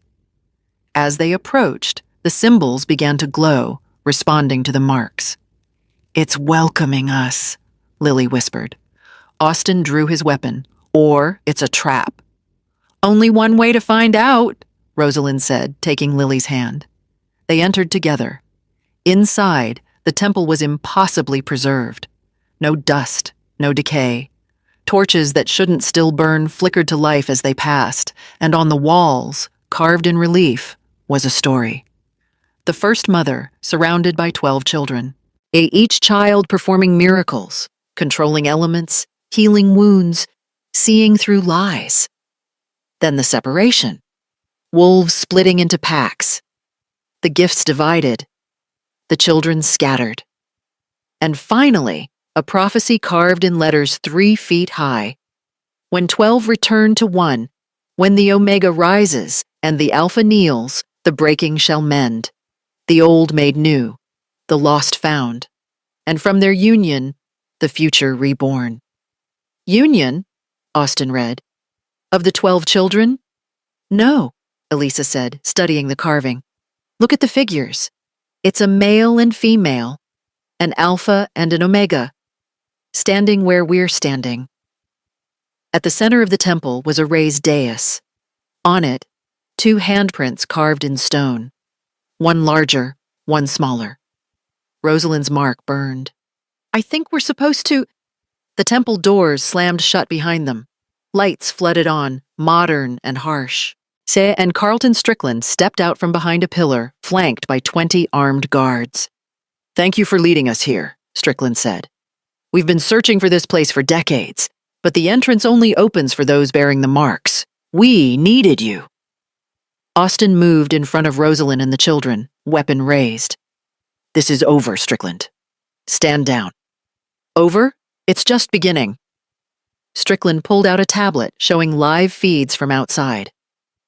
As they approached, the symbols began to glow, responding to the marks. It's welcoming us, Lily whispered. Austin drew his weapon. Or it's a trap. Only one way to find out, Rosalind said, taking Lily's hand. They entered together. Inside, the temple was impossibly preserved. No dust, no decay. Torches that shouldn't still burn flickered to life as they passed, and on the walls, carved in relief, was a story. The first mother, surrounded by 12 children. Each child performing miracles, controlling elements, healing wounds, seeing through lies. Then the separation. Wolves splitting into packs. The gifts divided. The children scattered. And finally, a prophecy carved in letters 3 feet high. When 12 return to 1, when the Omega rises and the Alpha kneels, the breaking shall mend. The old made new, the lost found. And from their union, the future reborn. Union? Austin read. Of the 12 children? No, Elisa said, studying the carving. Look at the figures. It's a male and female, an alpha and an omega, standing where we're standing. At the center of the temple was a raised dais. On it, 2 handprints carved in stone, one larger, one smaller. Rosalind's mark burned. I think we're supposed to... The temple doors slammed shut behind them. Lights flooded on, modern and harsh. And Carlton Strickland stepped out from behind a pillar, flanked by 20 armed guards. Thank you for leading us here, Strickland said. We've been searching for this place for decades, but the entrance only opens for those bearing the marks. We needed you. Austin moved in front of Rosalind and the children, weapon raised. This is over, Strickland. Stand down. Over? It's just beginning. Strickland pulled out a tablet showing live feeds from outside.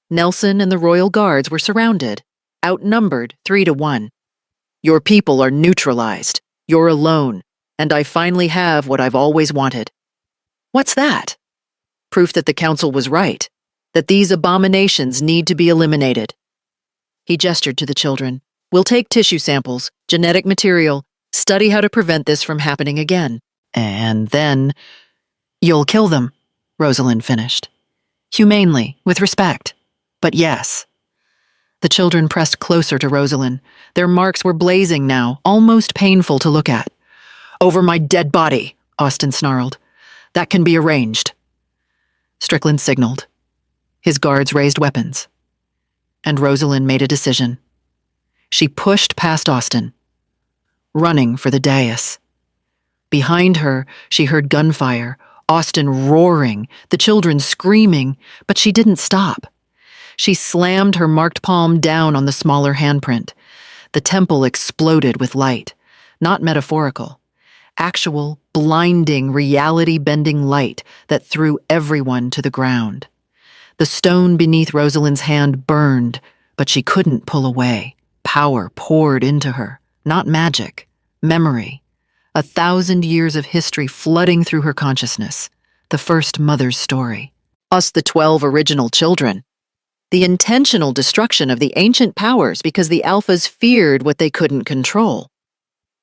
Nelson and the royal guards were surrounded, outnumbered 3 to 1. Your people are neutralized. You're alone, and I finally have what I've always wanted. What's that? Proof that the council was right, that these abominations need to be eliminated. He gestured to the children. We'll take tissue samples, genetic material, study how to prevent this from happening again. And then, you'll kill them, Rosalind finished. Humanely, with respect. But yes. The children pressed closer to Rosalind. Their marks were blazing now, almost painful to look at. Over my dead body, Austin snarled. That can be arranged. Strickland signaled. His guards raised weapons. And Rosalind made a decision. She pushed past Austin, running for the dais. Behind her, she heard gunfire, Austin roaring, the children screaming, but she didn't stop. She slammed her marked palm down on the smaller handprint. The temple exploded with light, not metaphorical. Actual, blinding, reality-bending light that threw everyone to the ground. The stone beneath Rosalind's hand burned, but she couldn't pull away. Power poured into her, not magic, memory. 1,000 years of history flooding through her consciousness. The first mother's story. Us, the 12 original children. The intentional destruction of the ancient powers because the alphas feared what they couldn't control.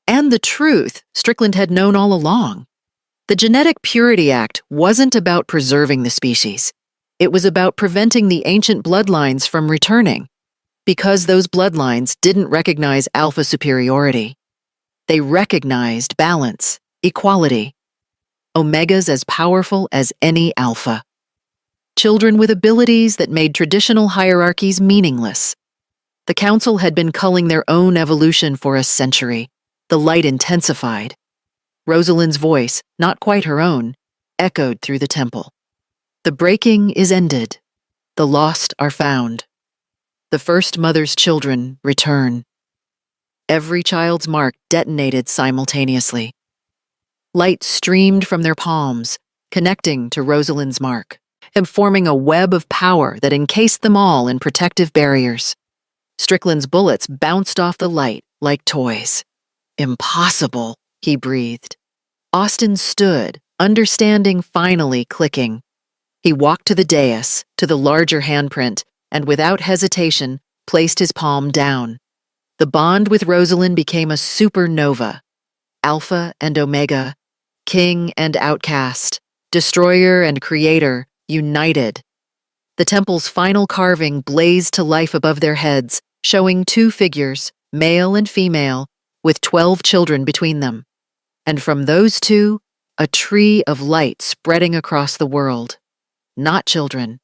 And the truth Strickland had known all along. The Genetic Purity Act wasn't about preserving the species. It was about preventing the ancient bloodlines from returning, because those bloodlines didn't recognize alpha superiority. They recognized balance, equality. Omegas as powerful as any alpha. Children with abilities that made traditional hierarchies meaningless. The council had been culling their own evolution for a century. The light intensified. Rosalind's voice, not quite her own, echoed through the temple. The breaking is ended. The lost are found. The first mother's children return. Every child's mark detonated simultaneously. Light streamed from their palms, connecting to Rosalind's mark, and forming a web of power that encased them all in protective barriers. Strickland's bullets bounced off the light like toys. Impossible, he breathed. Austin stood, understanding finally clicking. He walked to the dais, to the larger handprint, and without hesitation, placed his palm down. The bond with Rosalind became a supernova. Alpha and Omega, king and outcast, destroyer and creator, united. The temple's final carving blazed to life above their heads, showing two figures, male and female, with 12 children between them. And from those two, a tree of light spreading across the world. Not children,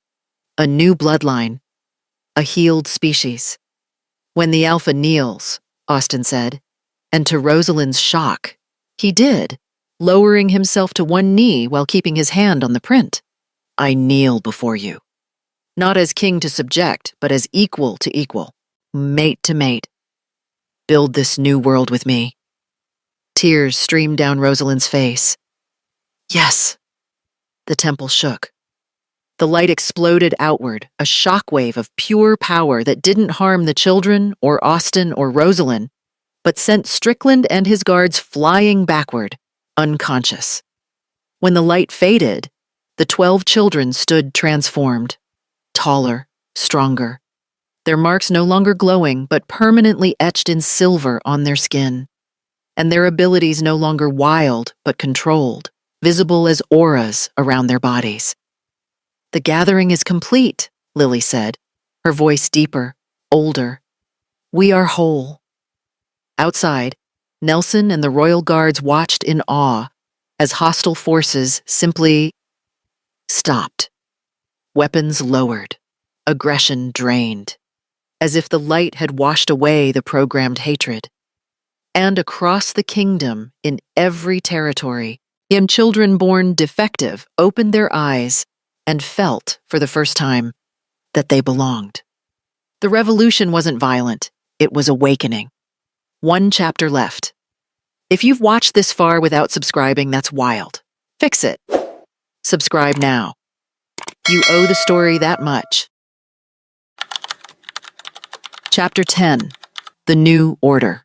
a new bloodline, a healed species. When the alpha kneels, Austin said, and to Rosalind's shock, he did, lowering himself to one knee while keeping his hand on the print. I kneel before you. Not as king to subject, but as equal to equal, mate to mate. Build this new world with me. Tears streamed down Rosalind's face. Yes. The temple shook. The light exploded outward, a shockwave of pure power that didn't harm the children or Austin or Rosalind, but sent Strickland and his guards flying backward, unconscious. When the light faded, the 12 children stood transformed, taller, stronger. Their marks no longer glowing, but permanently etched in silver on their skin. And their abilities no longer wild, but controlled, visible as auras around their bodies. The gathering is complete, Lily said, her voice deeper, older. We are whole. Outside, Nelson and the royal guards watched in awe as hostile forces simply stopped. Weapons lowered, aggression drained, as if the light had washed away the programmed hatred. And across the kingdom, in every territory, children born defective opened their eyes and felt, for the first time, that they belonged. The revolution wasn't violent, it was awakening. One chapter left. If you've watched this far without subscribing, that's wild. Fix it. Subscribe now. You owe the story that much. Chapter 10. The New Order.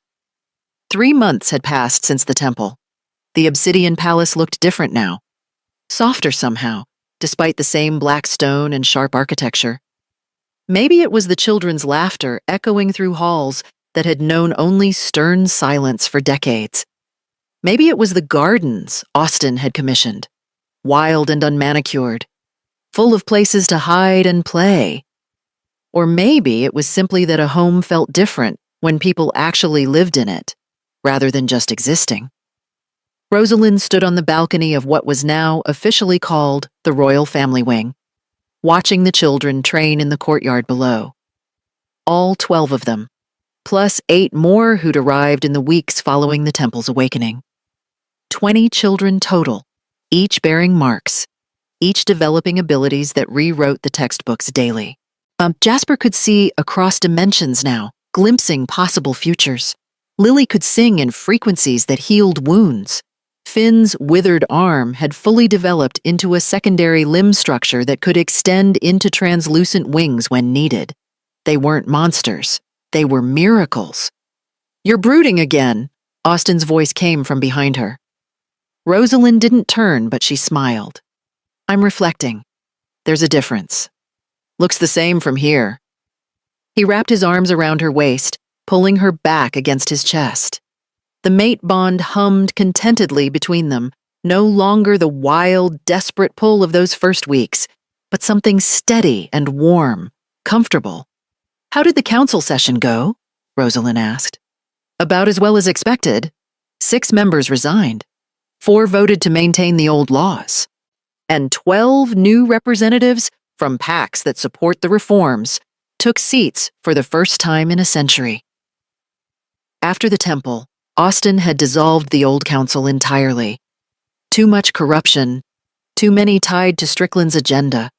3 months had passed since the temple. The Obsidian Palace looked different now. softer somehow, despite the same black stone and sharp architecture. Maybe it was the children's laughter echoing through halls that had known only stern silence for decades. Maybe it was the gardens Austen had commissioned, wild and unmanicured, full of places to hide and play. Or maybe it was simply that a home felt different when people actually lived in it, rather than just existing. Rosalind stood on the balcony of what was now officially called the Royal Family Wing, watching the children train in the courtyard below. All 12 of them, plus 8 more who'd arrived in the weeks following the temple's awakening. 20 children total, each bearing marks, each developing abilities that rewrote the textbooks daily. Jasper could see across dimensions now, glimpsing possible futures. Lily could sing in frequencies that healed wounds. Finn's withered arm had fully developed into a secondary limb structure that could extend into translucent wings when needed. They weren't monsters. They were miracles. "You're brooding again," Austen's voice came from behind her. Rosalind didn't turn, but she smiled. "I'm reflecting. There's a difference. Looks the same from here." He wrapped his arms around her waist, pulling her back against his chest. The mate bond hummed contentedly between them, no longer the wild, desperate pull of those first weeks, but something steady and warm, comfortable. "How did the council session go?" Rosalind asked. "About as well as expected. 6 members resigned. 4 voted to maintain the old laws. And 12 new representatives from PACs that support the reforms took seats for the first time in a century." After the temple, Austen had dissolved the old council entirely. Too much corruption, too many tied to Strickland's agenda.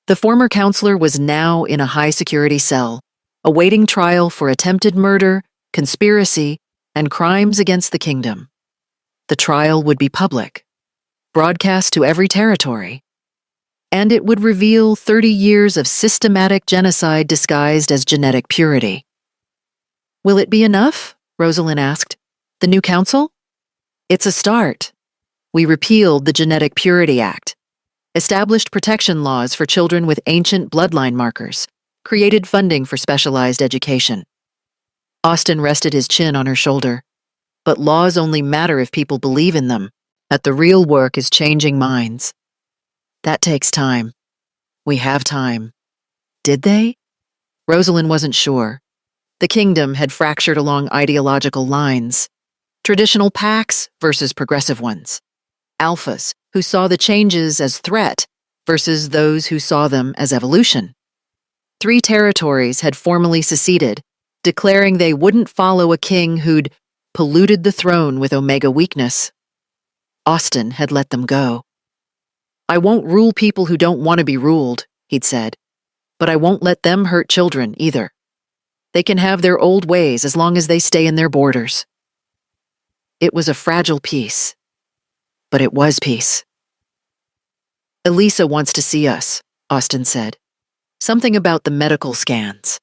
The former counselor was now in a high-security cell, awaiting trial for attempted murder, conspiracy, and crimes against the kingdom. The trial would be public, broadcast to every territory, and it would reveal 30 years of systematic genocide disguised as genetic purity. "Will it be enough?" Rosalind asked. "The new council?" "It's a start. We repealed the Genetic Purity Act, established protection laws for children with ancient bloodline markers, created funding for specialized education." Austen rested his chin on her shoulder. "But laws only matter if people believe in them. That the real work is changing minds. That takes time. We have time." Did they? Rosalind wasn't sure. The kingdom had fractured along ideological lines. Traditional PACs versus progressive ones. Alphas, who saw the changes as threat, versus those who saw them as evolution. 3 territories had formally seceded, declaring they wouldn't follow a king who'd polluted the throne with Omega weakness. Austen had let them go. "I won't rule people who don't want to be ruled," he'd said, "but I won't let them hurt children either. They can have their old ways as long as they stay in their borders." It was a fragile peace, but it was peace. "Elisa wants to see us," Austen said. "Something about the medical scans."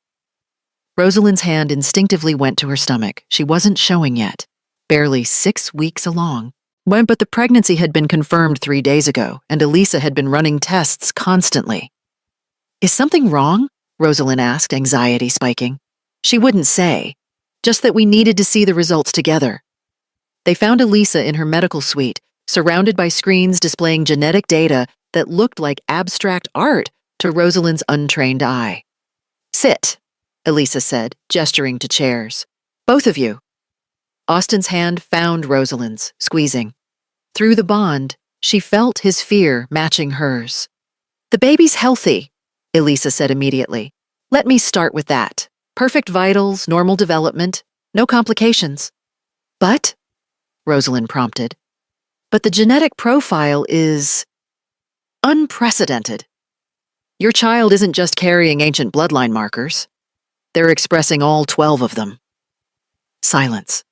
Rosalind's hand instinctively went to her stomach. She wasn't showing yet, barely 6 weeks along. But the pregnancy had been confirmed 3 days ago, and Elisa had been running tests constantly. "Is something wrong?" Rosalind asked, anxiety spiking. She wouldn't say, just that we needed to see the results together. They found Elisa in her medical suite, surrounded by screens displaying genetic data that looked like abstract art to Rosalind's untrained eye. "Sit," Elisa said, gesturing to chairs. "Both of you." Austen's hand found Rosalind's, squeezing. Through the bond, she felt his fear matching hers. "The baby's healthy," Elisa said immediately. "Let me start with that. Perfect vitals, normal development, no complications." "But," Rosalind prompted, "but the genetic profile is unprecedented. Your child isn't just carrying ancient bloodline markers. They're expressing all 12 of them." Silence.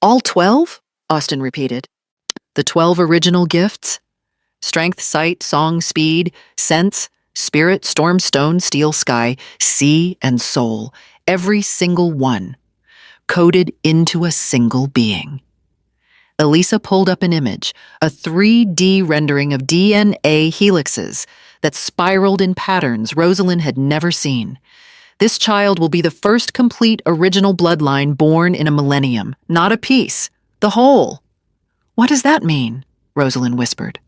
"All 12? Austen repeated. "The 12 original gifts? Strength, sight, song, speed, sense, spirit, storm, stone, steel, sky, sea, and soul. Every single one, coded into a single being. Elisa pulled up an image, a 3D rendering of DNA helixes that spiraled in patterns Rosalind had never seen. This child will be the first complete original bloodline born in a millennium, not a piece, the whole. What does that mean? Rosalind whispered.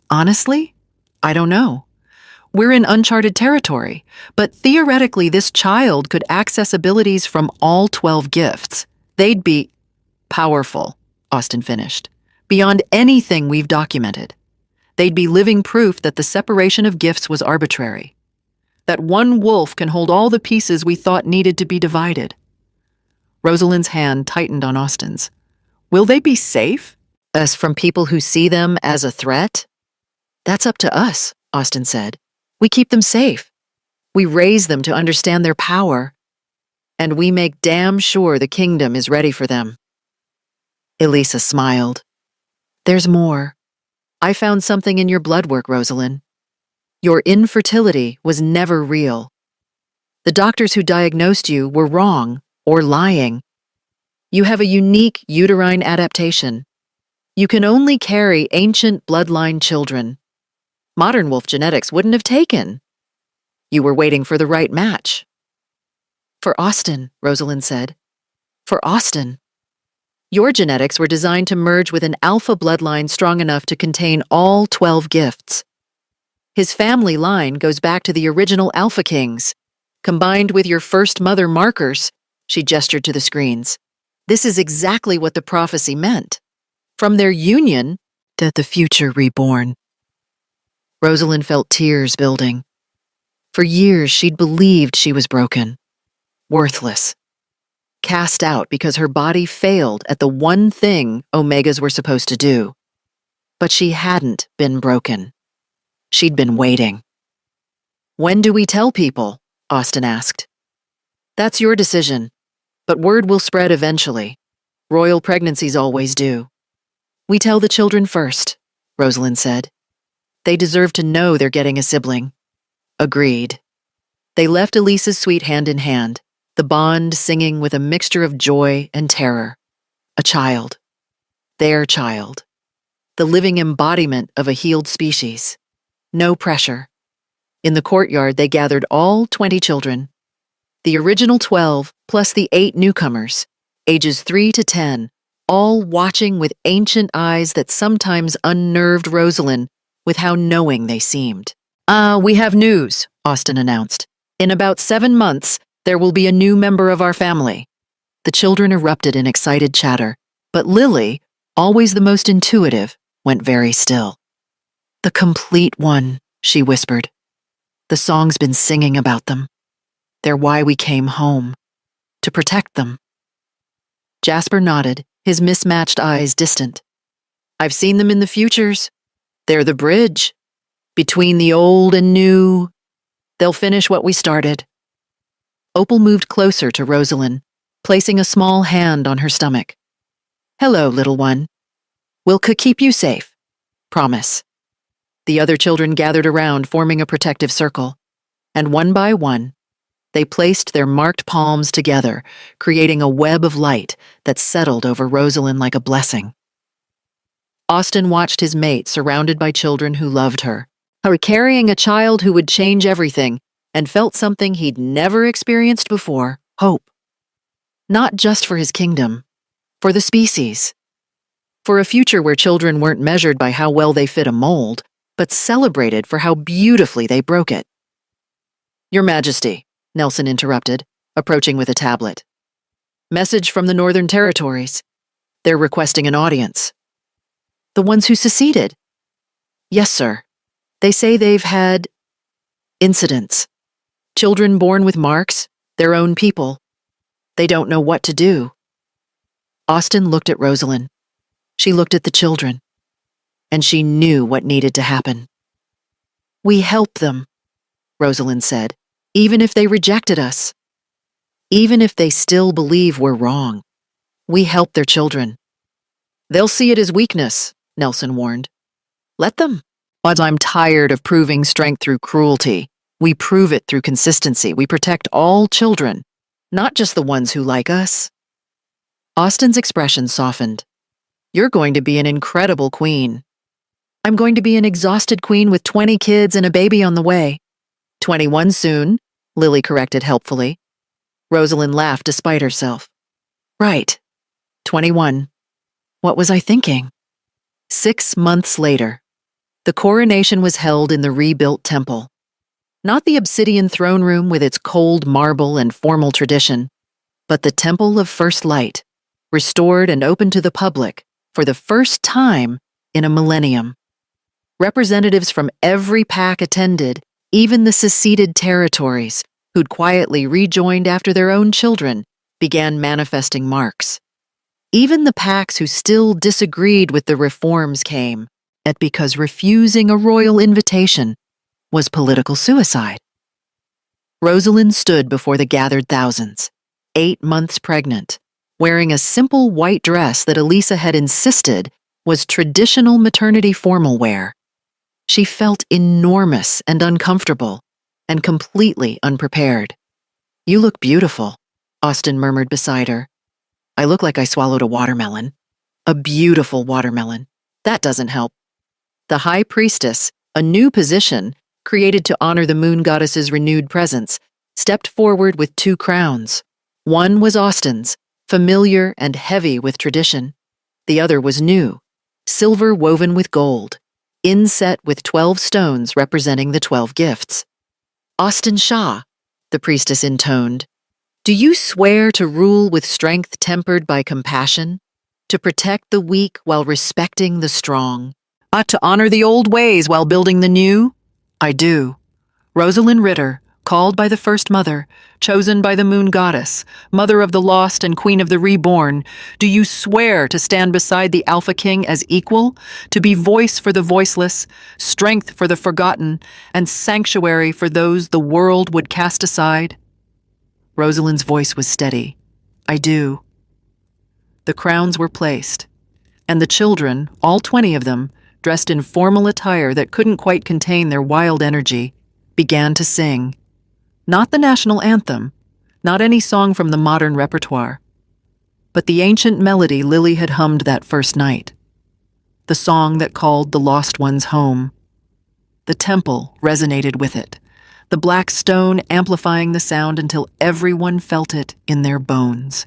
Honestly, I don't know. We're in uncharted territory, but theoretically this child could access abilities from all 12 gifts. They'd be powerful, Austin finished, beyond anything we've documented. They'd be living proof that the separation of gifts was arbitrary, that one wolf can hold all the pieces we thought needed to be divided. Rosalind's hand tightened on Austin's. Will they be safe? As from people who see them as a threat? That's up to us, Austin said. We keep them safe. We raise them to understand their power, and we make damn sure the kingdom is ready for them. Elisa smiled. There's more. I found something in your blood work, Rosalind. Your infertility was never real. The doctors who diagnosed you were wrong or lying. You have a unique uterine adaptation. You can only carry ancient bloodline children. Modern wolf genetics wouldn't have taken. You were waiting for the right match. For Austin, Rosalind said. For Austin. Your genetics were designed to merge with an alpha bloodline strong enough to contain all 12 gifts. His family line goes back to the original Alpha Kings. Combined with your first mother markers, she gestured to the screens. This is exactly what the prophecy meant. From their union, to the future reborn. Rosalind felt tears building. For years, she'd believed she was broken, worthless, cast out because her body failed at the one thing Omegas were supposed to do. But she hadn't been broken. She'd been waiting. When do we tell people? Austin asked. That's your decision, but word will spread eventually. Royal pregnancies always do. We tell the children first, Rosalind said. They deserve to know they're getting a sibling. Agreed. They left Elisa's suite hand in hand, the bond singing with a mixture of joy and terror. A child. Their child. The living embodiment of a healed species. No pressure. In the courtyard, they gathered all 20 children. The original 12, plus the 8 newcomers, ages 3 to 10, all watching with ancient eyes that sometimes unnerved Rosalind with how knowing they seemed. We have news, Austin announced. In about 7 months, there will be a new member of our family. The children erupted in excited chatter, but Lily, always the most intuitive, went very still. The complete one, she whispered. The song's been singing about them. They're why we came home. To protect them. Jasper nodded, his mismatched eyes distant. I've seen them in the futures. They're the bridge. Between the old and new. They'll finish what we started. Opal moved closer to Rosalind, placing a small hand on her stomach. Hello, little one. We'll keep you safe. Promise. The other children gathered around, forming a protective circle. And one by one, they placed their marked palms together, creating a web of light that settled over Rosalind like a blessing. Austin watched his mate surrounded by children who loved her, carrying a child who would change everything, and felt something he'd never experienced before, hope. Not just for his kingdom, for the species. For a future where children weren't measured by how well they fit a mold, but celebrated for how beautifully they broke it. Your Majesty, Nelson interrupted, approaching with a tablet. Message from the Northern Territories. They're requesting an audience. The ones who seceded? Yes, sir. They say they've had incidents. Children born with marks, their own people. They don't know what to do. Austin looked at Rosalind. She looked at the children. And she knew what needed to happen. We help them, Rosalind said, even if they rejected us. Even if they still believe we're wrong. We help their children. They'll see it as weakness, Nelson warned. Let them. But I'm tired of proving strength through cruelty. We prove it through consistency. We protect all children, not just the ones who like us. Austin's expression softened. You're going to be an incredible queen. I'm going to be an exhausted queen with 20 kids and a baby on the way. 21 soon, Lily corrected helpfully. Rosalind laughed despite herself. Right. 21. What was I thinking? 6 months later, the coronation was held in the rebuilt temple. Not the obsidian throne room with its cold marble and formal tradition, but the Temple of First Light, restored and open to the public for the first time in a millennium. Representatives from every pack attended, even the seceded territories, who'd quietly rejoined after their own children began manifesting marks. Even the packs who still disagreed with the reforms came, because refusing a royal invitation was political suicide. Rosalind stood before the gathered thousands, 8 months pregnant, wearing a simple white dress that Elisa had insisted was traditional maternity formal wear. She felt enormous and uncomfortable, and completely unprepared. "You look beautiful," Austin murmured beside her. "I look like I swallowed a watermelon. A beautiful watermelon. That doesn't help." The High Priestess, a new position created to honor the moon goddess's renewed presence, stepped forward with 2 crowns. One was Austin's, familiar and heavy with tradition. The other was new, silver woven with gold, inset with 12 stones representing the 12 gifts. "Austin Shah," the priestess intoned, "do you swear to rule with strength tempered by compassion, to protect the weak while respecting the strong, to honor the old ways while building the new?" "I do." Rosalind Ritter, called by the First Mother, chosen by the Moon Goddess, Mother of the Lost and Queen of the Reborn, do you swear to stand beside the Alpha King as equal, to be voice for the voiceless, strength for the forgotten, and sanctuary for those the world would cast aside? Rosalind's voice was steady. "I do." The crowns were placed, and the children, all 20 of them, dressed in formal attire that couldn't quite contain their wild energy, began to sing. Not the national anthem, not any song from the modern repertoire, but the ancient melody Lily had hummed that first night. The song that called the lost ones home. The temple resonated with it, the black stone amplifying the sound until everyone felt it in their bones.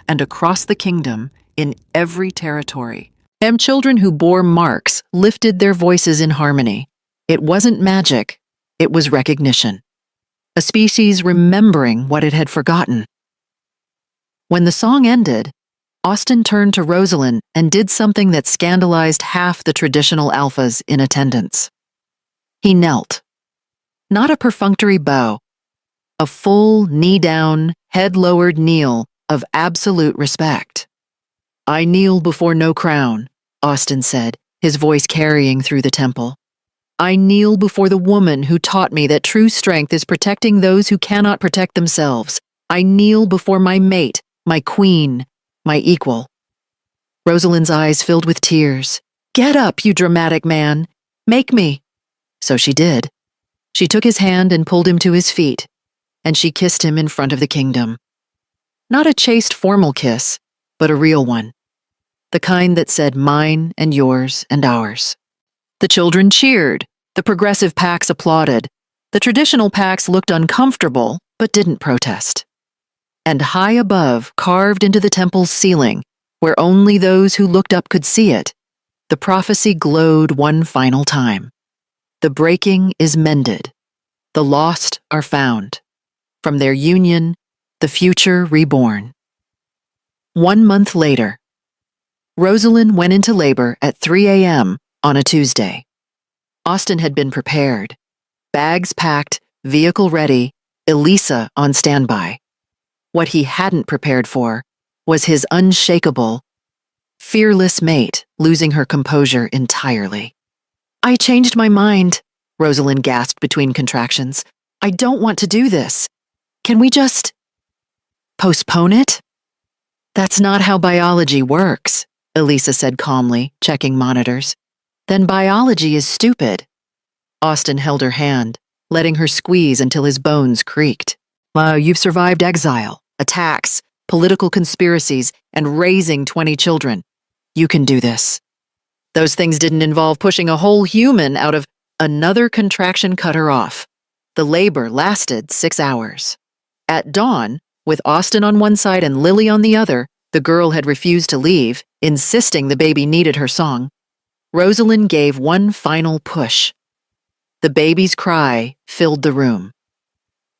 And across the kingdom, in every territory, children who bore marks lifted their voices in harmony. It wasn't magic, it was recognition. A species remembering what it had forgotten. When the song ended, Austin turned to Rosalind and did something that scandalized half the traditional alphas in attendance. He knelt. Not a perfunctory bow, a full knee-down, head-lowered kneel of absolute respect. "I kneel before no crown," Austin said, his voice carrying through the temple. "I kneel before the woman who taught me that true strength is protecting those who cannot protect themselves. I kneel before my mate, my queen, my equal." Rosalind's eyes filled with tears. "Get up, you dramatic man. Make me." So she did. She took his hand and pulled him to his feet, and she kissed him in front of the kingdom. Not a chaste formal kiss, but a real one. The kind that said mine and yours and ours. The children cheered, the progressive packs applauded, the traditional packs looked uncomfortable but didn't protest. And high above, carved into the temple's ceiling, where only those who looked up could see it, the prophecy glowed one final time. The breaking is mended, the lost are found. From their union, the future reborn. 1 month later, Rosalind went into labor at 3 a.m. on a Tuesday. Austin had been prepared. Bags packed, vehicle ready, Elisa on standby. What he hadn't prepared for was his unshakable, fearless mate losing her composure entirely. "I changed my mind," Rosalind gasped between contractions. "I don't want to do this. Can we just postpone it?" "That's not how biology works," Elisa said calmly, checking monitors. "Then biology is stupid." Austin held her hand, letting her squeeze until his bones creaked. "You've survived exile, attacks, political conspiracies, and raising 20 children. You can do this. Those things didn't involve pushing a whole human out of. Another contraction cut her off. The labor lasted 6 hours. At dawn, with Austin on one side and Lily on the other, the girl had refused to leave, insisting the baby needed her song. Rosalind gave one final push. The baby's cry filled the room.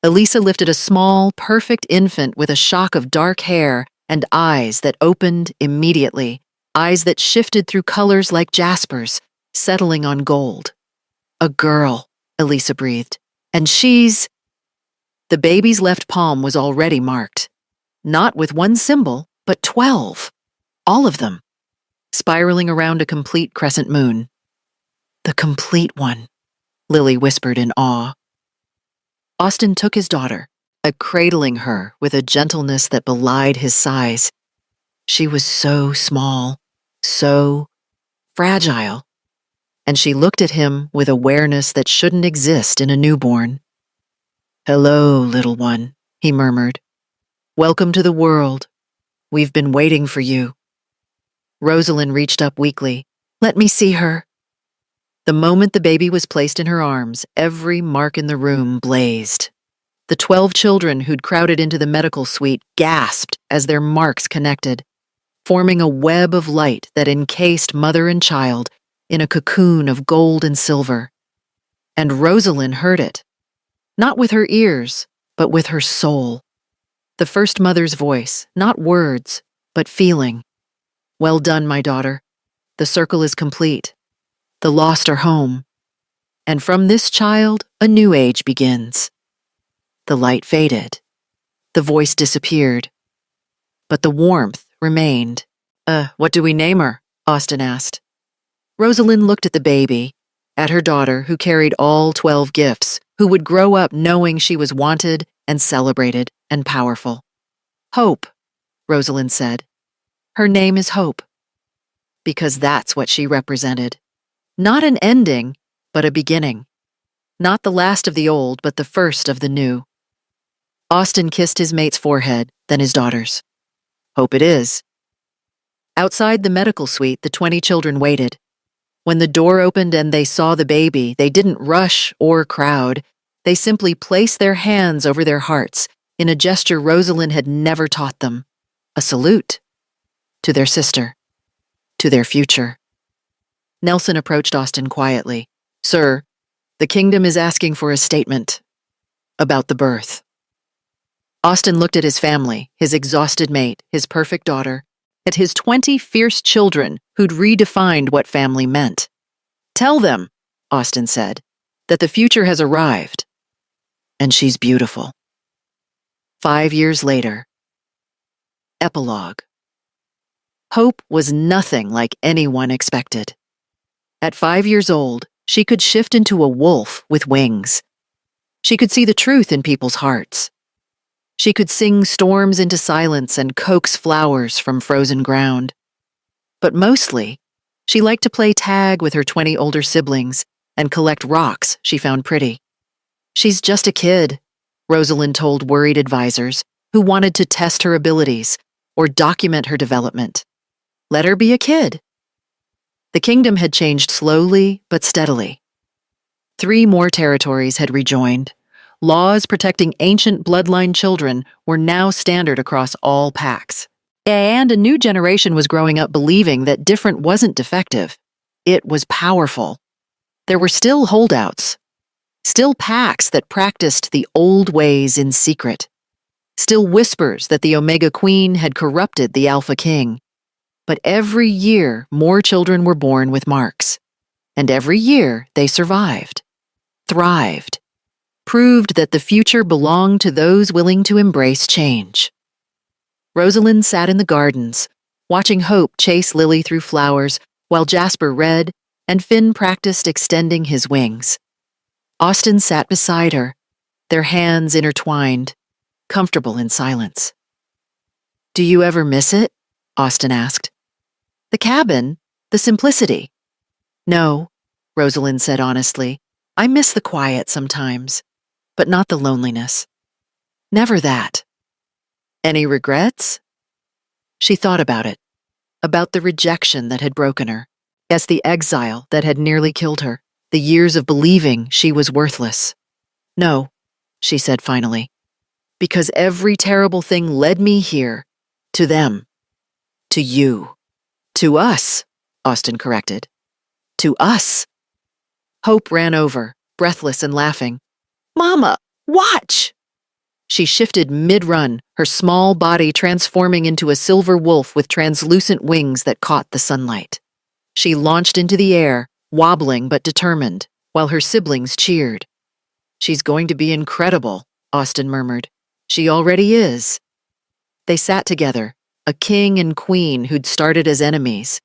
Elisa lifted a small, perfect infant with a shock of dark hair and eyes that opened immediately, eyes that shifted through colors like jaspers, settling on gold. A girl, Elisa breathed. And she's. The baby's left palm was already marked. Not with one symbol, but 12. All of them. Spiraling around a complete crescent moon. The complete one, Lily whispered in awe. Austin took his daughter, cradling her with a gentleness that belied his size. She was so small, so fragile. And she looked at him with awareness that shouldn't exist in a newborn. "Hello, little one," he murmured. "Welcome to the world. We've been waiting for you." Rosalind reached up weakly. "Let me see her." The moment the baby was placed in her arms, every mark in the room blazed. The 12 children who'd crowded into the medical suite gasped as their marks connected, forming a web of light that encased mother and child in a cocoon of gold and silver. And Rosalind heard it. Not with her ears, but with her soul. The first mother's voice, not words, but feeling. "Well done, my daughter. The circle is complete. The lost are home. And from this child, a new age begins." The light faded. The voice disappeared. But the warmth remained. What do we name her?" Austin asked. Rosalind looked at the baby, at her daughter who carried all 12 gifts, who would grow up knowing she was wanted and celebrated and powerful. "Hope," Rosalind said. "Her name is Hope." Because that's what she represented. Not an ending, but a beginning. Not the last of the old, but the first of the new. Austin kissed his mate's forehead, then his daughter's. "Hope it is." Outside the medical suite, the 20 children waited. When the door opened and they saw the baby, they didn't rush or crowd. They simply placed their hands over their hearts in a gesture Rosalind had never taught them. A salute. To their sister. To their future. Nelson approached Austin quietly. "Sir, the kingdom is asking for a statement about the birth." Austin looked at his family, his exhausted mate, his perfect daughter, at his 20 fierce children who'd redefined what family meant. "Tell them," Austin said, "that the future has arrived. And she's beautiful." 5 years later. Epilogue. Hope was nothing like anyone expected. At 5 years old, she could shift into a wolf with wings. She could see the truth in people's hearts. She could sing storms into silence and coax flowers from frozen ground. But mostly, she liked to play tag with her 20 older siblings and collect rocks she found pretty. "She's just a kid," Rosalind told worried advisors who wanted to test her abilities or document her development. Let her be a kid. The kingdom had changed slowly but steadily. 3 more territories had rejoined. Laws protecting ancient bloodline children were now standard across all packs. And a new generation was growing up believing that different wasn't defective. It was powerful. There were still holdouts. Still packs that practiced the old ways in secret. Still whispers that the Omega Queen had corrupted the Alpha King. But every year, more children were born with marks. And every year, they survived. Thrived. Proved that the future belonged to those willing to embrace change. Rosalind sat in the gardens, watching Hope chase Lily through flowers while Jasper read and Finn practiced extending his wings. Austin sat beside her, their hands intertwined, comfortable in silence. "Do you ever miss it?" Austin asked. "The cabin, the simplicity." "No," Rosalind said honestly. "I miss the quiet sometimes. But not the loneliness. Never that." "Any regrets?" She thought about it. about the rejection that had broken her. Yes, the exile that had nearly killed her, the years of believing she was worthless. No, she said finally, because every terrible thing led me here, to them, to you. To us, Austin corrected. To us. Hope ran over, breathless and laughing. Mama, watch! She shifted mid-run, her small body transforming into a silver wolf with translucent wings that caught the sunlight. She launched into the air, wobbling but determined, while her siblings cheered. She's going to be incredible, Austin murmured. She already is. They sat together, a king and queen who'd started as enemies,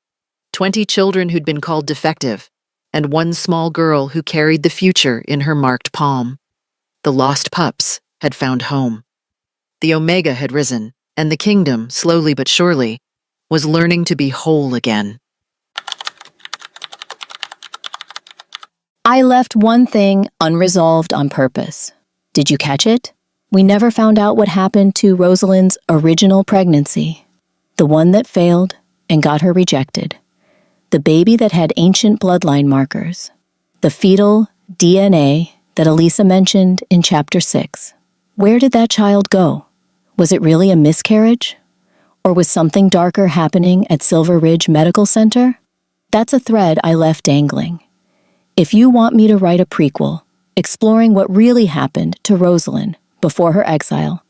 20 children who'd been called defective, and one small girl who carried the future in her marked palm. The lost pups had found home. The Omega had risen, and the kingdom, slowly but surely, was learning to be whole again. I left one thing unresolved on purpose. Did you catch it? We never found out what happened to Rosalind's original pregnancy, the one that failed and got her rejected, the baby that had ancient bloodline markers, the fetal DNA that Elisa mentioned in Chapter 6. Where did that child go? Was it really a miscarriage? Or was something darker happening at Silver Ridge Medical Center? That's a thread I left dangling. If you want me to write a prequel, exploring what really happened to Rosalind before her exile,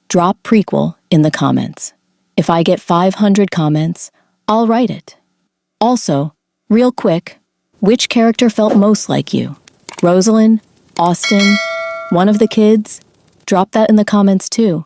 drop prequel in the comments. If I get 500 comments, I'll write it. Also, real quick, which character felt most like you? Rosalind? Austin? One of the kids? Drop that in the comments too.